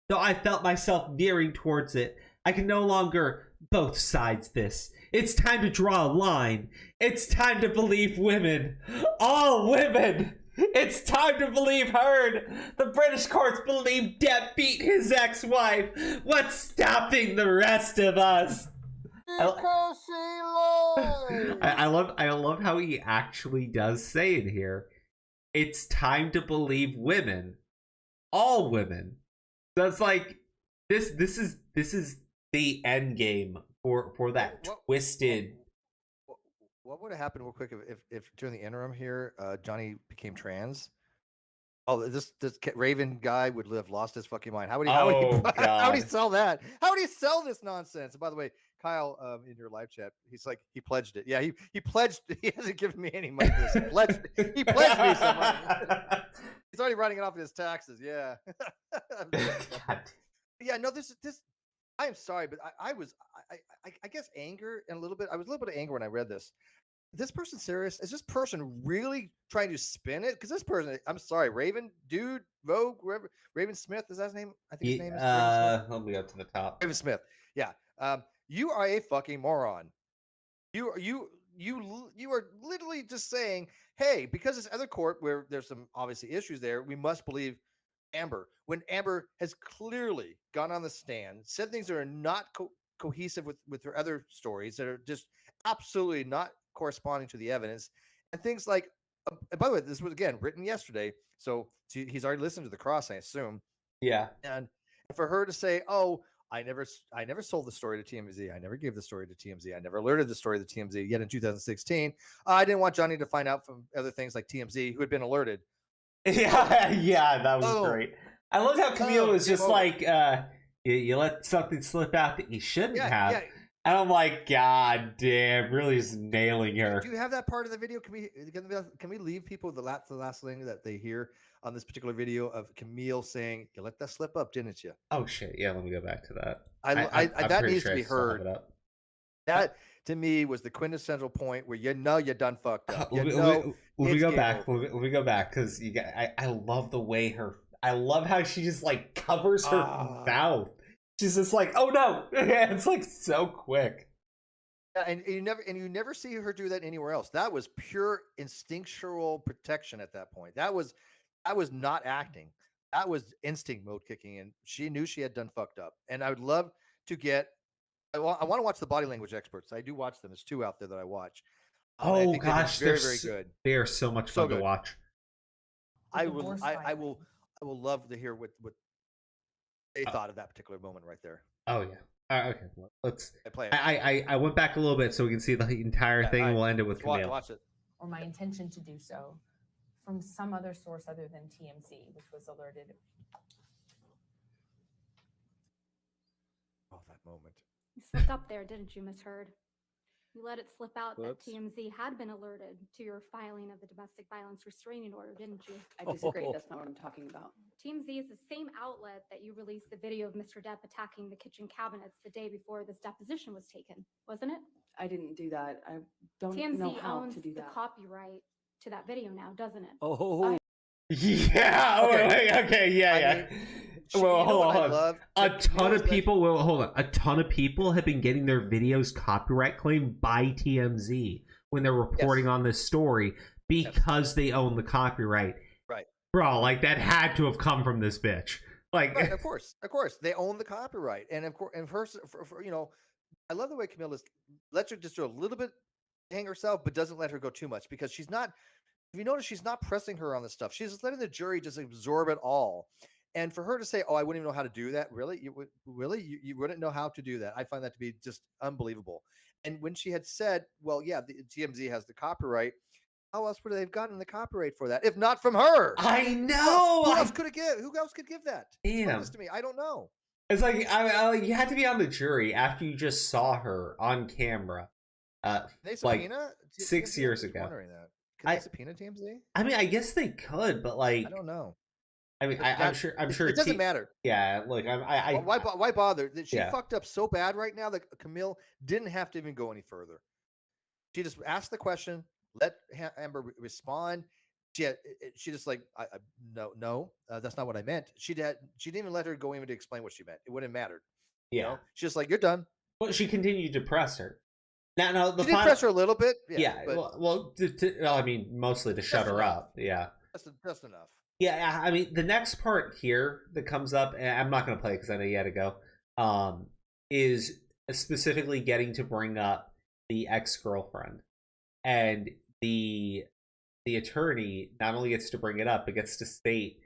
Though I felt myself veering towards it, I can no longer both sides this. It's time to draw a line. It's time to believe women. All women. It's time to believe Heard. The British courts believe Depp beat his ex-wife. What's stopping the rest of us? I love how he actually does say it here. It's time to believe women. All women. So it's like this is the end game for that twisted. What would have happened real quick if during the interim here, Johnny became trans? Oh, this Raven guy would have lost his fucking mind. How would he sell that? How would he sell this nonsense? And by the way, Kyle, in your live chat, he's like, he pledged it. Yeah, he pledged. He hasn't given me any money for this. He pledged me some money. He's already writing it off in his taxes. Yeah. Yeah, no, this. I am sorry, but I guess anger and a little bit. I was a little bit of anger when I read this. Is this person serious? Is this person really trying to spin it? Because this person, I'm sorry, Raven, dude, Vogue, whoever, Raven Smith, is that his name? I think his name is Raven Smith. Let me go to the top. Raven Smith. Yeah. You are a fucking moron. You are literally just saying, hey, because this other court where there's some obviously issues there, we must believe Amber, when Amber has clearly gone on the stand, said things that are not cohesive with her other stories, that are just absolutely not corresponding to the evidence, and things like, and by the way, this was again written yesterday, so he's already listened to the cross, I assume. Yeah. And for her to say, oh, I never sold the story to TMZ. I never gave the story to TMZ. I never alerted the story to TMZ. Yet in 2016, I didn't want Johnny to find out from other things like TMZ, who had been alerted. Yeah, that was great. I loved how Camille was just like, you let something slip out that you shouldn't have. Yeah. And I'm like, God damn, really just nailing her. Do you have that part of the video? Can we leave people the last thing that they hear on this particular video of Camille saying, you let that slip up, didn't you? Oh, shit. Yeah, let me go back to that. That needs to be heard. That, to me, was the quintessential point where you done fucked up. Let me go back. Let me go back, because I love the way I love how she just like covers her mouth. She's just like, oh no. It's like so quick. Yeah, and you never see her do that anywhere else. That was pure instinctual protection at that point. That was not acting. That was instinct mode kicking in. She knew she had done fucked up. And I would love to get I want to watch the body language experts. I do watch them. There's 2 out there that I watch. Oh gosh, they're very good. They are so much fun to watch. I will love to hear what they thought of that particular moment right there. Oh yeah, Okay, let's. Play it. I went back a little bit so we can see the entire thing. And we'll end it with Camille. Watch it. or my intention to do so from some other source other than TMZ, which was alerted. Oh, that moment. You slipped up there, didn't you, Miss Heard? You let it slip out Whoops. that TMZ had been alerted to your filing of the domestic violence restraining order, didn't you? I disagree. That's not what I'm talking about. TMZ is the same outlet that you released the video of Mr. Depp attacking the kitchen cabinets the day before this deposition was taken, wasn't it? I didn't do that. I don't TMZ know how owns to do the that. copyright to that video now, doesn't it? Oh, Yeah. Okay. Yeah. Well, hold on. A ton of people. Well, hold on. A ton of people have been getting their videos copyright claimed by TMZ when they're reporting on this story because they own the copyright. Right, bro. Like that had to have come from this bitch. Like, right, of course, they own the copyright, and of course, and for you know, I love the way Camille lets her just do a little bit, hang herself, but doesn't let her go too much because she's not. If you notice, she's not pressing her on this stuff. She's just letting the jury just absorb it all. And for her to say, "Oh, I wouldn't even know how to do that," really, you wouldn't know how to do that. I find that to be just unbelievable. And when she had said, "Well, yeah, the TMZ has the copyright," how else would they have gotten the copyright for that if not from her? I know. Who else could give? Who else could give that? Damn. To me, I don't know. It's like you had to be on the jury after you just saw her on camera. They like subpoena? 6 years ago. Wondering that. Could they subpoena TMZ? I mean, I guess they could, but like, I don't know. I mean, I'm sure. It doesn't matter. Yeah, look, why bother? She Yeah. fucked up so bad right now that Camille didn't have to even go any further. She just asked the question, let Amber respond. She just like, no, that's not what I meant. She didn't even let her go even to explain what she meant. It wouldn't have mattered. Yeah, you know? She's just like, you're done. Well, she continued to press her. Now the she did press her a little bit. Yeah, but well, I mean, mostly to shut her up. Yeah, just enough. Yeah, I mean, the next part here that comes up, and I'm not going to play it because I know you had to go, is specifically getting to bring up the ex-girlfriend. And the attorney not only gets to bring it up, but gets to state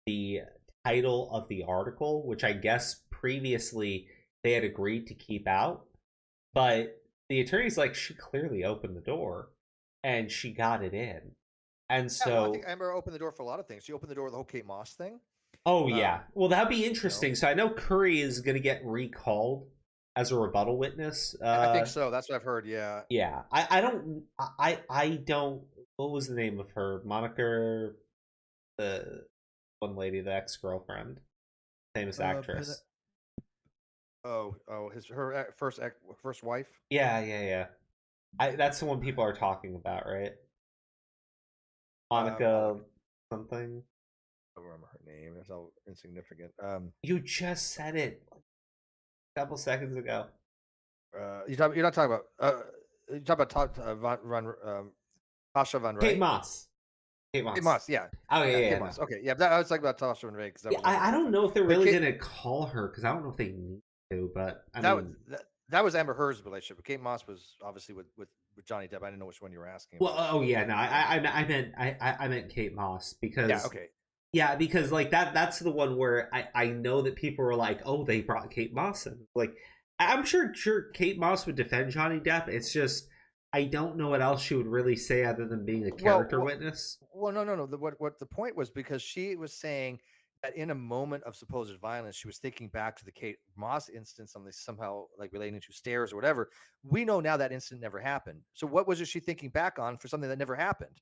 the title of the article, which I guess previously they had agreed to keep out. But the attorney's like, she clearly opened the door, and she got it in. And so I think Amber opened the door for a lot of things. She opened the door with the whole Kate Moss thing. Oh yeah, well that'd be interesting. So I know Curry is going to get recalled as a rebuttal witness. I think so. That's what I've heard. Yeah. Yeah. I don't. What was the name of her? Monica, the one lady, the ex-girlfriend, famous actress. Her first wife. Yeah. That's the one people are talking about, right? Monica something. I don't remember her name. It's all insignificant. You just said it a couple seconds ago. You're not talking about. You're talking about Tasha Van Ray. Kate Moss. Kate Moss. Yeah. Oh yeah. Kate Moss. Okay. Yeah. I was talking about Tasha Van Ray because I don't know if they're really going to call her because I don't know if they need to. But that was Amber Heard's relationship. Kate Moss was obviously with Johnny Depp. I didn't know which one you were asking. Well, I meant Kate Moss because okay. Yeah, because like that's the one where I know that people were like, oh, they brought Kate Moss in. Like, I'm sure Kate Moss would defend Johnny Depp. It's just I don't know what else she would really say other than being a character witness. Well, no. What the point was, because she was saying that in a moment of supposed violence, she was thinking back to the Kate Moss instance, somehow like relating to stairs or whatever. We know now that incident never happened. So what was she thinking back on for something that never happened?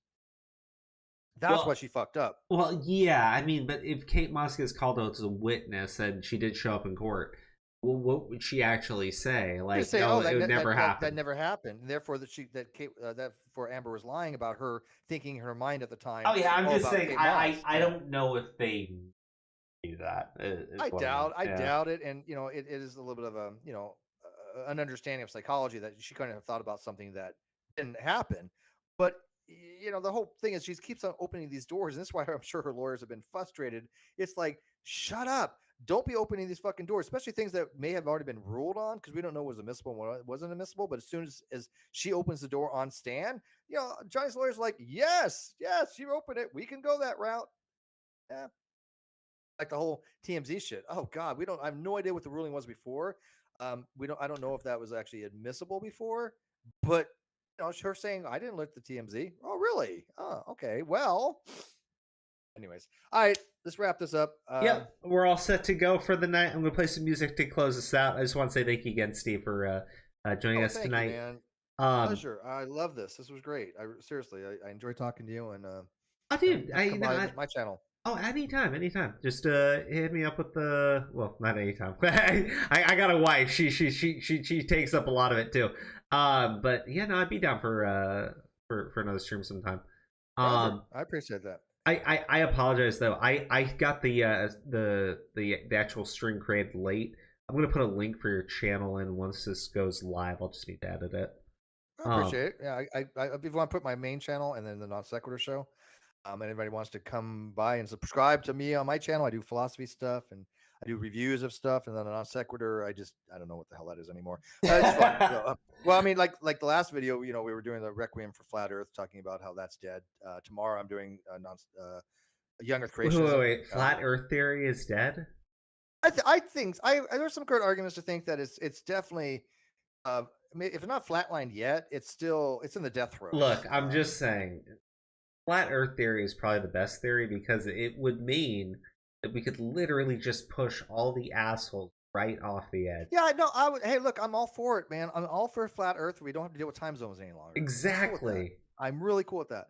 That's why she fucked up. Well, yeah, I mean, but if Kate Moss gets called out as a witness and she did show up in court, well, what would she actually say? Like, no, it would never happen. That never happened. And therefore, that Amber was lying about her thinking in her mind at the time. Oh yeah, I'm just saying. I don't know if they do that. I doubt it. And it is a little bit of a an understanding of psychology that she couldn't have thought about something that didn't happen. But the whole thing is she keeps on opening these doors, and that's why I'm sure her lawyers have been frustrated. It's like, shut up. Don't be opening these fucking doors, especially things that may have already been ruled on, because we don't know what was admissible and what wasn't admissible. But as soon as she opens the door on stand, Johnny's lawyers are like, yes, you open it. We can go that route. Yeah. Like the whole TMZ shit. Oh God, I have no idea what the ruling was before. I don't know if that was actually admissible before, but her saying I didn't look at the TMZ. Oh, really? Oh, okay. Well, anyways, all right. Let's wrap this up. Yep, we're all set to go for the night. I'm gonna play some music to close us out. I just want to say thank you again, Steve, for joining us tonight. You, man. Pleasure. I love this. This was great. Seriously, I enjoy talking to you. And oh, dude, my channel. Oh, anytime. Just hit me up with the not anytime. I got a wife. She takes up a lot of it too. But yeah, no, I'd be down for another stream sometime. I appreciate that. I apologize though. I got the actual stream created late. I'm gonna put a link for your channel in once this goes live. I'll just need to edit it. I appreciate it. Yeah, I if you want to put my main channel and then the Non Sequitur show. Anybody wants to come by and subscribe to me on my channel, I do philosophy stuff and I do reviews of stuff, and then a Non Sequitur, I don't know what the hell that is anymore. It's fun. So, well, I mean, like the last video, we were doing the Requiem for Flat Earth, talking about how that's dead. Tomorrow I'm doing a Young Earth Creationism. Wait, Flat Earth theory is dead? I think there's some good arguments to think that it's definitely I mean, if it's not flatlined yet, it's in the death throes. Look, I'm just saying, Flat Earth theory is probably the best theory because it would mean that we could literally just push all the assholes right off the edge. Yeah, no, hey, look, I'm all for it, man. I'm all for Flat Earth. We don't have to deal with time zones any longer. Exactly. I'm really cool with that.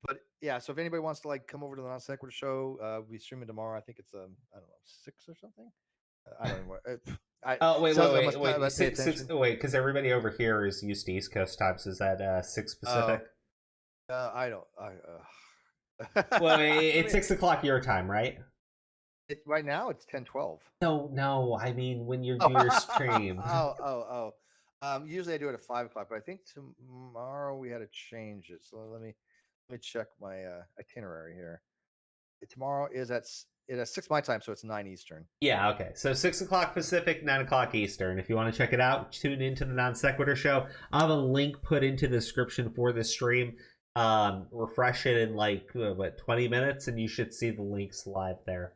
But yeah, so if anybody wants to come over to the Non Sequitur show, we'll be streaming tomorrow. I think it's I don't know, 6 or something. I don't know. Wait, because everybody over here is used to East Coast times. Is that 6 Pacific? I don't. Well, it's 6 o'clock your time, right? Right now it's 10:12. No. I mean, when you do your stream. Usually I do it at 5 o'clock, but I think tomorrow we had to change it. So let me check my itinerary here. Tomorrow is at 6 my time, so it's 9 Eastern. Yeah, okay. So 6 o'clock Pacific, 9 o'clock Eastern. If you want to check it out, tune into the Non Sequitur show. I'll have a link put into the description for this stream. Refresh it in 20 minutes, and you should see the links live there.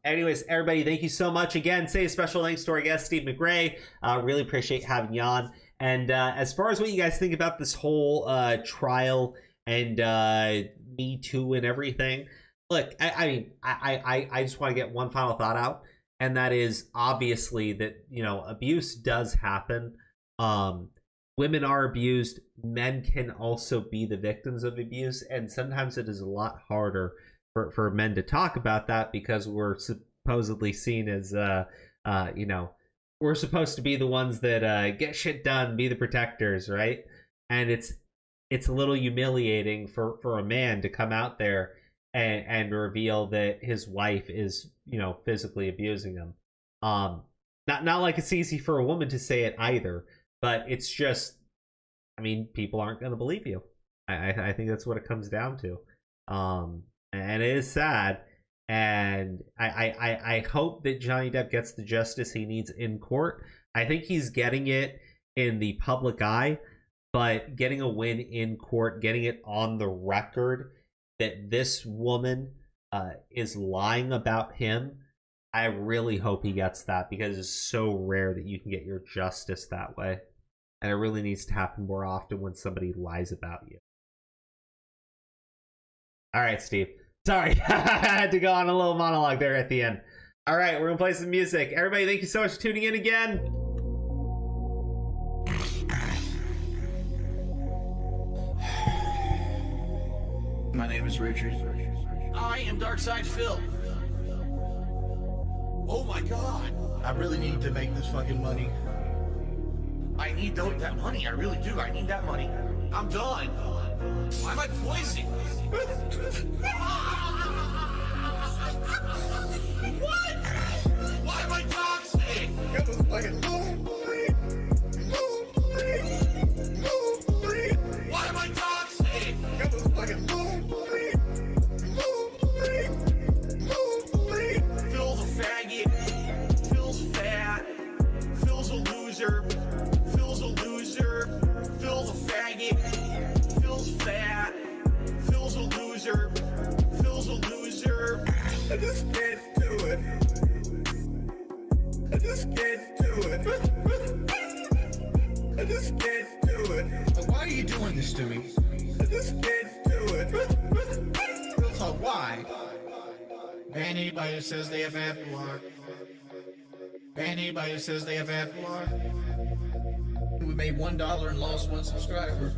Anyways, everybody, thank you so much again. Say a special thanks to our guest, Steve McRae. Really appreciate having you on. And as far as what you guys think about this whole trial and Me Too and everything, look, I just want to get one final thought out, and that is obviously that abuse does happen. Women are abused. Men can also be the victims of abuse, and sometimes it is a lot harder for men to talk about that because we're supposedly seen as we're supposed to be the ones that get shit done, be the protectors, right? And it's a little humiliating for a man to come out there and reveal that his wife is physically abusing him. Not like it's easy for a woman to say it either, but it's just, I mean, people aren't going to believe you. I think that's what it comes down to. And it is sad. And I hope that Johnny Depp gets the justice he needs in court. I think he's getting it in the public eye, but getting a win in court, getting it on the record that this woman is lying about him, I really hope he gets that, because it's so rare that you can get your justice that way. And it really needs to happen more often when somebody lies about you. All right, Steve. Sorry, I had to go on a little monologue there at the end. All right, we're going to play some music. Everybody, thank you so much for tuning in again. My name is Richard. I am Darkside Phil. Oh my god! I really need to make this fucking money. I need that money. I really do. I need that money. I'm done. Why am I poisoning? What? Why am I toxic? It was fucking lonely. Why am I toxic? It was fucking lonely. Phil's a faggot. Phil's fat. Phil's a loser. Phil's a loser. Phil's a faggot. Phil's fat. Phil's a loser. Phil's a loser. I just can't do it. I just just can't do it. I just can't do it. Why are you doing this to me? I just can't do it. Real talk, why? Anybody who says they have Apple Art. Anybody who says they have Apple Art. We made $1 and lost 1 subscriber.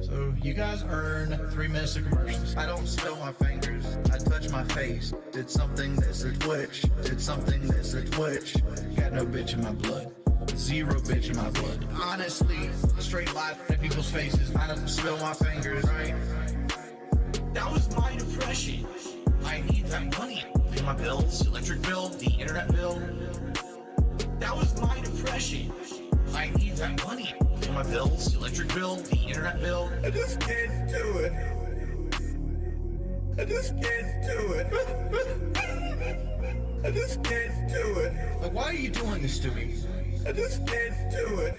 So you guys earn 3 minutes of commercials. I don't spill my fingers. I touch my face. Did something that's a twitch. Did something that's a twitch. Got no bitch in my blood. 0 bitch in my blood. Honestly, straight life in people's faces. I don't spill my fingers, right? That was my depression. I need that money. Pay my bills, electric bill, the internet bill. That was my depression. I need that money. Pay my bills, electric bill, the internet bill. I just can't do it. I just can't do it. I just can't do it. Like, why are you doing this to me? I just can't do it.